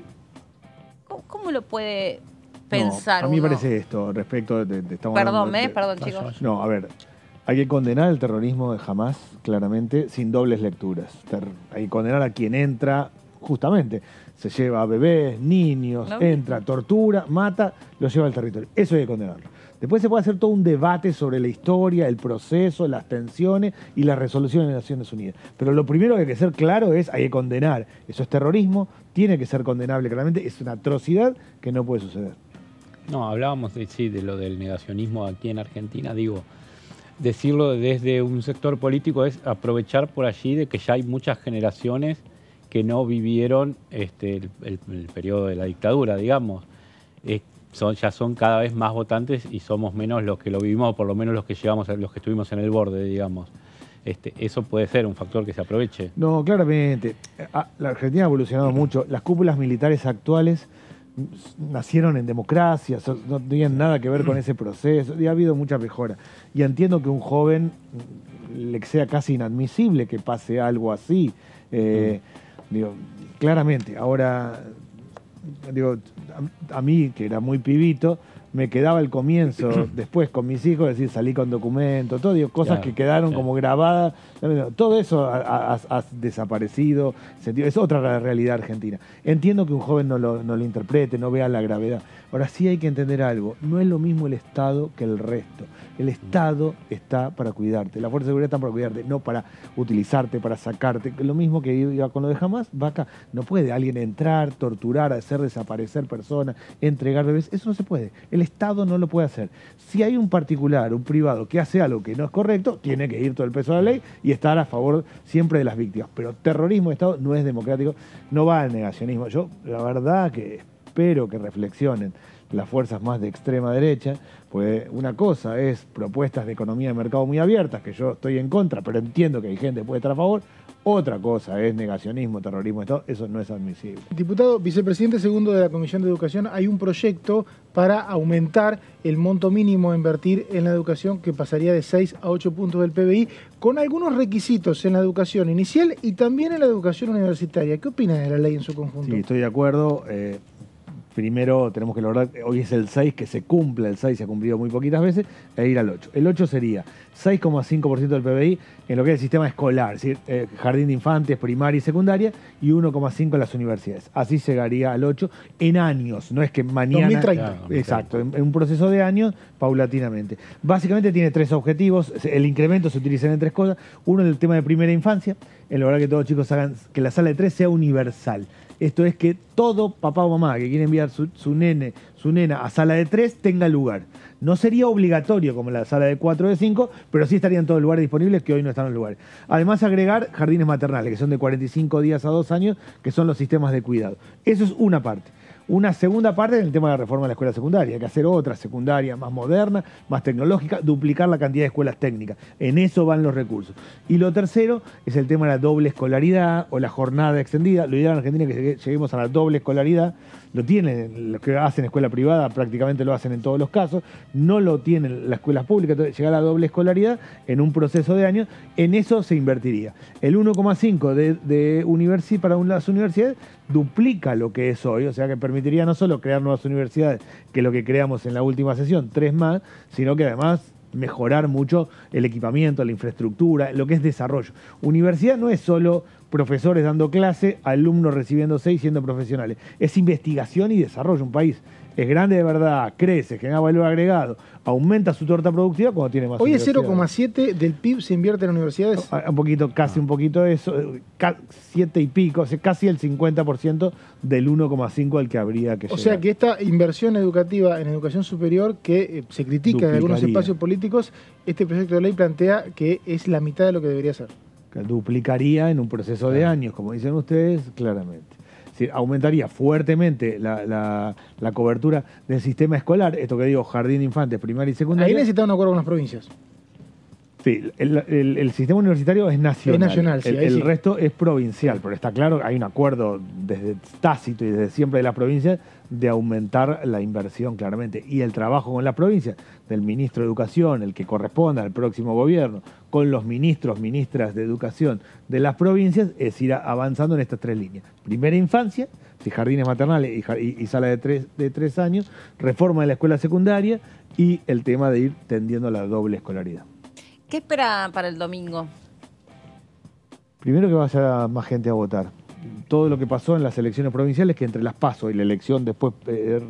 ¿Cómo lo puede pensar a mí me uno? parece esto respecto de estamos perdón, chicos. No, a ver, hay que condenar el terrorismo de Hamás, claramente, sin dobles lecturas. Hay que condenar a quien entra, justamente, se lleva a bebés, niños, entra, tortura, mata, lo lleva al territorio. Eso hay que condenarlo. Después se puede hacer todo un debate sobre la historia, el proceso, las tensiones y la resolución de Naciones Unidas. Pero lo primero que hay que ser claro es, hay que condenar. Eso es terrorismo, tiene que ser condenable claramente, es una atrocidad que no puede suceder. No, hablábamos de lo del negacionismo aquí en Argentina, decirlo desde un sector político es aprovechar por allí de que ya hay muchas generaciones que no vivieron el periodo de la dictadura, digamos. Ya son cada vez más votantes y somos menos los que lo vivimos, o por lo menos los que estuvimos en el borde, digamos. Eso puede ser un factor que se aproveche. No, claramente. La Argentina ha evolucionado mucho. Las cúpulas militares actuales nacieron en democracia, no tenían nada que ver con ese proceso, y ha habido mucha mejora. Y entiendo que un joven le sea casi inadmisible que pase algo así. Digo, claramente, ahora, digo, a mí, que era muy pibito, me quedaba el comienzo después con mis hijos, decir, salí con documento, todo, digo, cosas que quedaron como grabadas. Todo eso ha desaparecido. Es otra realidad argentina. Entiendo que un joven no lo interprete, no vea la gravedad. Ahora sí hay que entender algo. No es lo mismo el Estado que el resto. El Estado está para cuidarte. La Fuerza de Seguridad está para cuidarte, no para utilizarte, para sacarte. Lo mismo que iba con lo de Hamas, va acá. No puede alguien entrar, torturar, hacer desaparecer personas, entregar bebés. Eso no se puede. El Estado no lo puede hacer. Si hay un particular, un privado, que hace algo que no es correcto, tiene que ir todo el peso de la ley y estar a favor siempre de las víctimas. Pero terrorismo de Estado no es democrático, no va al negacionismo. Yo, la verdad, que espero que reflexionen las fuerzas más de extrema derecha, pues una cosa es propuestas de economía de mercado muy abiertas, que yo estoy en contra, pero entiendo que hay gente que puede estar a favor. Otra cosa es negacionismo, terrorismo de Estado, eso no es admisible. Diputado, vicepresidente segundo de la Comisión de Educación, hay un proyecto para aumentar el monto mínimo a invertir en la educación, que pasaría de 6 a 8 puntos del PBI, con algunos requisitos en la educación inicial y también en la educación universitaria. ¿Qué opina de la ley en su conjunto? Sí, estoy de acuerdo. Primero tenemos que lograr, hoy es el 6, que se cumpla el 6, se ha cumplido muy poquitas veces, e ir al 8. El 8 sería 6,5% del PBI en lo que es el sistema escolar, es decir, jardín de infantes, primaria y secundaria, y 1,5% en las universidades. Así llegaría al 8 en años, no es que mañana... 2030. Exacto, en un proceso de años, paulatinamente. Básicamente tiene 3 objetivos, el incremento se utiliza en 3 cosas. Uno, el tema de primera infancia, en lograr que todos los chicos hagan, que la sala de 3 sea universal. Esto es que todo papá o mamá que quiere enviar su nena a sala de 3 tenga lugar. No sería obligatorio como la sala de 4 o de 5, pero sí estarían todos los lugares disponibles que hoy no están en los lugares. Además, agregar jardines maternales, que son de 45 días a 2 años, que son los sistemas de cuidado. Eso es una parte. Una segunda parte es el tema de la reforma de la escuela secundaria. Hay que hacer otra secundaria más moderna, más tecnológica, duplicar la cantidad de escuelas técnicas. En eso van los recursos. Y lo tercero es el tema de la doble escolaridad o la jornada extendida. Lo ideal en Argentina es que lleguemos a la doble escolaridad. Lo tienen los que hacen escuela privada, prácticamente lo hacen en todos los casos. No lo tienen las escuelas públicas. Entonces, llegar a la doble escolaridad en un proceso de años, en eso se invertiría. El 1,5 para las universidades duplica lo que es hoy, o sea que permitiría no solo crear nuevas universidades, que es lo que creamos en la última sesión, 3 más, sino que además mejorar mucho el equipamiento, la infraestructura, lo que es desarrollo. Universidad no es solo profesores dando clase, alumnos recibiendo 6 siendo profesionales, es investigación y desarrollo. Un país es grande de verdad, crece, genera valor agregado, aumenta su torta productiva cuando tiene más. Hoy es 0,7 del PIB se invierte en universidades. Un poquito, casi un poquito de eso, 7 y pico, o sea, casi el 50% del 1,5 al que habría que llegar. O sea que esta inversión educativa en educación superior que se critica en algunos espacios políticos, este proyecto de ley plantea que es la mitad de lo que debería ser. Duplicaría en un proceso de años, como dicen ustedes, claramente. Es decir, aumentaría fuertemente la cobertura del sistema escolar, esto que digo, jardín de infantes, primaria y secundaria. Ahí necesita un acuerdo con las provincias. Sí, el sistema universitario es nacional. Es nacional, sí, el resto es provincial, pero está claro, hay un acuerdo desde tácito y desde siempre de las provincias de aumentar la inversión claramente. Y el trabajo con las provincias, del ministro de Educación, el que corresponda al próximo gobierno, con los ministros, ministras de Educación de las provincias, es ir avanzando en estas 3 líneas. Primera infancia, jardines maternales y sala de 3 años, reforma de la escuela secundaria y el tema de ir tendiendo a la doble escolaridad. ¿Qué espera para el domingo? Primero que vaya más gente a votar. Todo lo que pasó en las elecciones provinciales, que entre las PASO y la elección después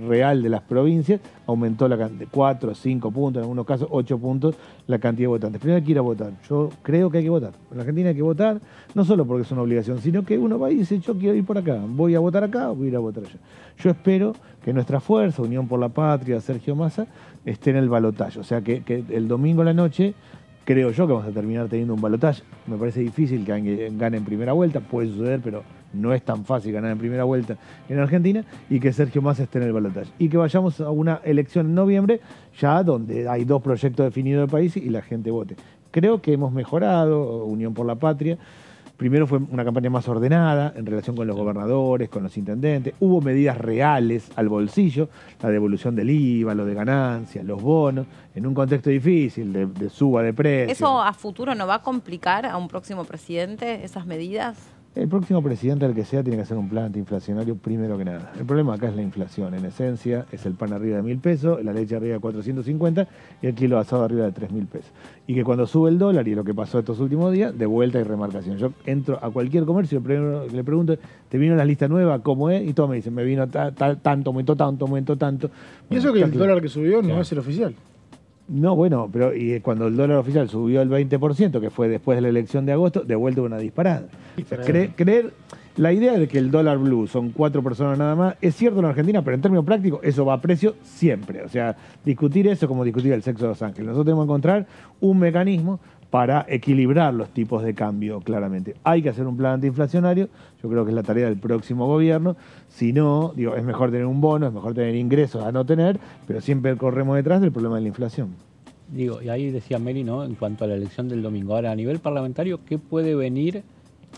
real de las provincias, aumentó la cantidad, 4, 5 puntos, en algunos casos 8 puntos, la cantidad de votantes. Primero hay que ir a votar. Yo creo que hay que votar. En la Argentina hay que votar, no solo porque es una obligación, sino que uno va y dice, yo quiero ir por acá, voy a votar acá, voy a ir a votar allá. Yo espero que nuestra fuerza, Unión por la Patria, Sergio Massa, esté en el balotaje. O sea, que el domingo a la noche, creo yo que vamos a terminar teniendo un balotaje. Me parece difícil que gane en primera vuelta, puede suceder, pero no es tan fácil ganar en primera vuelta en Argentina, y que Sergio Massa esté en el balotaje. Y que vayamos a una elección en noviembre, ya donde hay 2 proyectos definidos del país y la gente vote. Creo que hemos mejorado, Unión por la Patria, Primero fue una campaña más ordenada en relación con los gobernadores, con los intendentes. Hubo medidas reales al bolsillo, la devolución del IVA, lo de ganancias, los bonos, en un contexto difícil de suba de precios. ¿Eso a futuro no va a complicar a un próximo presidente esas medidas? El próximo presidente, el que sea, tiene que hacer un plan antiinflacionario primero que nada. El problema acá es la inflación. En esencia, es el pan arriba de 1.000 pesos, la leche arriba de 450 y el kilo de asado arriba de 3.000 pesos. Y que cuando sube el dólar, y lo que pasó estos últimos días, de vuelta y remarcación. Yo entro a cualquier comercio y le pregunto, ¿te vino la lista nueva? ¿Cómo es? Y todos me dicen, me vino tanto, aumentó tanto, aumentó tanto. Y eso que el dólar que subió no es el oficial. No, bueno, pero y cuando el dólar oficial subió el 20%, que fue después de la elección de agosto, de vuelta una disparada. O sea, creer, la idea de que el dólar blue son 4 personas nada más, es cierto en Argentina, pero en términos prácticos eso va a precio siempre. O sea, discutir eso es como discutir el sexo de los ángeles. Nosotros tenemos que encontrar un mecanismo para equilibrar los tipos de cambio, claramente. Hay que hacer un plan antiinflacionario, yo creo que es la tarea del próximo gobierno. Si no, digo, es mejor tener un bono, es mejor tener ingresos a no tener, pero siempre corremos detrás del problema de la inflación. Digo, y ahí decía Meli, ¿no?, en cuanto a la elección del domingo. Ahora, a nivel parlamentario, ¿qué puede venir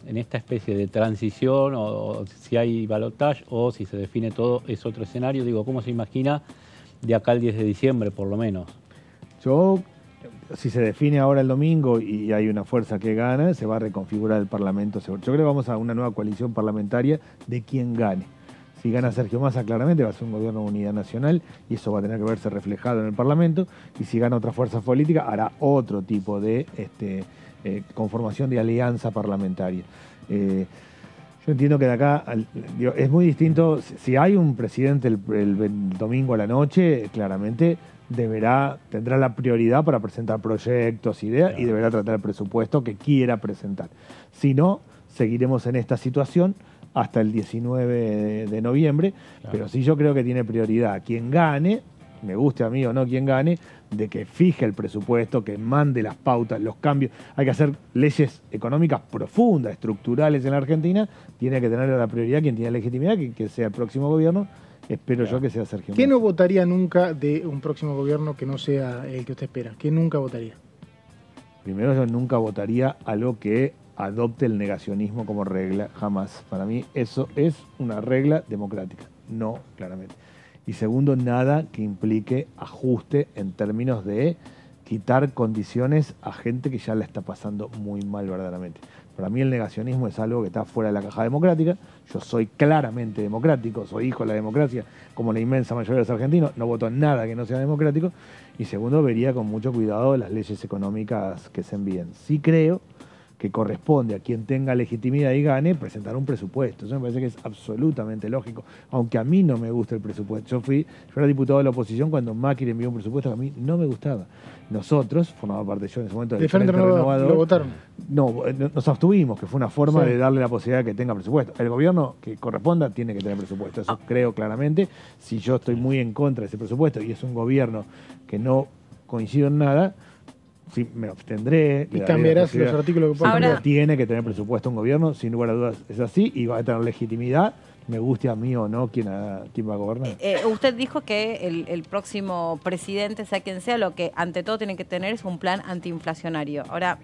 en esta especie de transición, o si hay balotaje, o si se define todo, es otro escenario? Digo, ¿cómo se imagina de acá al 10 de diciembre, por lo menos? Si se define ahora el domingo y hay una fuerza que gana, se va a reconfigurar el Parlamento. Yo creo que vamos a una nueva coalición parlamentaria de quien gane. Si gana Sergio Massa, claramente va a ser un gobierno de unidad nacional y eso va a tener que verse reflejado en el Parlamento. Y si gana otra fuerza política, hará otro tipo de conformación de alianza parlamentaria. Yo entiendo que de acá es muy distinto. Si hay un presidente el domingo a la noche, claramente tendrá la prioridad para presentar proyectos, ideas, y deberá tratar el presupuesto que quiera presentar. Si no, seguiremos en esta situación hasta el 19 de noviembre, pero sí yo creo que tiene prioridad quien gane, me guste a mí o no quien gane, de que fije el presupuesto, que mande las pautas, los cambios. Hay que hacer leyes económicas profundas, estructurales en la Argentina. Tiene que tener la prioridad quien tiene legitimidad, que sea el próximo gobierno. Espero yo que sea Sergio Massa. ¿Qué no votaría nunca de un próximo gobierno que no sea el que usted espera? ¿Qué nunca votaría? Primero, yo nunca votaría algo que adopte el negacionismo como regla, jamás. Para mí eso es una regla democrática, no, claramente. Y segundo, nada que implique ajuste en términos de quitar condiciones a gente que ya la está pasando muy mal verdaderamente. Para mí el negacionismo es algo que está fuera de la caja democrática. Yo soy claramente democrático, soy hijo de la democracia, como la inmensa mayoría de los argentinos, no voto en nada que no sea democrático. Y segundo, vería con mucho cuidado las leyes económicas que se envíen. Sí creo que corresponde a quien tenga legitimidad y gane presentar un presupuesto. Eso me parece que es absolutamente lógico, aunque a mí no me gusta el presupuesto. Yo era diputado de la oposición cuando Macri envió un presupuesto que a mí no me gustaba. Nosotros, formaba parte yo en ese momento del Frente Renovador, ¿lo votaron? No, nos abstuvimos, que fue una forma de darle la posibilidad de que tenga presupuesto. El gobierno que corresponda tiene que tener presupuesto, eso creo claramente. Si yo estoy muy en contra de ese presupuesto y es un gobierno que no coincido en nada, sí, me abstendré. Y cambiarás los artículos que pongan. Ahora, tiene que tener presupuesto un gobierno, sin lugar a dudas es así, y va a tener legitimidad, me guste a mí o no quién va a gobernar. Usted dijo que el próximo presidente, sea quien sea, lo que ante todo tiene que tener es un plan antiinflacionario. Ahora,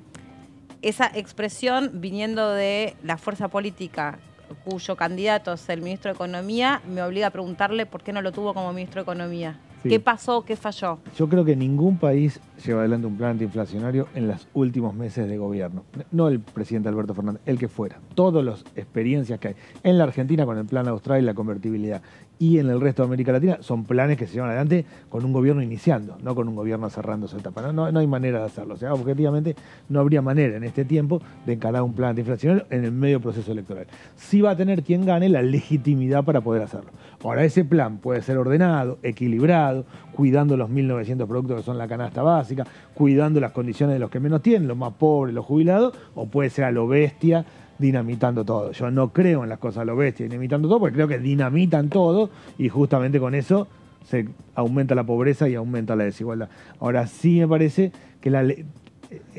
esa expresión viniendo de la fuerza política cuyo candidato es el ministro de Economía, me obliga a preguntarle por qué no lo tuvo como ministro de Economía. Sí. ¿Qué pasó? ¿Qué falló? Yo creo que ningún país lleva adelante un plan antiinflacionario en los últimos meses de gobierno. No el presidente Alberto Fernández, el que fuera. Todas las experiencias que hay en la Argentina con el plan austral y la convertibilidad y en el resto de América Latina son planes que se llevan adelante con un gobierno iniciando, no con un gobierno cerrando su etapa. No hay manera de hacerlo. O sea, objetivamente no habría manera en este tiempo de encarar un plan antiinflacionario en el medio proceso electoral. Sí va a tener quien gane la legitimidad para poder hacerlo. Ahora, ese plan puede ser ordenado, equilibrado, cuidando los 1.900 productos que son la canasta básica, cuidando las condiciones de los que menos tienen, los más pobres, los jubilados, o puede ser a lo bestia, dinamitando todo. Yo no creo en las cosas a lo bestia, dinamitando todo, porque creo que dinamitan todo y justamente con eso se aumenta la pobreza y aumenta la desigualdad. Ahora sí me parece que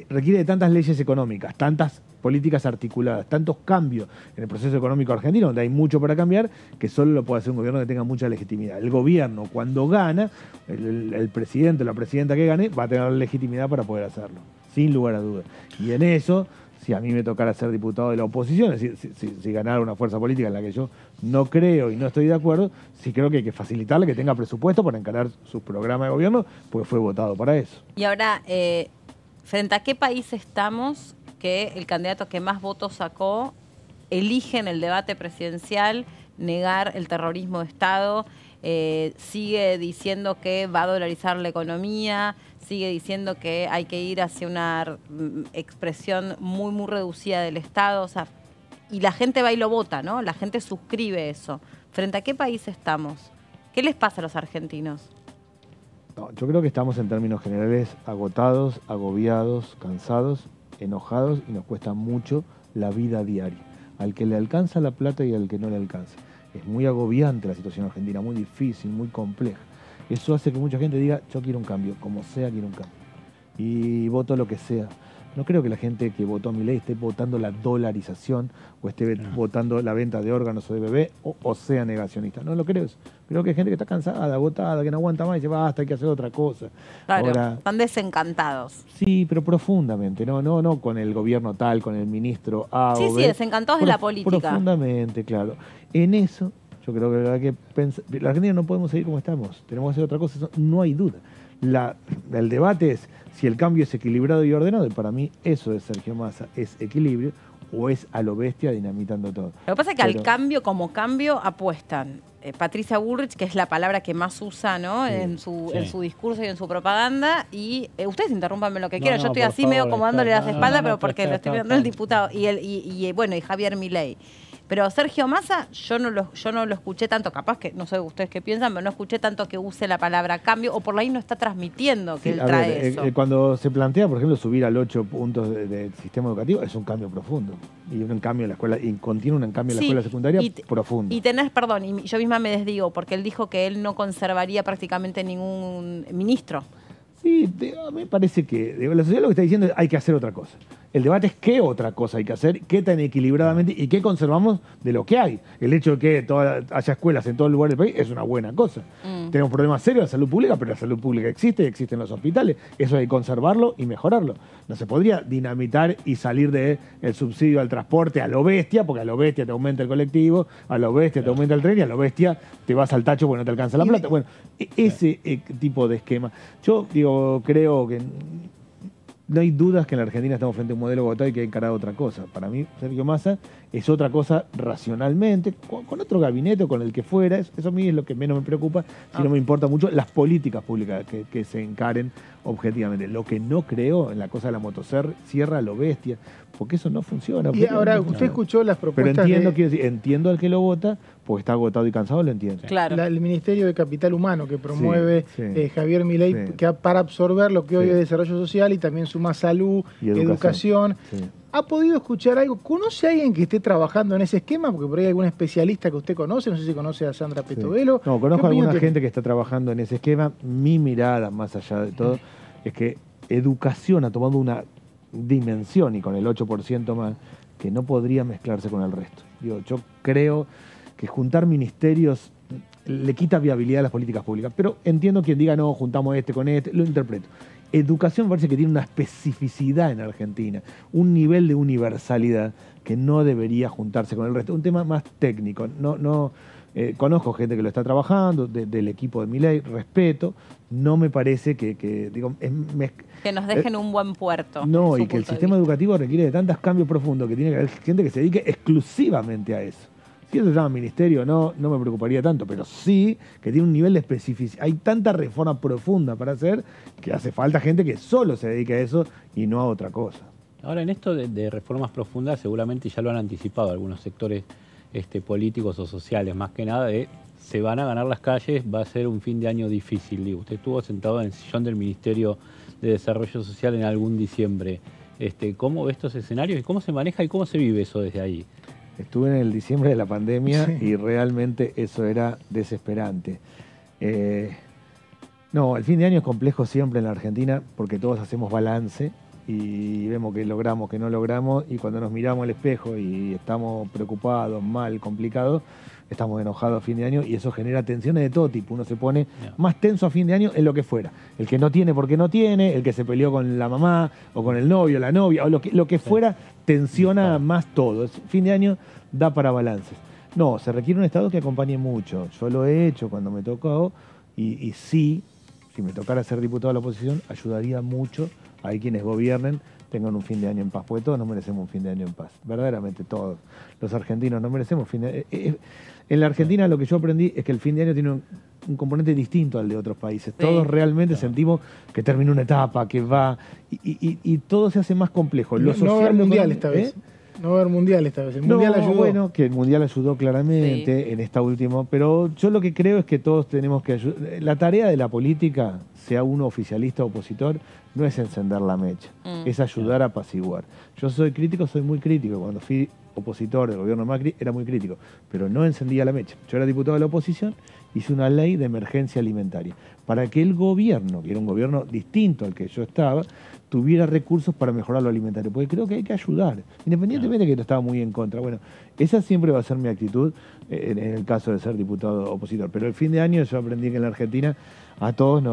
requiere de tantas leyes económicas, tantas políticas articuladas, tantos cambios en el proceso económico argentino, donde hay mucho para cambiar, que solo lo puede hacer un gobierno que tenga mucha legitimidad. El gobierno, cuando gana, el presidente o la presidenta que gane, va a tener la legitimidad para poder hacerlo, sin lugar a dudas. Y en eso si a mí me tocara ser diputado de la oposición, es decir, si ganara una fuerza política en la que yo no creo y no estoy de acuerdo, sí creo que hay que facilitarle que tenga presupuesto para encarar su programa de gobierno, porque fue votado para eso. Y ahora, ¿frente a qué país estamos que el candidato que más votos sacó elige en el debate presidencial negar el terrorismo de Estado? Sigue diciendo que va a dolarizar la economía, sigue diciendo que hay que ir hacia una expresión muy, muy reducida del Estado, o sea, y la gente va y lo vota, ¿no? La gente suscribe eso. ¿Frente a qué país estamos? ¿Qué les pasa a los argentinos? No, yo creo que estamos en términos generales agotados, agobiados, cansados, enojados y nos cuesta mucho la vida diaria. Al que le alcanza la plata y al que no le alcanza. Es muy agobiante la situación argentina, muy difícil, muy compleja. Eso hace que mucha gente diga, yo quiero un cambio, como sea quiero un cambio. Y voto lo que sea. No creo que la gente que votó a Milei esté votando la dolarización o esté votando la venta de órganos o de bebé o sea negacionista. No lo creo eso. Creo que hay gente que está cansada, agotada, que no aguanta más y dice, basta, hay que hacer otra cosa. Claro, ahora, están desencantados. Sí, pero profundamente, no con el gobierno tal, con el ministro A o B. Sí, desencantados de la política. Profundamente, claro. En eso, yo creo que hay que pensar, la Argentina no podemos seguir como estamos, tenemos que hacer otra cosa, eso no hay duda. El debate es si el cambio es equilibrado y ordenado, y para mí eso es Sergio Massa, es equilibrio o es a lo bestia dinamitando todo. Lo que pasa es que al cambio como cambio apuestan. Patricia Bullrich, que es la palabra que más usa, ¿no? Sí, en su discurso y en su propaganda, y ustedes interrúmpanme lo que quieran, yo estoy así medio como dándole las espaldas, pero porque lo estoy viendo el diputado, y Javier Milei. Pero Sergio Massa, yo no lo escuché tanto, capaz que, no sé ustedes qué piensan, pero no escuché tanto que use la palabra cambio, o por ahí no está transmitiendo que él trae eso. Cuando se plantea, por ejemplo, subir al 8 puntos del sistema educativo, es un cambio profundo. Y un cambio en la escuela, y contiene un cambio en la escuela secundaria profundo. Y yo misma me desdigo, porque él dijo que él no conservaría prácticamente ningún ministro. Sí, me parece que la sociedad lo que está diciendo es hay que hacer otra cosa. El debate es qué otra cosa hay que hacer, qué tan equilibradamente y qué conservamos de lo que hay. El hecho de que haya escuelas en todo el lugar del país es una buena cosa. Tenemos problemas serios de salud pública, pero la salud pública existen los hospitales. Eso hay que conservarlo y mejorarlo. No se podría dinamitar y salir del subsidio al transporte a lo bestia, porque a lo bestia te aumenta el colectivo, a lo bestia te aumenta el tren y a lo bestia te vas al tacho porque no te alcanza la plata. Bueno, ese tipo de esquema. Yo creo que no hay dudas que en la Argentina estamos frente a un modelo agotado y que hay que encarar otra cosa. Para mí, Sergio Massa es otra cosa racionalmente, con otro gabinete o con el que fuera. Eso a mí es lo que menos me preocupa, sino me importa mucho las políticas públicas que se encaren objetivamente. Lo que no creo en la cosa de la motosierra a lo bestia, porque eso no funciona. Y ahora, usted escuchó las propuestas. Pero entiendo al que lo vota, porque está agotado y cansado, lo entiendo. Claro. El Ministerio de Capital Humano que promueve Javier Milei, que para absorber lo que hoy es desarrollo social y también suma salud, y educación. ¿Ha podido escuchar algo? ¿Conoce a alguien que esté trabajando en ese esquema? Porque por ahí hay algún especialista que usted conoce, no sé si conoce a Sandra Petovelo. No, conozco a alguna gente que está trabajando en ese esquema. Mi mirada, más allá de todo, es que educación ha tomado una dimensión, y con el 8% más, que no podría mezclarse con el resto. Yo creo que juntar ministerios le quita viabilidad a las políticas públicas, pero entiendo quien diga, no, juntamos este con este, lo interpreto. Educación me parece que tiene una especificidad en Argentina, un nivel de universalidad que no debería juntarse con el resto. Un tema más técnico. Conozco gente que lo está trabajando, del equipo de Milei, respeto. No me parece que nos dejen un buen puerto. No, y que el sistema educativo requiere de tantos cambios profundos que tiene que haber gente que se dedique exclusivamente a eso. Si eso se llama ministerio, no me preocuparía tanto, pero sí que tiene un nivel de especificidad. Hay tanta reforma profunda para hacer que hace falta gente que solo se dedique a eso y no a otra cosa. Ahora, en esto de reformas profundas, seguramente ya lo han anticipado algunos sectores políticos o sociales, más que nada se van a ganar las calles, va a ser un fin de año difícil. Digo, usted estuvo sentado en el sillón del Ministerio de Desarrollo Social en algún diciembre. ¿Cómo ve estos escenarios y cómo se maneja y cómo se vive eso desde ahí? Estuve en el diciembre de la pandemia y realmente eso era desesperante. El fin de año es complejo siempre en la Argentina porque todos hacemos balance y vemos que logramos, que no logramos, y cuando nos miramos al espejo y estamos preocupados, mal, complicados, estamos enojados a fin de año y eso genera tensiones de todo tipo. Uno se pone más tenso a fin de año en lo que fuera. El que no tiene porque no tiene, el que se peleó con la mamá o con el novio, la novia, o lo que fuera, tensiona más todo. Fin de año da para balances. No, se requiere un Estado que acompañe mucho. Yo lo he hecho cuando me tocó y sí, si me tocara ser diputado de la oposición, ayudaría mucho a quienes gobiernen tengan un fin de año en paz, porque todos nos merecemos un fin de año en paz, verdaderamente todos. Los argentinos no merecemos fin de año. En la Argentina lo que yo aprendí es que el fin de año tiene un componente distinto al de otros países. Sí. Todos realmente sentimos que terminó una etapa, que va, y todo se hace más complejo. No va a haber mundial esta vez. No va a haber mundial esta vez. El mundial ayudó. Bueno, que el mundial ayudó claramente en esta última. Pero yo lo que creo es que todos tenemos que ayudar. La tarea de la política, sea uno oficialista o opositor, no es encender la mecha, es ayudar a apaciguar. Yo soy crítico, soy muy crítico. Cuando fui opositor del gobierno Macri era muy crítico, pero no encendía la mecha. Yo era diputado de la oposición, hice una ley de emergencia alimentaria para que el gobierno, que era un gobierno distinto al que yo estaba, tuviera recursos para mejorar lo alimentario, porque creo que hay que ayudar, independientemente de que yo estaba muy en contra. Bueno, esa siempre va a ser mi actitud en el caso de ser diputado opositor. Pero el fin de año yo aprendí que en la Argentina a todos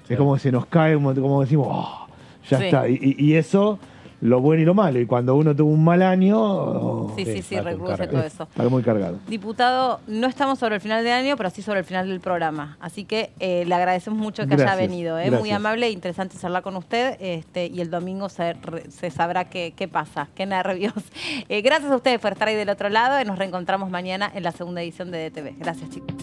es como que se nos cae, como decimos, oh, ya está. Y eso, lo bueno y lo malo. Y cuando uno tuvo un mal año... Sí, recurre todo eso. Está muy cargado. Diputado, no estamos sobre el final de año, pero sí sobre el final del programa. Así que le agradecemos mucho que haya venido. Muy amable e interesante charlar con usted. Y el domingo se sabrá qué pasa. Qué nervios. Gracias a ustedes por estar ahí del otro lado. Y nos reencontramos mañana en la segunda edición de DTV. Gracias, chicos.